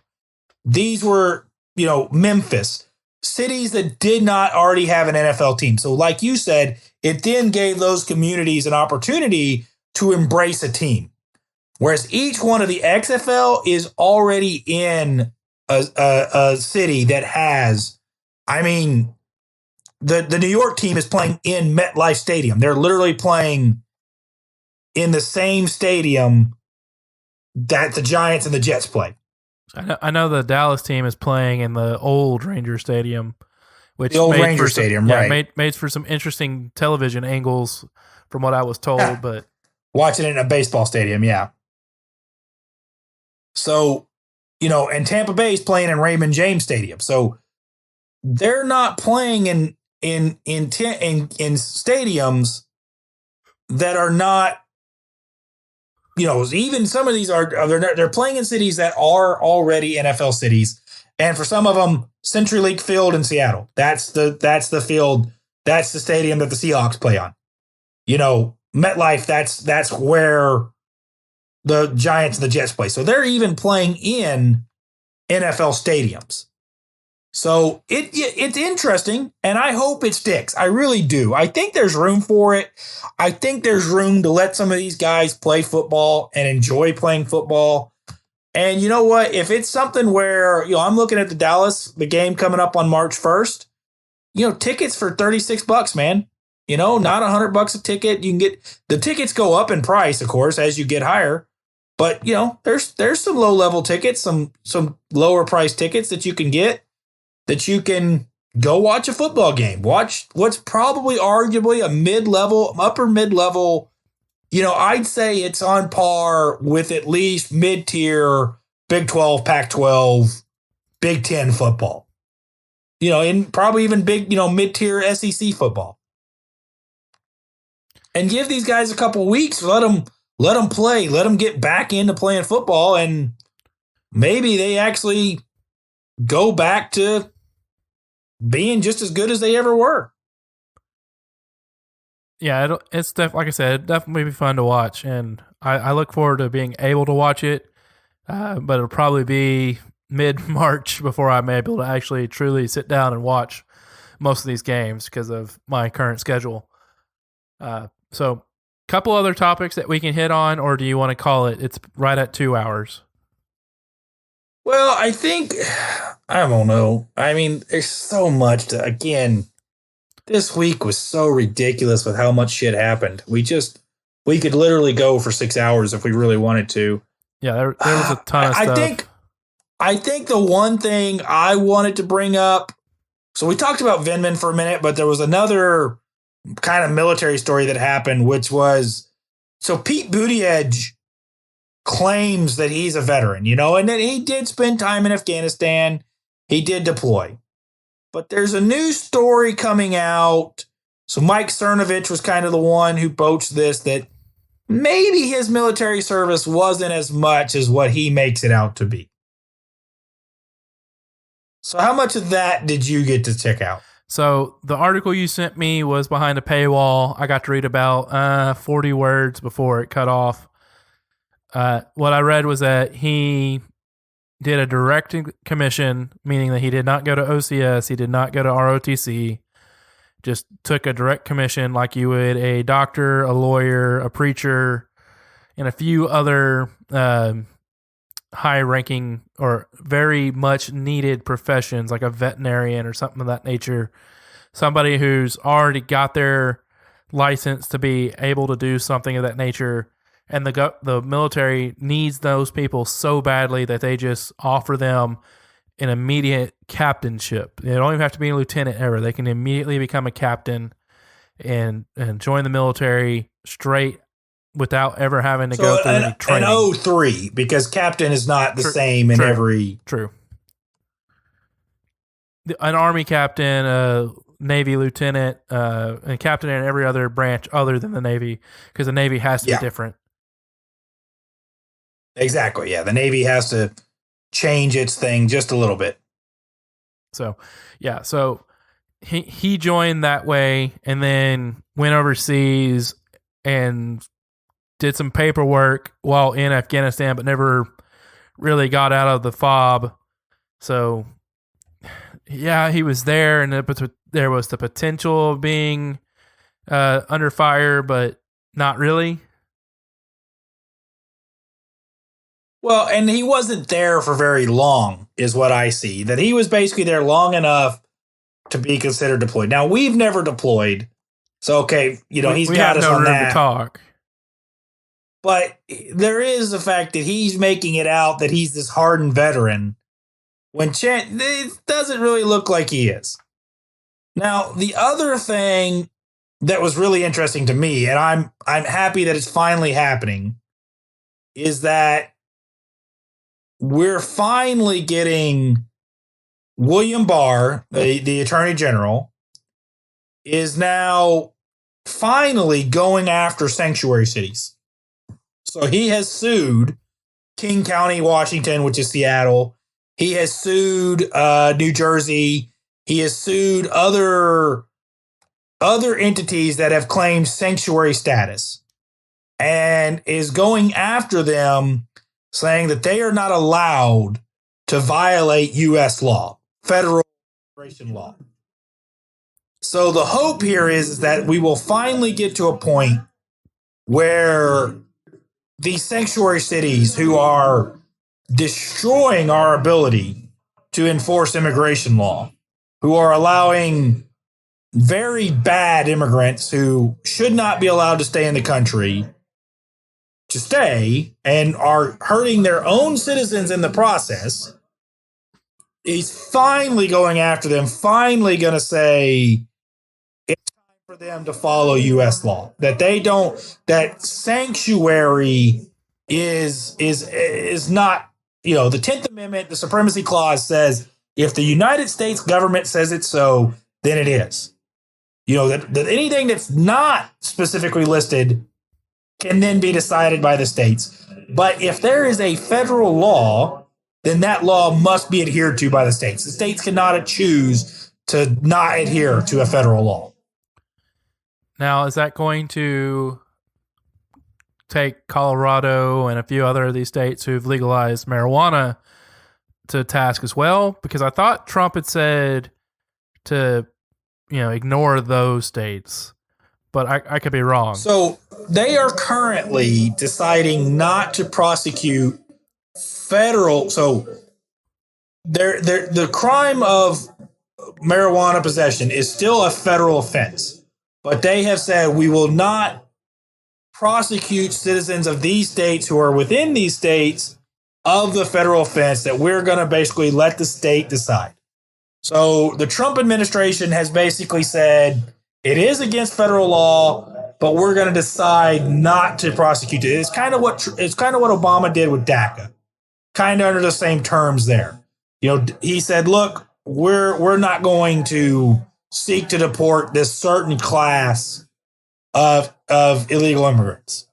Speaker 1: These were, Memphis, cities that did not already have an NFL team. So like you said, it then gave those communities an opportunity to embrace a team. Whereas each one of the XFL is already in a city that has, the New York team is playing in MetLife Stadium. They're literally playing in the same stadium that the Giants and the Jets play.
Speaker 2: I know the Dallas team is playing in the old Ranger Stadium, which
Speaker 1: the old Ranger Stadium, right?
Speaker 2: Made for some interesting television angles, from what I was told. But
Speaker 1: watching it in a baseball stadium, yeah. So, and Tampa Bay is playing in Raymond James Stadium. So they're not playing in stadiums that are not, even some of these are they're playing in cities that are already NFL cities, and for some of them, CenturyLink Field in Seattle. That's the field. That's the stadium that the Seahawks play on. MetLife. That's where the Giants and the Jets play. So they're even playing in NFL stadiums. So it's interesting, and I hope it sticks. I really do. I think there's room for it. I think there's room to let some of these guys play football and enjoy playing football. And you know what? If it's something where, I'm looking at the game coming up on March 1st, tickets for $36, man. Not $100 a ticket. You can get the tickets go up in price, of course, as you get higher. But, there's some low-level tickets, some lower price tickets that you can get, that you can go watch a football game. Watch what's probably arguably a upper mid-level. I'd say it's on par with at least mid-tier Big 12, Pac-12, Big 10 football. And probably even big, mid-tier SEC football. And give these guys a couple weeks, let them play, let them get back into playing football, and maybe they actually go back to being just as good as they ever were.
Speaker 2: Yeah, it's like I said, it'd definitely be fun to watch, and I look forward to being able to watch it. But it'll probably be mid-March before I'm able to actually truly sit down and watch most of these games because of my current schedule. So, a couple other topics that we can hit on, or do you want to call it? It's right at 2 hours.
Speaker 1: Well, I think, I don't know. There's so much again, this week was so ridiculous with how much shit happened. We could literally go for 6 hours if we really wanted to.
Speaker 2: Yeah, there was a ton of stuff.
Speaker 1: I think the one thing I wanted to bring up, so we talked about Vindman for a minute, but there was another kind of military story that happened, which was, so Pete Buttigieg claims that he's a veteran, and that he did spend time in Afghanistan. He did deploy. But there's a new story coming out. So Mike Cernovich was kind of the one who broached this, that maybe his military service wasn't as much as what he makes it out to be. So how much of that did you get to check out?
Speaker 2: So the article you sent me was behind a paywall. I got to read about 40 words before it cut off. What I read was that he did a direct commission, meaning that he did not go to OCS, he did not go to ROTC, just took a direct commission like you would a doctor, a lawyer, a preacher, and a few other high-ranking or very much needed professions like a veterinarian or something of that nature. Somebody who's already got their license to be able to do something of that nature, and the military needs those people so badly that they just offer them an immediate captainship. They don't even have to be a lieutenant ever. They can immediately become a captain and join the military straight without ever having to go through any training.
Speaker 1: An 03, because captain is not the same in every...
Speaker 2: True. An Army captain, a Navy lieutenant, and captain in every other branch other than the Navy, because the Navy has to be different.
Speaker 1: Exactly, yeah. The Navy has to change its thing just a little bit.
Speaker 2: So, yeah. So he joined that way and then went overseas and did some paperwork while in Afghanistan, but never really got out of the fob. So, yeah, he was there, and there was the potential of being under fire, but not really.
Speaker 1: Well, and he wasn't there for very long, is what I see. That he was basically there long enough to be considered deployed. Now, we've never deployed, so okay, he's got us on that. We have no room to talk. But there is the fact that he's making it out that he's this hardened veteran, when it doesn't really look like he is. Now, the other thing that was really interesting to me, and I'm happy that it's finally happening, is that we're finally getting William Barr, the Attorney General, is now finally going after sanctuary cities. So he has sued King County, Washington, which is Seattle. He has sued New Jersey. He has sued other entities that have claimed sanctuary status and is going after them, saying that they are not allowed to violate U.S. law, federal immigration law. So the hope here is that we will finally get to a point where these sanctuary cities who are destroying our ability to enforce immigration law, who are allowing very bad immigrants who should not be allowed to stay in the country to stay and are hurting their own citizens in the process, he's finally going after them, finally going to say it's time for them to follow U.S. law, that that sanctuary is not, the 10th Amendment, the Supremacy Clause says if the United States government says it's so, then it is. That anything that's not specifically listed can then be decided by the states. But if there is a federal law, then that law must be adhered to by the states. The states cannot choose to not adhere to a federal law.
Speaker 2: Now, is that going to take Colorado and a few other of these states who've legalized marijuana to task as well? Because I thought Trump had said to, ignore those states. But I could be wrong.
Speaker 1: So they are currently deciding not to prosecute federal. So the crime of marijuana possession is still a federal offense. But they have said we will not prosecute citizens of these states who are within these states of the federal offense, that we're going to basically let the state decide. So the Trump administration has basically said, it is against federal law, but we're going to decide not to prosecute it. It's kind of what Obama did with DACA, kind of under the same terms there. He said, "Look, we're not going to seek to deport this certain class of illegal immigrants.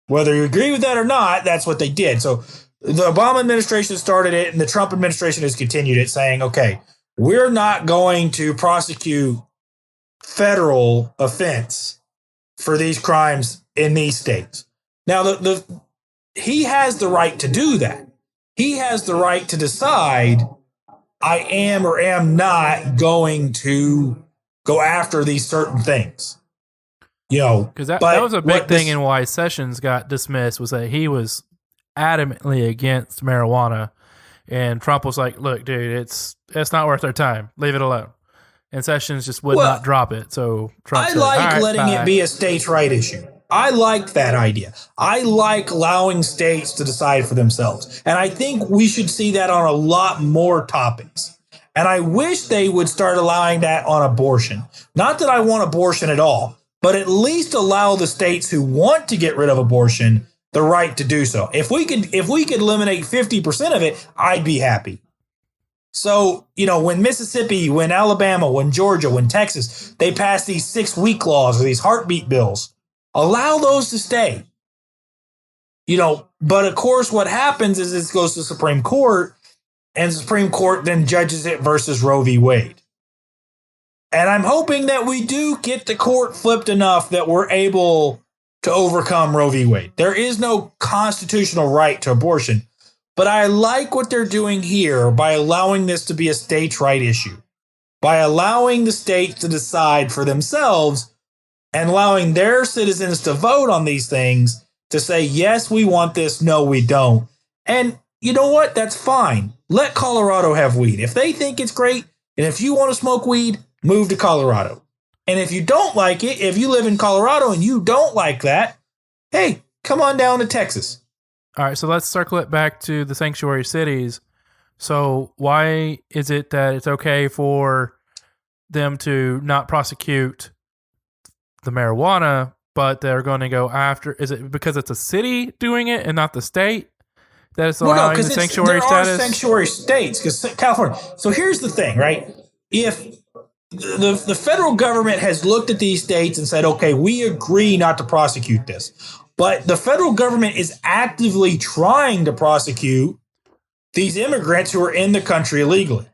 Speaker 1: Whether you agree with that or not, that's what they did." So the Obama administration started it, and the Trump administration has continued it, saying, "Okay, we're not going to prosecute federal offense for these crimes in these states." Now, he has the right to do that. He has the right to decide, I am or am not going to go after these certain things.
Speaker 2: Because that was a big thing in why Sessions got dismissed, was that he was adamantly against marijuana, and Trump was like, "Look, dude, it's not worth our time. Leave it alone." And Sessions just would not drop it. So Trump said,
Speaker 1: letting it be a states' right issue. I like that idea. I like allowing states to decide for themselves, and I think we should see that on a lot more topics. And I wish they would start allowing that on abortion. Not that I want abortion at all, but at least allow the states who want to get rid of abortion the right to do so. If we could eliminate 50% of it, I'd be happy. So, when Mississippi, when Alabama, when Georgia, when Texas, they pass these 6-week laws or these heartbeat bills, allow those to stay. But of course, what happens is it goes to the Supreme Court, and the Supreme Court then judges it versus Roe v. Wade. And I'm hoping that we do get the court flipped enough that we're able to overcome Roe v. Wade. There is no constitutional right to abortion, but I like what they're doing here by allowing this to be a states' right issue, by allowing the states to decide for themselves and allowing their citizens to vote on these things to say, yes, we want this, no, we don't. And you know what? That's fine. Let Colorado have weed. If they think it's great, and if you want to smoke weed, move to Colorado. And if you don't like it, if you live in Colorado and you don't like that, hey, come on down to Texas.
Speaker 2: All right, so let's circle it back to the sanctuary cities. So why is it that it's okay for them to not prosecute the marijuana, but they're going to go after? Is it because it's a city doing it and not the state that is allowing the sanctuary status?
Speaker 1: There are sanctuary states, because California. So here's the thing, right? If the federal government has looked at these states and said, okay, we agree not to prosecute this. But the federal government is actively trying to prosecute these immigrants who are in the country illegally.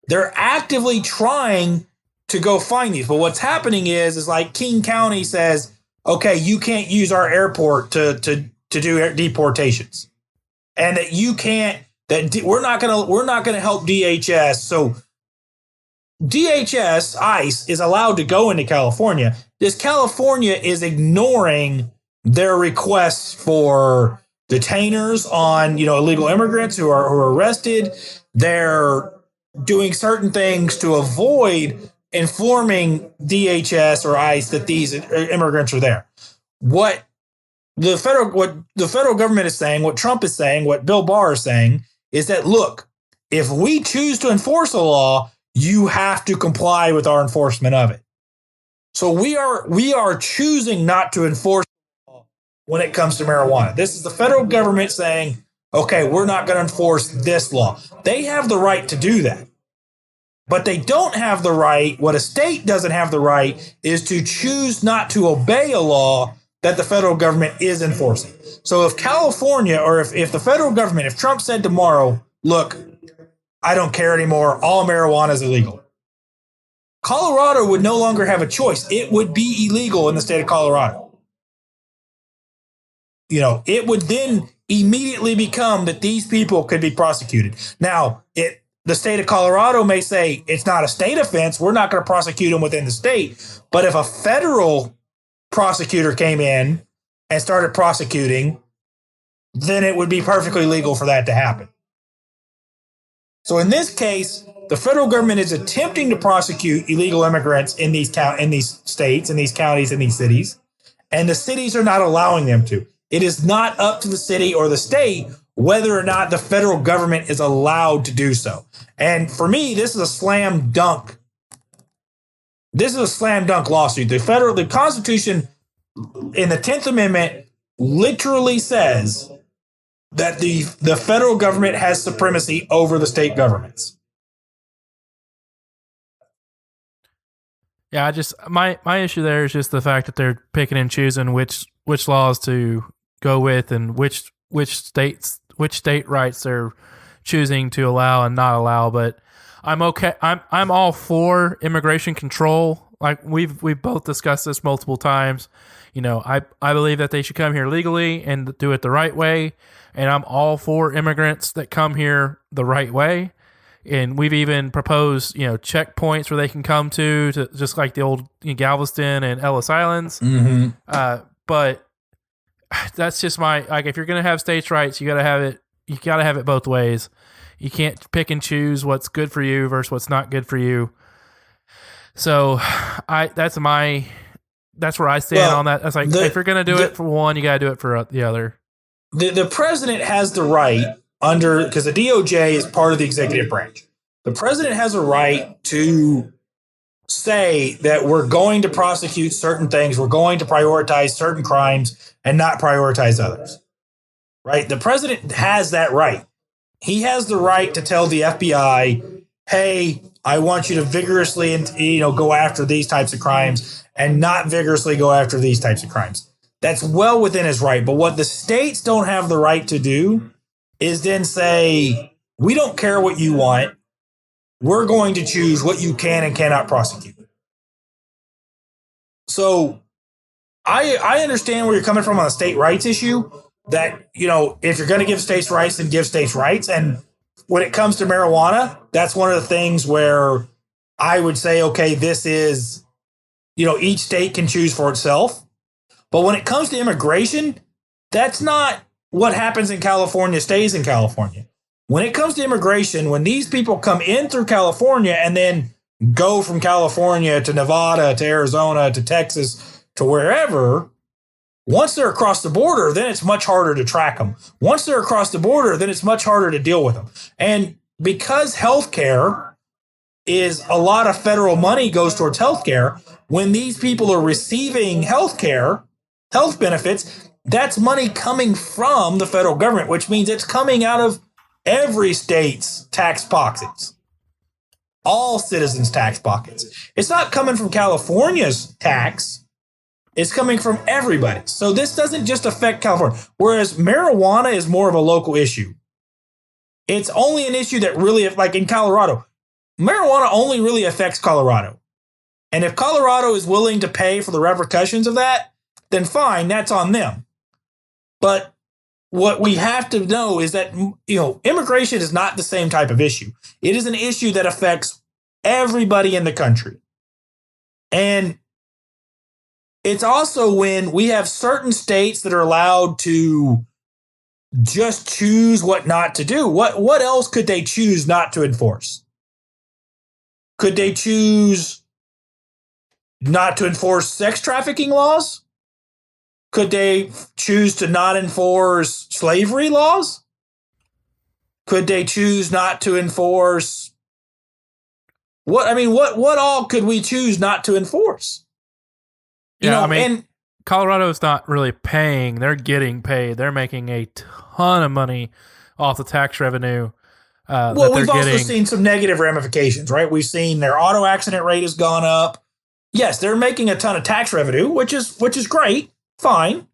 Speaker 1: They're actively trying to go find these. But what's happening is like King County says, okay, you can't use our airport to do deportations. And that you can't, we're not gonna help DHS. So DHS, ICE, is allowed to go into California. This California is ignoring their requests for detainers on, illegal immigrants who are arrested. They're doing certain things to avoid informing DHS or ICE that these immigrants are there. What the federal government is saying, what Trump is saying, what Bill Barr is saying is that, look, if we choose to enforce a law, you have to comply with our enforcement of it. So we are choosing not to enforce the law when it comes to marijuana. This is the federal government saying, okay, we're not going to enforce this law. They have the right to do that. But they don't have the right, what a state doesn't have the right, is to choose not to obey a law that the federal government is enforcing. So if California, or if the federal government, if Trump said tomorrow, look, I don't care anymore, all marijuana is illegal, Colorado would no longer have a choice. It would be illegal in the state of Colorado. It would then immediately become that these people could be prosecuted. Now, the state of Colorado may say it's not a state offense, we're not going to prosecute them within the state. But if a federal prosecutor came in and started prosecuting, then it would be perfectly legal for that to happen. So in this case, the federal government is attempting to prosecute illegal immigrants in these states, in these counties, in these cities, and the cities are not allowing them to. It is not up to the city or the state whether or not the federal government is allowed to do so. And for me, this is a slam dunk. This is a slam dunk lawsuit. The Constitution in the 10th Amendment literally says that the federal government has supremacy over the state governments.
Speaker 2: Yeah, my issue there is just the fact that they're picking and choosing which laws to go with and which state rights they're choosing to allow and not allow. But I'm okay. I'm all for immigration control. Like we've both discussed this multiple times. I believe that they should come here legally and do it the right way. And I'm all for immigrants that come here the right way. And we've even proposed, checkpoints where they can come to just like the old Galveston and Ellis Islands.
Speaker 1: Mm-hmm.
Speaker 2: But that's just if you're going to have states' rights, you got to have it. You got to have it both ways. You can't pick and choose what's good for you versus what's not good for you. So that's where I stand on that. That's like, if you're going to do it for one, you got to do it for the other.
Speaker 1: The president has the right because the DOJ is part of the executive branch. The president has a right to say that we're going to prosecute certain things. We're going to prioritize certain crimes and not prioritize others. Right? The president has that right. He has the right to tell the FBI, hey, I want you to vigorously, go after these types of crimes and not vigorously go after these types of crimes. That's well within his right. But what the states don't have the right to do is then say, we don't care what you want. We're going to choose what you can and cannot prosecute. So I understand where you're coming from on the state rights issue, that, if you're going to give states rights, then give states rights. And when it comes to marijuana, that's one of the things where I would say, okay, this is, each state can choose for itself. But when it comes to immigration, that's not what happens in California stays in California. When it comes to immigration, when these people come in through California and then go from California to Nevada, to Arizona, to Texas, to wherever, once they're across the border, then it's much harder to track them. Once they're across the border, then it's much harder to deal with them. And because healthcare is a lot of federal money goes towards healthcare, when these people are receiving health benefits, that's money coming from the federal government, which means it's coming out of every state's tax pockets, all citizens' tax pockets. It's not coming from California's tax. It's coming from everybody. So this doesn't just affect California, whereas marijuana is more of a local issue. It's only an issue that really, like in Colorado, marijuana only really affects Colorado. And if Colorado is willing to pay for the repercussions of that, then fine, that's on them. But what we have to know is that, immigration is not the same type of issue. It is an issue that affects everybody in the country. And it's also when we have certain states that are allowed to just choose what not to do. What else could they choose not to enforce? Could they choose not to enforce sex trafficking laws? Could they choose to not enforce slavery laws? Could they choose not to enforce what all could we choose not to enforce?
Speaker 2: And Colorado's not really paying, they're getting paid. They're making a ton of money off the tax revenue.
Speaker 1: We've also seen some negative ramifications, right? We've seen their auto accident rate has gone up. Yes, they're making a ton of tax revenue, which is great. Fine.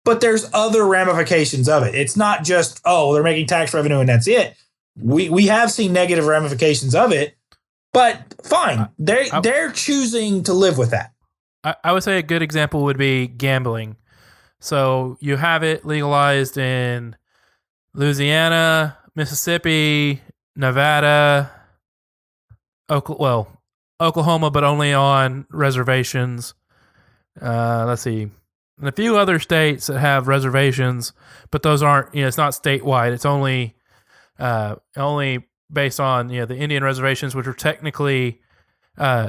Speaker 1: But there's other ramifications of it. It's not just, they're making tax revenue and that's it. We have seen negative ramifications of it, but fine. They're choosing to live with that.
Speaker 2: I would say a good example would be gambling. So you have it legalized in Louisiana, Mississippi, Nevada, Oklahoma, but only on reservations. Let's see. And a few other states that have reservations, but those aren't, it's not statewide. It's only based on, the Indian reservations, which are technically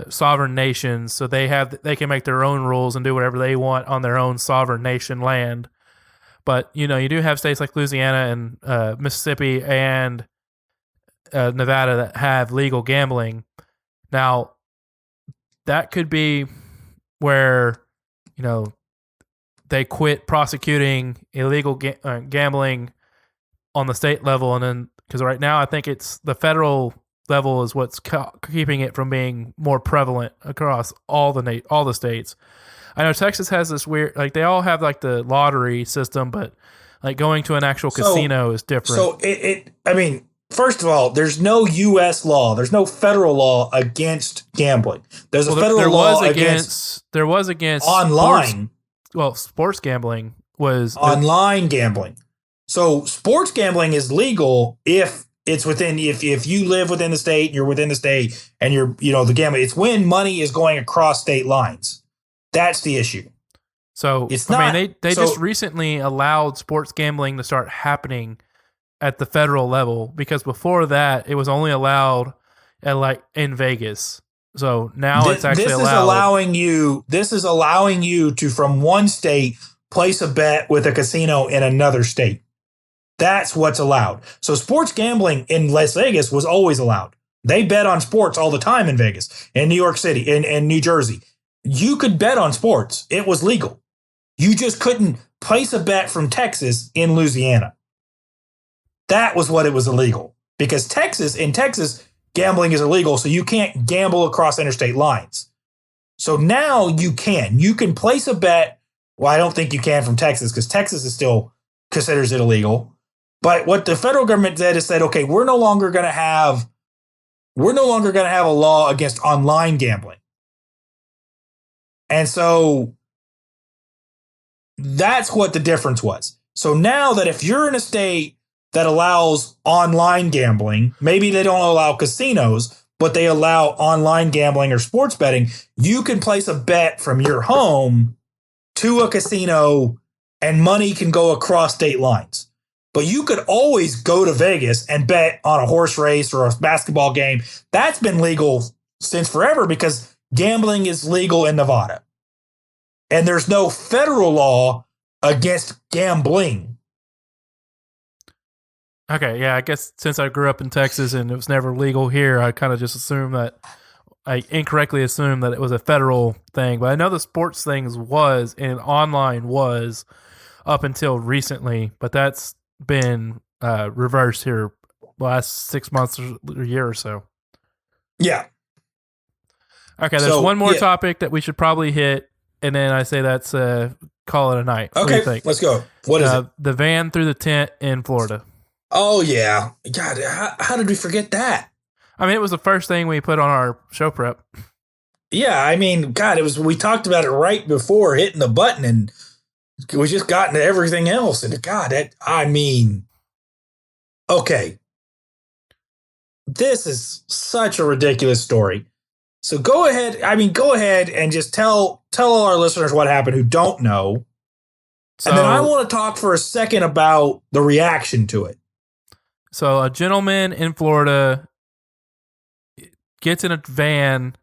Speaker 2: sovereign nations. So they can make their own rules and do whatever they want on their own sovereign nation land. But, you do have states like Louisiana and Mississippi and Nevada that have legal gambling. Now, that could be where, they quit prosecuting illegal gambling on the state level, and then because right now I think it's the federal level is what's keeping it from being more prevalent across all the states. I know Texas has this weird, they all have the lottery system, but going to an actual casino is different.
Speaker 1: So first of all, there's no U.S. law. There's no federal law against gambling. There's a federal law against.
Speaker 2: There was against
Speaker 1: online.
Speaker 2: Sports gambling was
Speaker 1: online gambling. So sports gambling is legal if it's within, if you live within the state, you're within the state, and you're, the gambling, it's when money is going across state lines. That's the issue.
Speaker 2: So
Speaker 1: it's not.
Speaker 2: They just recently allowed sports gambling to start happening at the federal level, because before that it was only allowed at in Vegas. So now it's actually allowed.
Speaker 1: This is allowing you to, from one state, place a bet with a casino in another state. That's what's allowed. So sports gambling in Las Vegas was always allowed. They bet on sports all the time in Vegas, in New York City, in New Jersey. You could bet on sports. It was legal. You just couldn't place a bet from Texas in Louisiana. That was what it was illegal. Because in Texas, gambling is illegal, so you can't gamble across interstate lines. So now you can. You can place a bet. Well, I don't think you can from Texas, because Texas is still considers it illegal. But what the federal government did is said, okay, we're no longer going to have a law against online gambling. And so that's what the difference was. So now that if you're in a state that allows online gambling, maybe they don't allow casinos, but they allow online gambling or sports betting, you can place a bet from your home to a casino and money can go across state lines. But you could always go to Vegas and bet on a horse race or a basketball game. That's been legal since forever, because gambling is legal in Nevada. And there's no federal law against gambling.
Speaker 2: Okay, yeah, I guess since I grew up in Texas and it was never legal here, I kind of just assumed that, I incorrectly assumed that it was a federal thing. But I know the sports things was, and online was, up until recently. But that's been reversed here the last 6 months or a year or so.
Speaker 1: Yeah.
Speaker 2: Okay, there's one more topic that we should probably hit, and then I say that's call it a night.
Speaker 1: Okay, what do you think? Let's go. What is it?
Speaker 2: The van through the tent in Florida.
Speaker 1: Oh, yeah. God, how did we forget that?
Speaker 2: I mean, it was the first thing we put on our show prep.
Speaker 1: Yeah, I mean, God, we talked about it right before hitting the button, and we just got into everything else. And God, okay. This is such a ridiculous story. So go ahead and just tell all our listeners what happened who don't know. So, and then I want to talk for a second about the reaction to it.
Speaker 2: So a gentleman in Florida gets in a van,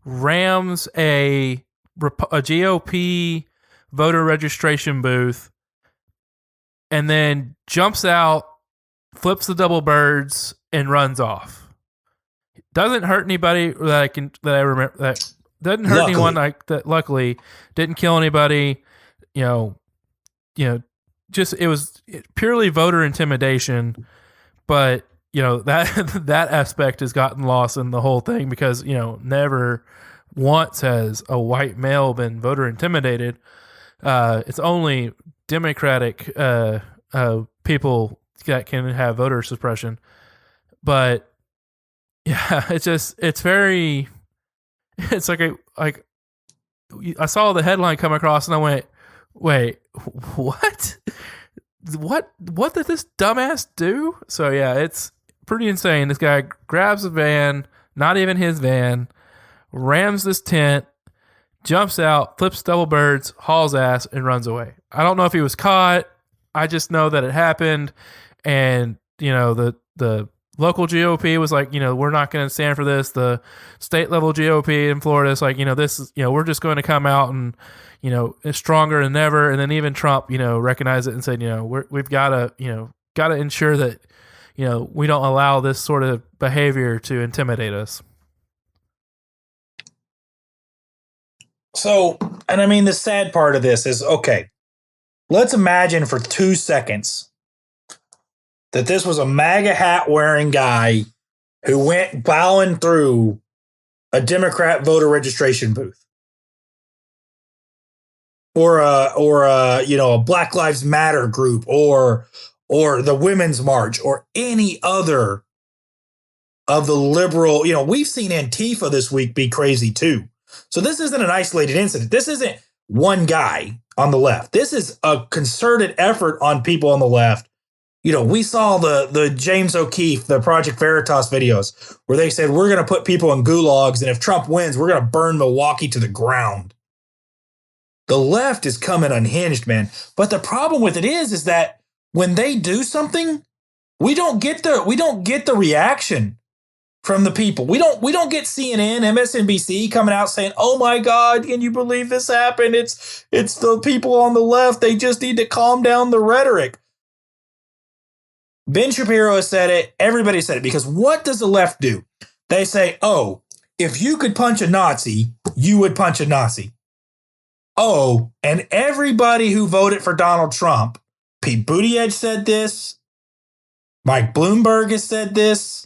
Speaker 2: rams a GOP voter registration booth, and then jumps out, flips the double birds, and runs off. Doesn't hurt anybody that I remember. That doesn't hurt anyone. That luckily didn't kill anybody. Just it was purely voter intimidation. But that aspect has gotten lost in the whole thing, because never once has a white male been voter intimidated. It's only Democratic people that can have voter suppression. But yeah, it's like I saw the headline come across and I went, wait, what? What did this dumbass do? So yeah, it's pretty insane. This guy grabs a van, not even his van, rams this tent, jumps out, flips double birds, hauls ass, and runs away. I don't know if he was caught. I just know that it happened. And, the local GOP was like, we're not going to stand for this. The state level GOP in Florida is like, this is, we're just going to come out and, it's stronger than ever. And then even Trump, recognized it and said, we've got to ensure that, we don't allow this sort of behavior to intimidate us.
Speaker 1: So, and I mean, the sad part of this is, okay, let's imagine for 2 seconds that this was a MAGA hat wearing guy who went plowing through a Democrat voter registration booth, or a Black Lives Matter group, or the Women's March, or any other of the liberal. We've seen Antifa this week be crazy too. So this isn't an isolated incident. This isn't one guy on the left. This is a concerted effort on people on the left, we saw the James O'Keefe, the Project Veritas videos where they said, we're going to put people in gulags. And if Trump wins, we're going to burn Milwaukee to the ground. The left is coming unhinged, man. But the problem with it is that when they do something, we don't get the reaction from the people. We don't get CNN, MSNBC coming out saying, "Oh my God, can you believe this happened?" It's the people on the left. They just need to calm down the rhetoric. Ben Shapiro has said it. Everybody said it, because what does the left do? They say, "Oh, if you could punch a Nazi, you would punch a Nazi." Oh, and everybody who voted for Donald Trump, Pete Buttigieg said this, Mike Bloomberg has said this,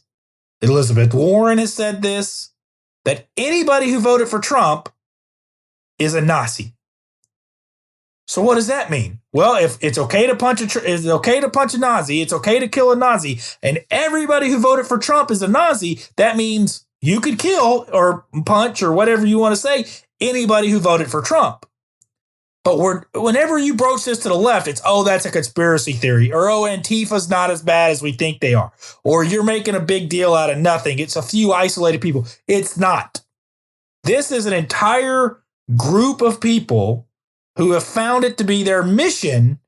Speaker 1: Elizabeth Warren has said this, that anybody who voted for Trump is a Nazi. So what does that mean? Well, if it's okay to punch a Nazi, it's okay to kill a Nazi, and everybody who voted for Trump is a Nazi, that means you could kill or punch or whatever you want to say anybody who voted for Trump. But whenever you broach this to the left, it's, oh, that's a conspiracy theory, or, oh, Antifa's not as bad as we think they are, or you're making a big deal out of nothing. It's a few isolated people. It's not. This is an entire group of people who have found it to be their mission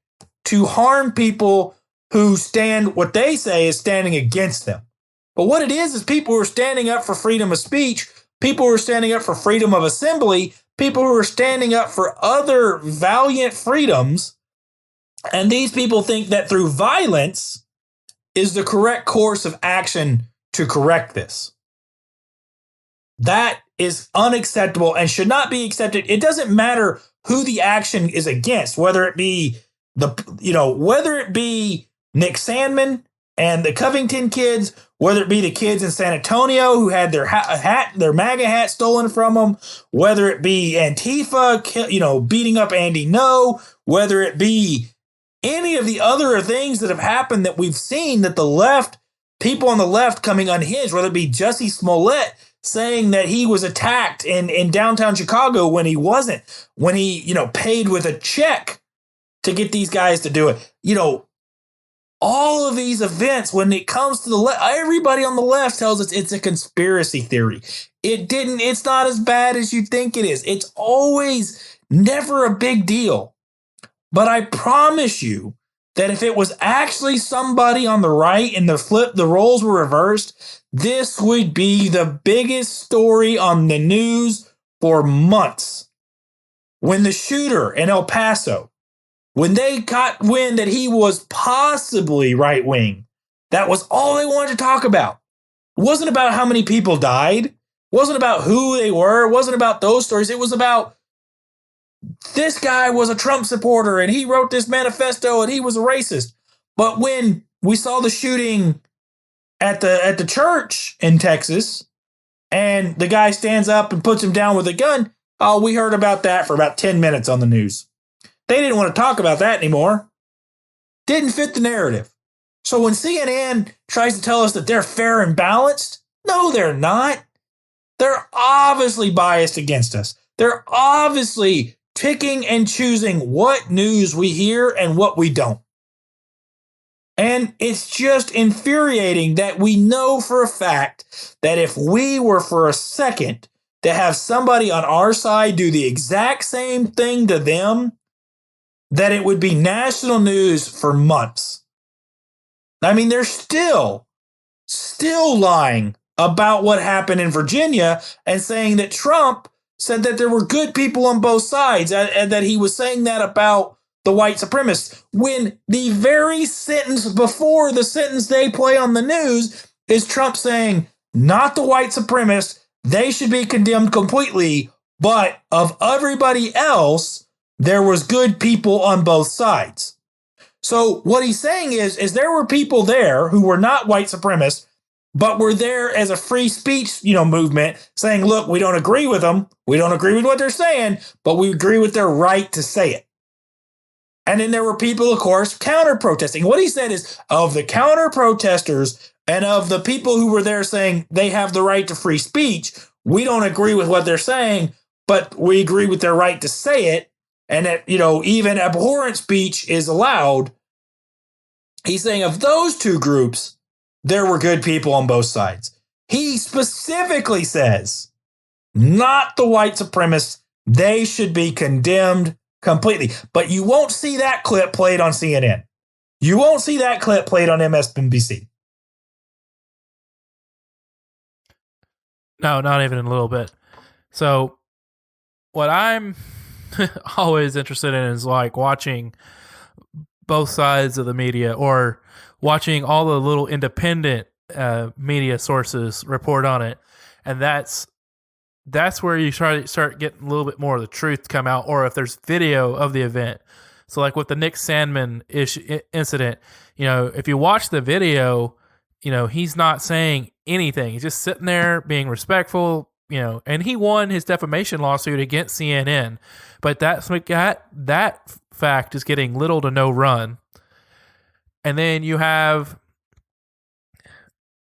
Speaker 1: to harm people who stand, what they say is standing against them. But what it is people who are standing up for freedom of speech, people who are standing up for freedom of assembly, people who are standing up for other valiant freedoms, and these people think that through violence is the correct course of action to correct this. That is unacceptable and should not be accepted. It doesn't matter who the action is against, whether it be Nick Sandmann and the Covington kids, whether it be the kids in San Antonio who had their their MAGA hat stolen from them, whether it be Antifa, beating up Andy Ngo, whether it be any of the other things that have happened that we've seen, that the left, people on the left coming unhinged, whether it be Jussie Smollett saying that he was attacked in downtown Chicago when he wasn't, when he, paid with a check to get these guys to do it. All of these events, when it comes to the left, everybody on the left tells us it's a conspiracy theory. It's not as bad as you think it is. It's always never a big deal. But I promise you that if it was actually somebody on the right and the roles were reversed, this would be the biggest story on the news for months. When the shooter in El Paso, when they got wind that he was possibly right-wing, that was all they wanted to talk about. It wasn't about how many people died. It wasn't about who they were. It wasn't about those stories. It was about this guy was a Trump supporter and he wrote this manifesto and he was a racist. But when we saw the shooting at the church in Texas and the guy stands up and puts him down with a gun, oh, we heard about that for about 10 minutes on the news. They didn't want to talk about that anymore. Didn't fit the narrative. So when CNN tries to tell us that they're fair and balanced, no, they're not. They're obviously biased against us. They're obviously picking and choosing what news we hear and what we don't. And it's just infuriating that we know for a fact that if we were for a second to have somebody on our side do the exact same thing to them, that it would be national news for months. I mean, they're still lying about what happened in Virginia and saying that Trump said that there were good people on both sides and that he was saying that about the white supremacists, when the very sentence before the sentence they play on the news is Trump saying, not the white supremacists, they should be condemned completely, but of everybody else, there was good people on both sides. So what he's saying is there were people there who were not white supremacists, but were there as a free speech, movement saying, look, we don't agree with them. We don't agree with what they're saying, but we agree with their right to say it. And then there were people, of course, counter-protesting. What he said is, of the counter-protesters and of the people who were there saying they have the right to free speech, we don't agree with what they're saying, but we agree with their right to say it. And that, even abhorrent speech is allowed. He's saying of those two groups, there were good people on both sides. He specifically says, not the white supremacists. They should be condemned completely. But you won't see that clip played on CNN. You won't see that clip played on MSNBC.
Speaker 2: No, not even a little bit. So what I'm always interested in is like watching both sides of the media, or watching all the little independent media sources report on it. And that's where you try to start getting a little bit more of the truth come out, or if there's video of the event. So like with the Nick Sandman incident, if you watch the video, he's not saying anything. He's just sitting there being respectful, and he won his defamation lawsuit against CNN. But that fact is getting little to no run. And then you have,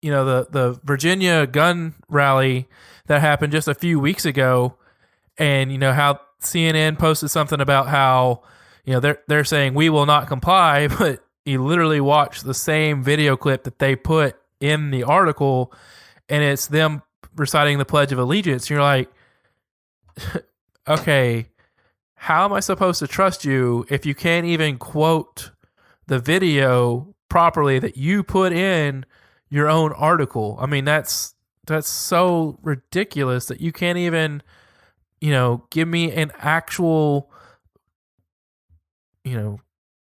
Speaker 2: the Virginia gun rally that happened just a few weeks ago, and how CNN posted something about how they're saying we will not comply, but you literally watch the same video clip that they put in the article, and it's them reciting the Pledge of Allegiance. You're like, okay, how am I supposed to trust you if you can't even quote the video properly that you put in your own article? I mean, that's so ridiculous that you can't even, give me an actual,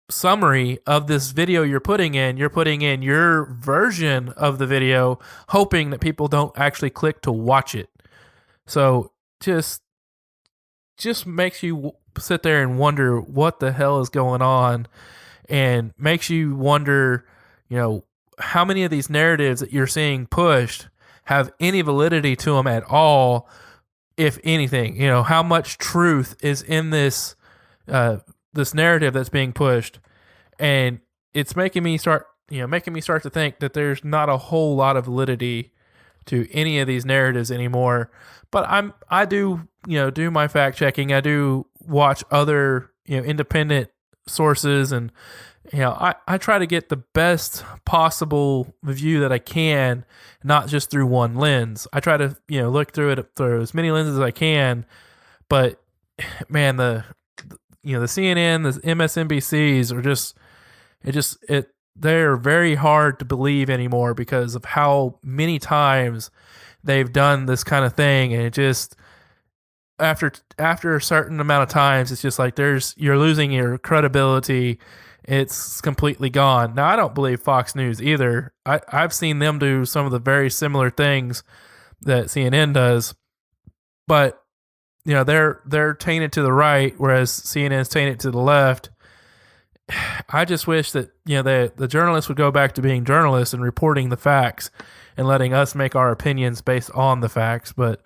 Speaker 2: summary of this video you're putting in. You're putting in your version of the video, hoping that people don't actually click to watch it. So just makes you sit there and wonder what the hell is going on, and makes you wonder, how many of these narratives that you're seeing pushed have any validity to them at all, if anything. How much truth is in this this narrative that's being pushed. And it's making me start to think that there's not a whole lot of validity to any of these narratives anymore. But I do do my fact checking. I do watch other independent sources, and I try to get the best possible view that I can, not just through one lens. I try to look through it through as many lenses as I can. But man, the CNN, the MSNBCs are they're very hard to believe anymore because of how many times they've done this kind of thing. And it just, after a certain amount of times, it's just like you're losing your credibility. It's completely gone. Now, I don't believe Fox News either. I've seen them do some of the very similar things that CNN does, but they're tainted to the right, whereas CNN's tainted to the left. I just wish that the journalists would go back to being journalists and reporting the facts and letting us make our opinions based on the facts. But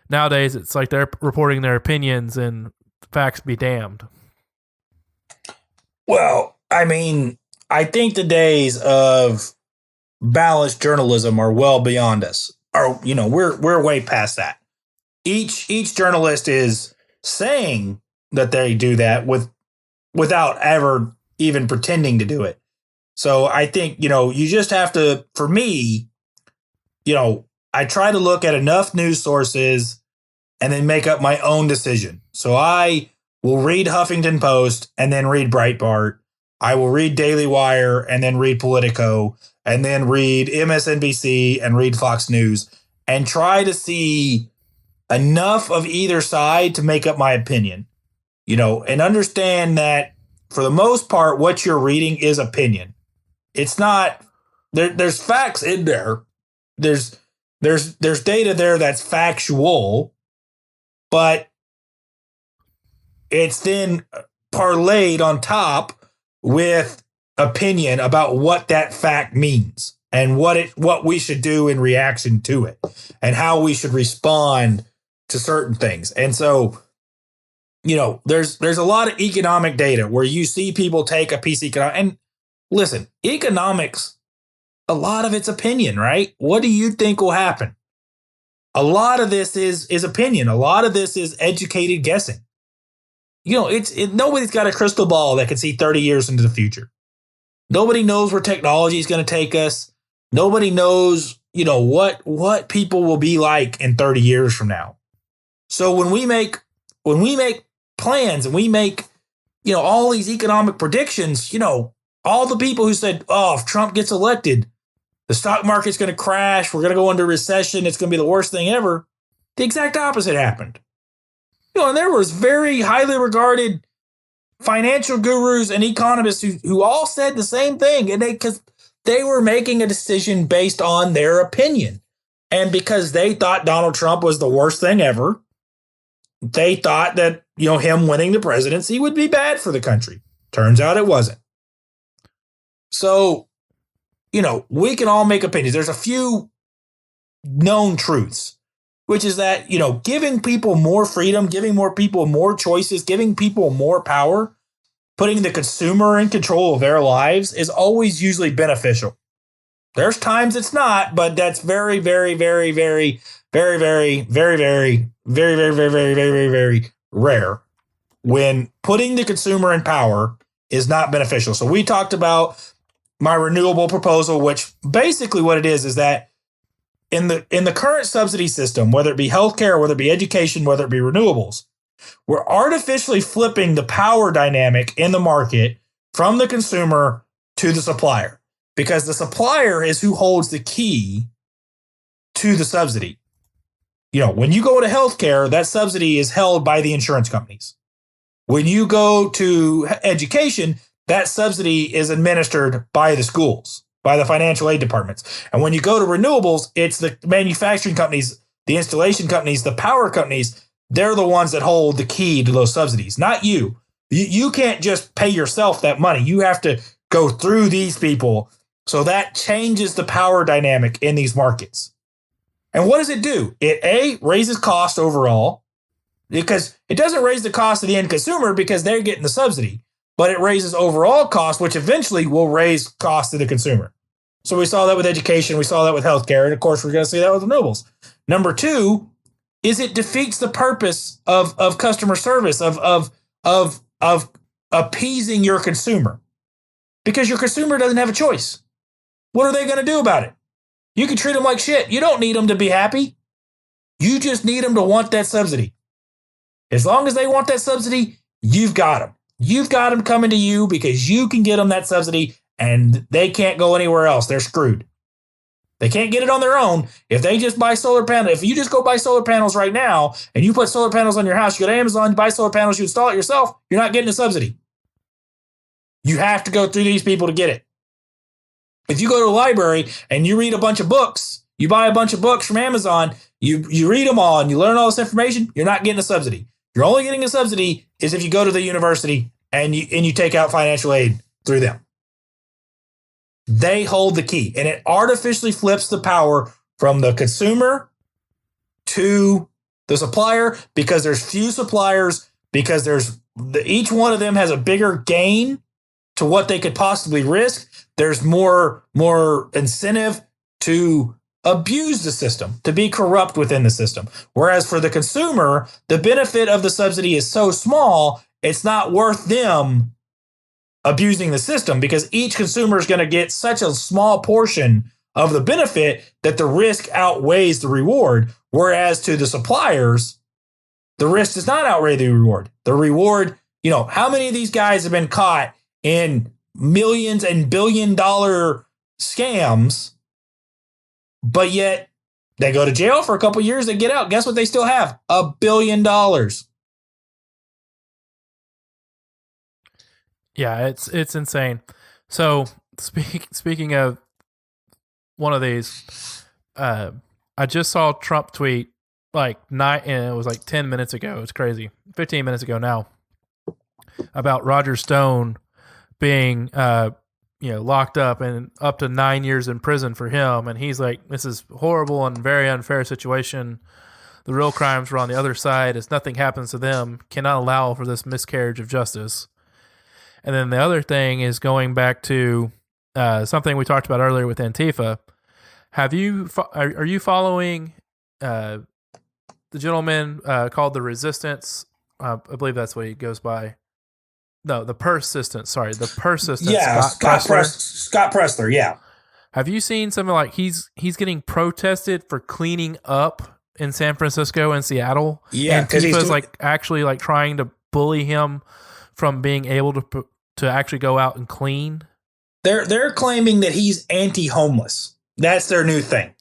Speaker 2: nowadays, it's like they're reporting their opinions, and facts be damned.
Speaker 1: Well, I mean, I think the days of balanced journalism are well beyond us. Or we're way past that. Each journalist is saying that they do that without ever even pretending to do it. So I think, you just have to, for me, I try to look at enough news sources and then make up my own decision. So I will read Huffington Post and then read Breitbart. I will read Daily Wire and then read Politico, and then read MSNBC and read Fox News, and try to see enough of either side to make up my opinion, and understand that for the most part, what you're reading is opinion. It's not, there's facts in there. There's data there that's factual, but it's then parlayed on top with opinion about what that fact means and what we should do in reaction to it and how we should respond to certain things. And so, there's a lot of economic data where you see people take a piece of economics. And listen, economics, a lot of it's opinion, right? What do you think will happen? A lot of this is opinion. A lot of this is educated guessing. Nobody's got a crystal ball that can see 30 years into the future. Nobody knows where technology is going to take us. Nobody knows, what people will be like in 30 years from now. So when we make plans and we make, all these economic predictions, all the people who said, oh, if Trump gets elected, the stock market's going to crash. We're going to go into recession. It's going to be the worst thing ever. The exact opposite happened. And there was very highly regarded financial gurus and economists who all said the same thing. And because they were making a decision based on their opinion. And because they thought Donald Trump was the worst thing ever, they thought that, him winning the presidency would be bad for the country. Turns out it wasn't. So, we can all make opinions. There's a few known truths, which is that, giving people more freedom, giving more people more choices, giving people more power, putting the consumer in control of their lives is always usually beneficial. There's times it's not, but that's very, very, very, very, very, very, very, very, very, very, very, very, very, very rare when putting the consumer in power is not beneficial. So we talked about my renewable proposal, which basically what it is that in the current subsidy system, whether it be healthcare, whether it be education, whether it be renewables, we're artificially flipping the power dynamic in the market from the consumer to the supplier, because the supplier is who holds the key to the subsidy. When you go to healthcare, that subsidy is held by the insurance companies. When you go to education, that subsidy is administered by the schools, by the financial aid departments. And when you go to renewables, it's the manufacturing companies, the installation companies, the power companies. They're the ones that hold the key to those subsidies, not you. You can't just pay yourself that money. You have to go through these people. So that changes the power dynamic in these markets. And what does it do? It raises cost overall, because it doesn't raise the cost of the end consumer because they're getting the subsidy, but it raises overall cost, which eventually will raise cost to the consumer. So we saw that with education. We saw that with healthcare. And of course, we're going to see that with renewables. Number two is it defeats the purpose of customer service, of appeasing your consumer, because your consumer doesn't have a choice. What are they going to do about it? You can treat them like shit. You don't need them to be happy. You just need them to want that subsidy. As long as they want that subsidy, you've got them. You've got them coming to you because you can get them that subsidy and they can't go anywhere else. They're screwed. They can't get it on their own. If they just buy solar panels, if you just go buy solar panels right now and you put solar panels on your house, you go to Amazon, you buy solar panels, you install it yourself, you're not getting a subsidy. You have to go through these people to get it. If you go to a library and you read a bunch of books, you buy a bunch of books from Amazon, you read them all and you learn all this information, you're not getting a subsidy. You're only getting a subsidy is if you go to the university and you take out financial aid through them. They hold the key, and it artificially flips the power from the consumer to the supplier, because there's few suppliers, because each one of them has a bigger gain to what they could possibly risk. There's more incentive to abuse the system, to be corrupt within the system. Whereas for the consumer, the benefit of the subsidy is so small, it's not worth them abusing the system, because each consumer is going to get such a small portion of the benefit that the risk outweighs the reward. Whereas to the suppliers, the risk does not outweigh the reward. The reward, how many of these guys have been caught in millions and billion-dollar scams, but yet they go to jail for a couple years, they get out. Guess what they still have? $1 billion.
Speaker 2: Yeah, it's insane. So speaking of one of these, I just saw Trump tweet and it was 10 minutes ago. It's crazy. 15 minutes ago now, about Roger Stone being locked up and up to 9 years in prison for him. And he's like, this is horrible and very unfair situation. The real crimes were on the other side. As nothing happens to them, cannot allow for this miscarriage of justice. And then the other thing is going back to something we talked about earlier with Antifa. Are you following the gentleman called the Resistance? I believe that's what he goes by. No, the persistent. Sorry, the persistent
Speaker 1: Yeah,
Speaker 2: Scott Pressler.
Speaker 1: Scott Pressler. Yeah,
Speaker 2: Have you seen something like he's getting protested for cleaning up in San Francisco and Seattle?
Speaker 1: yeah, because he's
Speaker 2: Antifa's
Speaker 1: doing.
Speaker 2: like actually like trying to bully him from being able to actually go out and clean.
Speaker 1: They're claiming that he's anti-homeless. That's their new thing.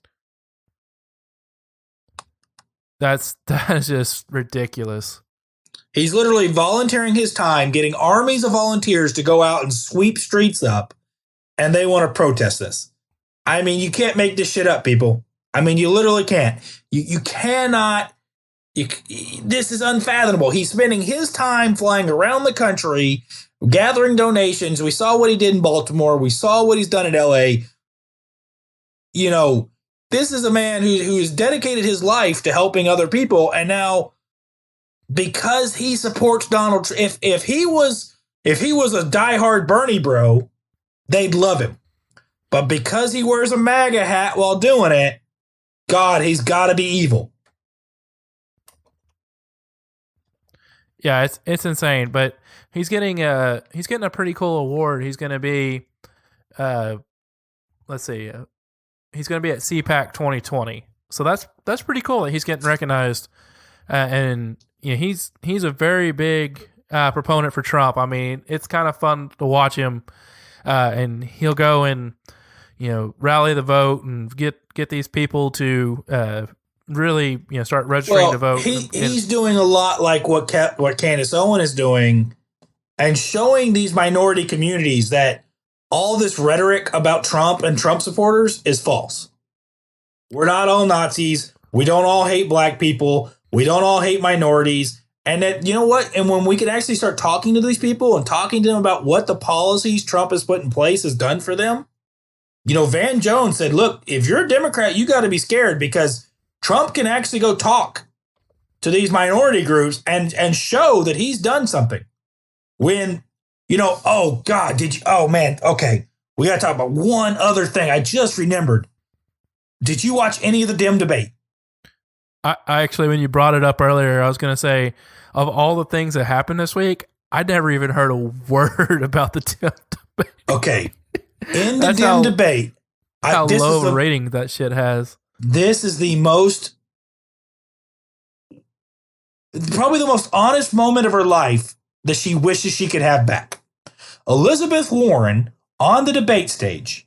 Speaker 2: That is just ridiculous.
Speaker 1: He's literally volunteering his time, getting armies of volunteers to go out and sweep streets up, and they want to protest this. I mean, you can't make this shit up, people. I mean, you literally can't. You cannot. This is unfathomable. He's spending his time flying around the country, gathering donations. We saw what he did in Baltimore. We saw what he's done in LA. You know, this is a man who's dedicated his life to helping other people, and now because he supports Donald Trump, if he was a diehard Bernie bro, they'd love him. But because he wears a MAGA hat while doing it, God, he's got to be evil.
Speaker 2: Yeah, it's insane. But he's getting a pretty cool award. He's going to be, let's see, he's going to be at CPAC 2020. So that's pretty cool that he's getting recognized. And you know, he's a very big proponent for Trump. I mean, it's kind of fun to watch him, and he'll go and rally the vote and get these people to really start registering to vote.
Speaker 1: He's doing a lot like what Candace Owen is doing, and showing these minority communities that all this rhetoric about Trump and Trump supporters is false. We're not all Nazis. We don't all hate black people. We don't all hate minorities. And that, you know what? And when we can actually start talking to these people and talking to them about what the policies Trump has put in place has done for them. Van Jones said, look, if you're a Democrat, you got to be scared because Trump can actually go talk to these minority groups and show that he's done something. When, oh God, oh man, okay. We got to talk about one other thing. I just remembered. Did you watch any of the Dem debate?
Speaker 2: I actually, when you brought it up earlier, I was going to say, of all the things that happened this week, I never even heard a word about the Dem debate.
Speaker 1: Okay. In the Dem debate,
Speaker 2: how low a rating that shit has.
Speaker 1: This is probably the most honest moment of her life that she wishes she could have back. Elizabeth Warren on the debate stage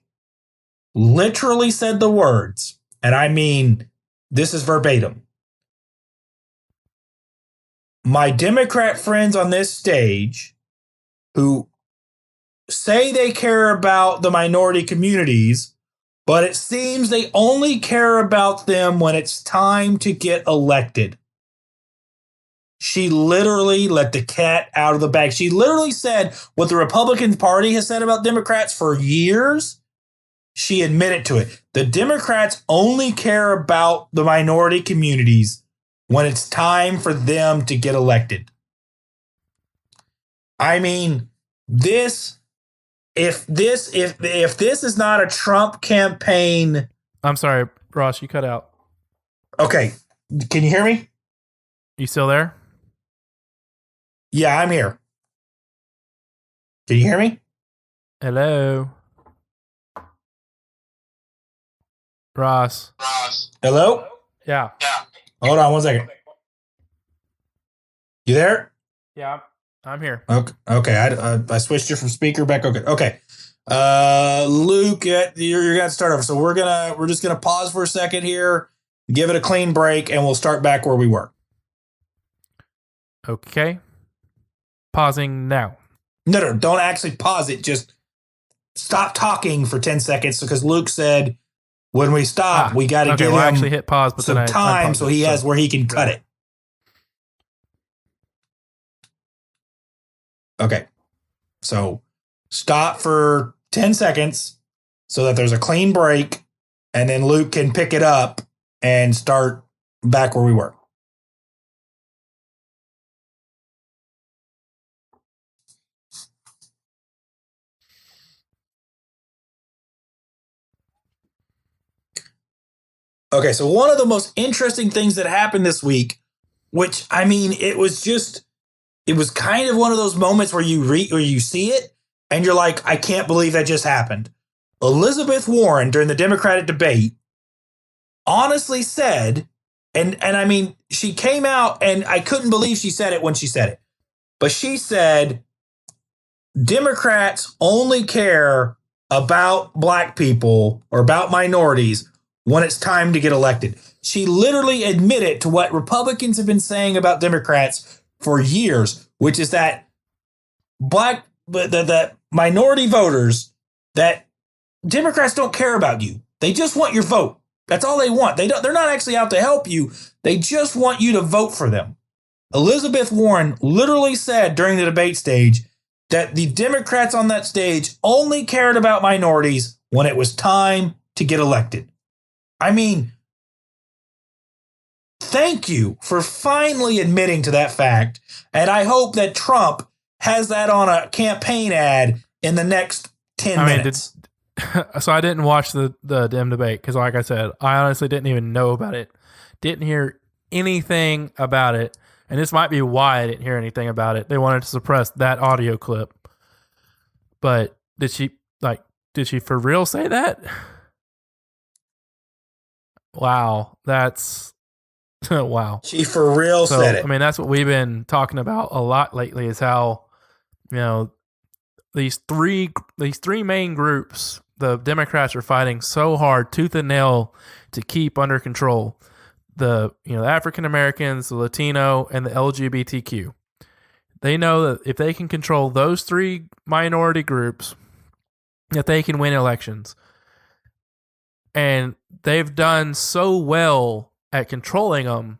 Speaker 1: literally said the words, and I mean, this is verbatim. My Democrat friends on this stage who say they care about the minority communities, but it seems they only care about them when it's time to get elected. She literally let the cat out of the bag. She literally said what the Republican Party has said about Democrats for years. She admitted to it. The Democrats only care about the minority communities when it's time for them to get elected. I mean, if this is not a Trump campaign.
Speaker 2: I'm sorry, Ross, you cut out.
Speaker 1: Okay. Can you hear me?
Speaker 2: You still there?
Speaker 1: Yeah, I'm here. Can you hear me?
Speaker 2: Hello. Ross.
Speaker 1: Hello?
Speaker 2: Yeah.
Speaker 1: Hold on 1 second. You there?
Speaker 2: Yeah, I'm here.
Speaker 1: Okay. I switched you from speaker back. Okay. Luke, you're gonna start over. So we're just gonna pause for a second here, give it a clean break, and we'll start back where we were.
Speaker 2: Okay. Pausing now.
Speaker 1: No, don't actually pause it. Just stop talking for 10 seconds because Luke said when we stop, we got to give him
Speaker 2: actually hit pause, but
Speaker 1: some
Speaker 2: then
Speaker 1: time so he has where he can cut it. Okay. So stop for 10 seconds so that there's a clean break, and then Luke can pick it up and start back where we were. Okay, so one of the most interesting things that happened this week, which, I mean, it was just it was kind of one of those moments where you see it and you're like, I can't believe that just happened. Elizabeth Warren, during the Democratic debate, honestly said, and I mean, she came out and I couldn't believe she said it when she said it, but she said, Democrats only care about black people or about minorities when it's time to get elected. She literally admitted to what Republicans have been saying about Democrats for years, which is that the minority voters, that Democrats don't care about you. They just want your vote. That's all they want. They're not actually out to help you. They just want you to vote for them. Elizabeth Warren literally said during the debate stage that the Democrats on that stage only cared about minorities when it was time to get elected. I mean, thank you for finally admitting to that fact. And I hope that Trump has that on a campaign ad in the next 10 minutes.
Speaker 2: So I didn't watch the Dem debate because, like I said, I honestly didn't even know about it. Didn't hear anything about it. And this might be why I didn't hear anything about it. They wanted to suppress that audio clip. But did she for real say that? Wow. That's wow.
Speaker 1: She for real said it.
Speaker 2: I mean, that's what we've been talking about a lot lately, is how, these three main groups, the Democrats are fighting so hard, tooth and nail, to keep under control. The African Americans, the Latino, and the LGBTQ. They know that if they can control those three minority groups, that they can win elections. And they've done so well at controlling them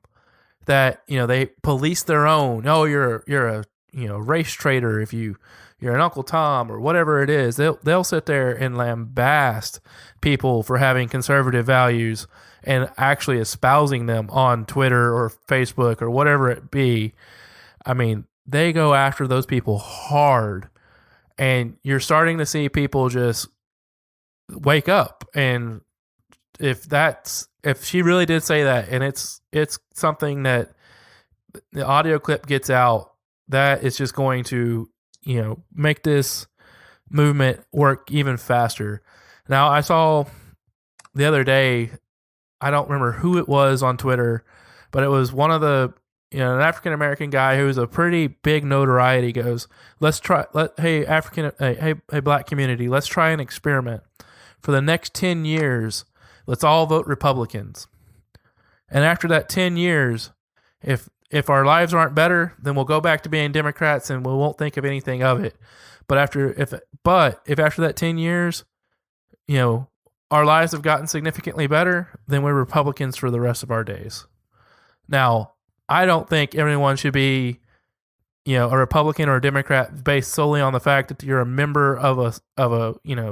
Speaker 2: that they police their own. Oh, you're a race traitor if you're an Uncle Tom or whatever it is. They'll sit there and lambast people for having conservative values and actually espousing them on Twitter or Facebook or whatever it be. I mean, they go after those people hard, and you're starting to see people just wake up. And if she really did say that, and it's something that the audio clip gets out, that is just going to make this movement work even faster. Now, I saw the other day, I don't remember who it was on Twitter, but it was one of the, an African American guy who was a pretty big notoriety, goes, hey black community, let's try an experiment. For the next 10 years, let's all vote Republicans. And after that 10 years, if our lives aren't better, then we'll go back to being Democrats and we won't think of anything of it. But if after that 10 years, our lives have gotten significantly better, then we're Republicans for the rest of our days. Now, I don't think everyone should be, a Republican or a Democrat based solely on the fact that you're a member of a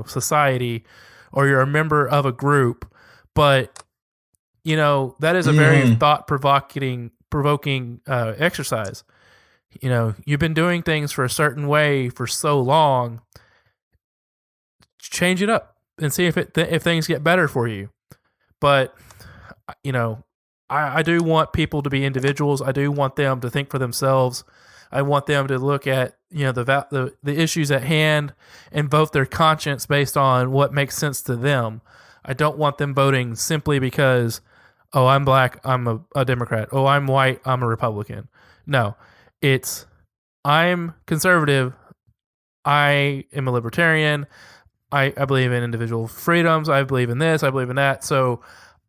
Speaker 2: society, or you're a member of a group. But, that is a very thought-provoking exercise. You've been doing things for a certain way for so long. Change it up and see if things get better for you. But, I do want people to be individuals. I do want them to think for themselves. I want them to look at, the issues at hand and vote their conscience based on what makes sense to them. I don't want them voting simply because, oh, I'm black, I'm a Democrat. Oh, I'm white, I'm a Republican. No, it's, I'm conservative, I am a libertarian, I believe in individual freedoms, I believe in this, I believe in that. So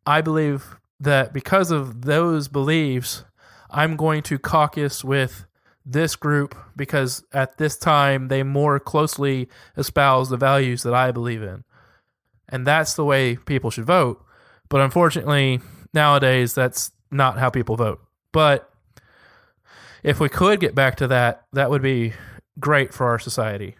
Speaker 2: I believe that because of those beliefs, I'm going to caucus with this group because at this time they more closely espouse the values that I believe in. And that's the way people should vote. But unfortunately, nowadays, that's not how people vote. But if we could get back to that, that would be great for our society.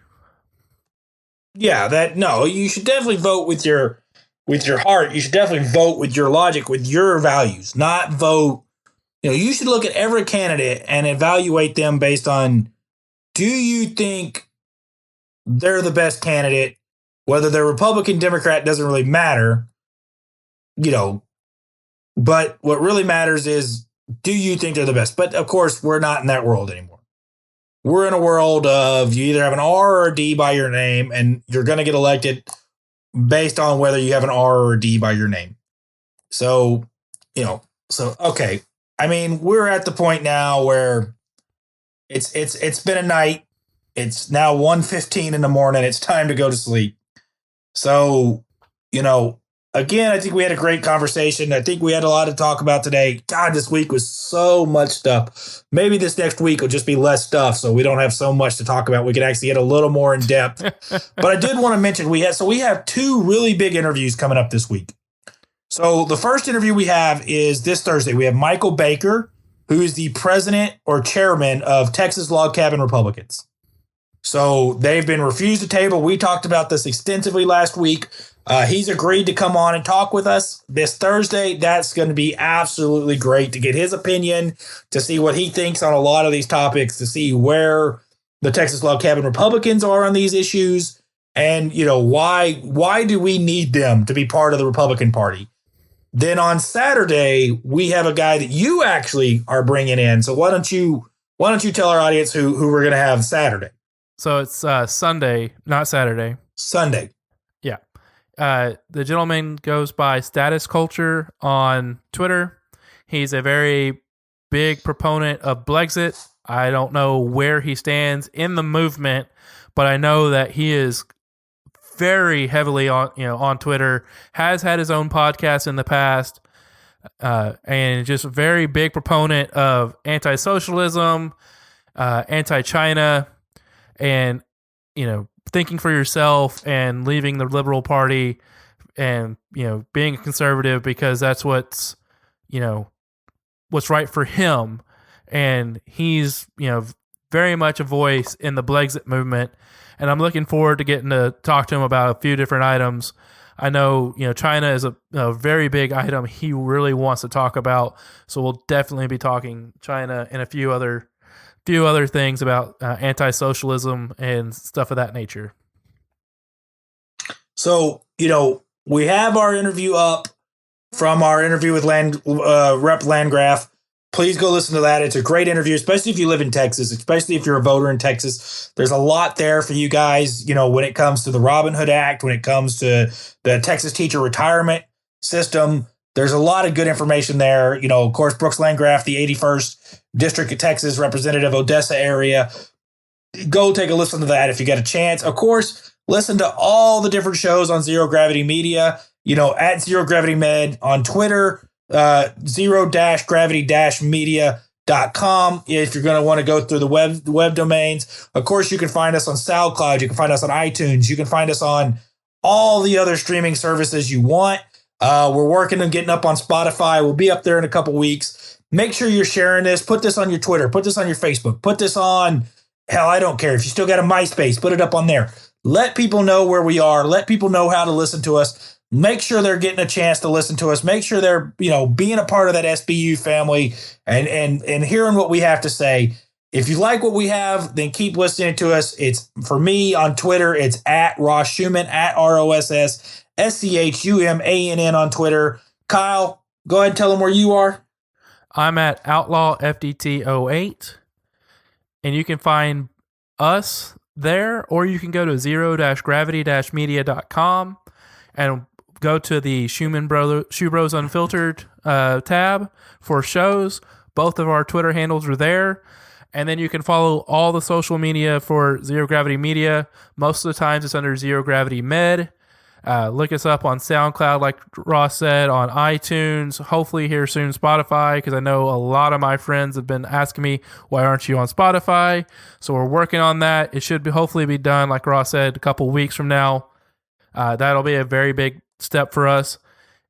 Speaker 1: Yeah, you should definitely vote with your heart. You should definitely vote with your logic, with your values, not vote. You should look at every candidate and evaluate them based on, do you think they're the best candidate? Whether they're Republican, Democrat, doesn't really matter, but what really matters is, do you think they're the best? But of course, we're not in that world anymore. we're in a world of you either have an R or a D by your name, and you're going to get elected based on whether you have an R or a D by your name. So, okay. I mean, we're at the point now where it's been a night. It's now 1:15 in the morning. It's time to go to sleep. So, again, I think we had a great conversation. I think we had a lot to talk about today. God, this week was so much stuff. Maybe this next week will just be less stuff, so we don't have so much to talk about. We can actually get a little more in depth. But I did want to mention we have two really big interviews coming up this week. So the first interview we have is this Thursday. We have Michael Baker, who is the president or chairman of Texas Log Cabin Republicans. So they've been refused a table. We talked about this extensively last week. He's agreed to come on and talk with us this Thursday. That's going to be absolutely great to get his opinion, to see what he thinks on a lot of these topics, to see where the Texas Log Cabin Republicans are on these issues, and why do we need them to be part of the Republican Party. Then on Saturday, we have a guy that you actually are bringing in. So why don't you tell our audience who we're going to have Saturday?
Speaker 2: So it's Sunday, not Saturday.
Speaker 1: Sunday.
Speaker 2: Yeah. The gentleman goes by Status Culture on Twitter. He's a very big proponent of Brexit. I don't know where he stands in the movement, but I know that he is very heavily on Twitter, has had his own podcast in the past, and just a very big proponent of anti-socialism, anti-China, and thinking for yourself and leaving the Liberal Party, and being a conservative because that's what's right for him. And he's very much a voice in the Brexit movement, and I'm looking forward to getting to talk to him about a few different items. I know China is a very big item he really wants to talk about, so we'll definitely be talking China and a few other things about anti-socialism and stuff of that nature.
Speaker 1: So, we have our interview up from our interview with Rep. Landgraf. Please go listen to that. It's a great interview, especially if you live in Texas, especially if you're a voter in Texas. There's a lot there for you guys, when it comes to the Robin Hood Act, when it comes to the Texas teacher retirement system. There's a lot of good information there. Of course, Brooks Landgraf, the 81st District of Texas Representative, Odessa area. Go take a listen to that if you get a chance. Of course, listen to all the different shows on Zero Gravity Media, at Zero Gravity Med on Twitter, zero-gravity-media.com if you're going to want to go through the web domains. Of course, you can find us on SoundCloud. You can find us on iTunes. You can find us on all the other streaming services you want. We're working on getting up on Spotify. We'll be up there in a couple weeks. Make sure you're sharing this. Put this on your Twitter. Put this on your Facebook. Put this on, hell, I don't care. If you still got a MySpace, put it up on there. Let people know where we are. Let people know how to listen to us. Make sure they're getting a chance to listen to us. Make sure they're, being a part of that SBU family and hearing what we have to say. If you like what we have, then keep listening to us. It's, for me on Twitter, it's at Ross Schumann, at ROSSSCHUMANN on Twitter. Kyle, go ahead and tell them where you are.
Speaker 2: I'm at Outlaw FDT08, and you can find us there, or you can go to zero-gravity-media.com and go to the SchuBros Unfiltered tab for shows. Both of our Twitter handles are there. And then you can follow all the social media for Zero Gravity Media. Most of the times it's under Zero Gravity Med. Look us up on SoundCloud, like Ross said, on iTunes, hopefully here soon Spotify, because I know a lot of my friends have been asking me, why aren't you on Spotify? So we're working on that. It should hopefully be done, like Ross said, a couple weeks from now. That'll be a very big step for us.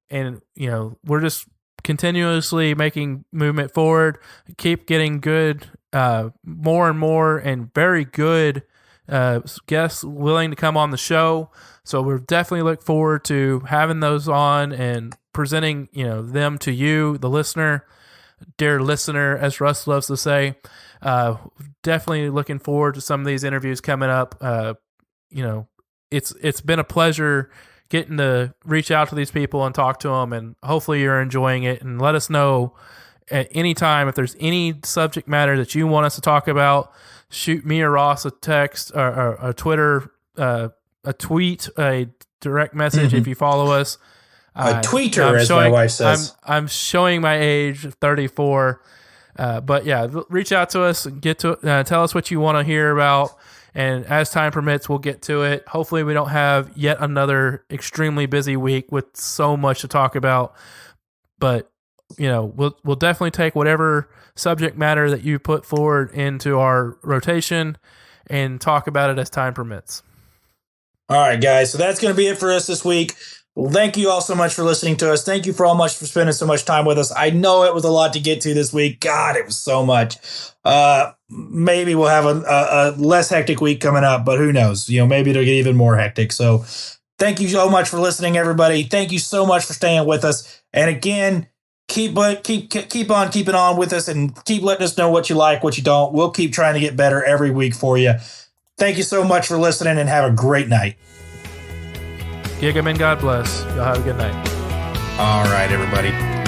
Speaker 2: And, we're just continuously making movement forward, keep getting good, more and more, and very good guests willing to come on the show. So we're definitely look forward to having those on and presenting, them to you, the listener, dear listener, as Russ loves to say. Definitely looking forward to some of these interviews coming up. It's been a pleasure getting to reach out to these people and talk to them, and hopefully you're enjoying it. And let us know at any time if there's any subject matter that you want us to talk about. shoot me or Ross a text or a Twitter, a tweet, a direct message if you follow us.
Speaker 1: A tweeter, as my wife says.
Speaker 2: I'm showing my age, 34. But yeah, reach out to us and tell us what you want to hear about. And as time permits, we'll get to it. Hopefully we don't have yet another extremely busy week with so much to talk about. But, we'll definitely take whatever subject matter that you put forward into our rotation and talk about it as time permits.
Speaker 1: All right, guys. So that's going to be it for us this week. Well, thank you all so much for listening to us. Thank you for spending so much time with us. I know it was a lot to get to this week. God, it was so much. Maybe we'll have a less hectic week coming up, but who knows? Maybe it'll get even more hectic. So thank you so much for listening, everybody. Thank you so much for staying with us. And again, keep on keeping on with us and keep letting us know what you like, what you don't. We'll keep trying to get better every week for you. Thank you so much for listening and have a great night.
Speaker 2: Gig 'em and God bless. Y'all have a good night.
Speaker 1: All right, everybody.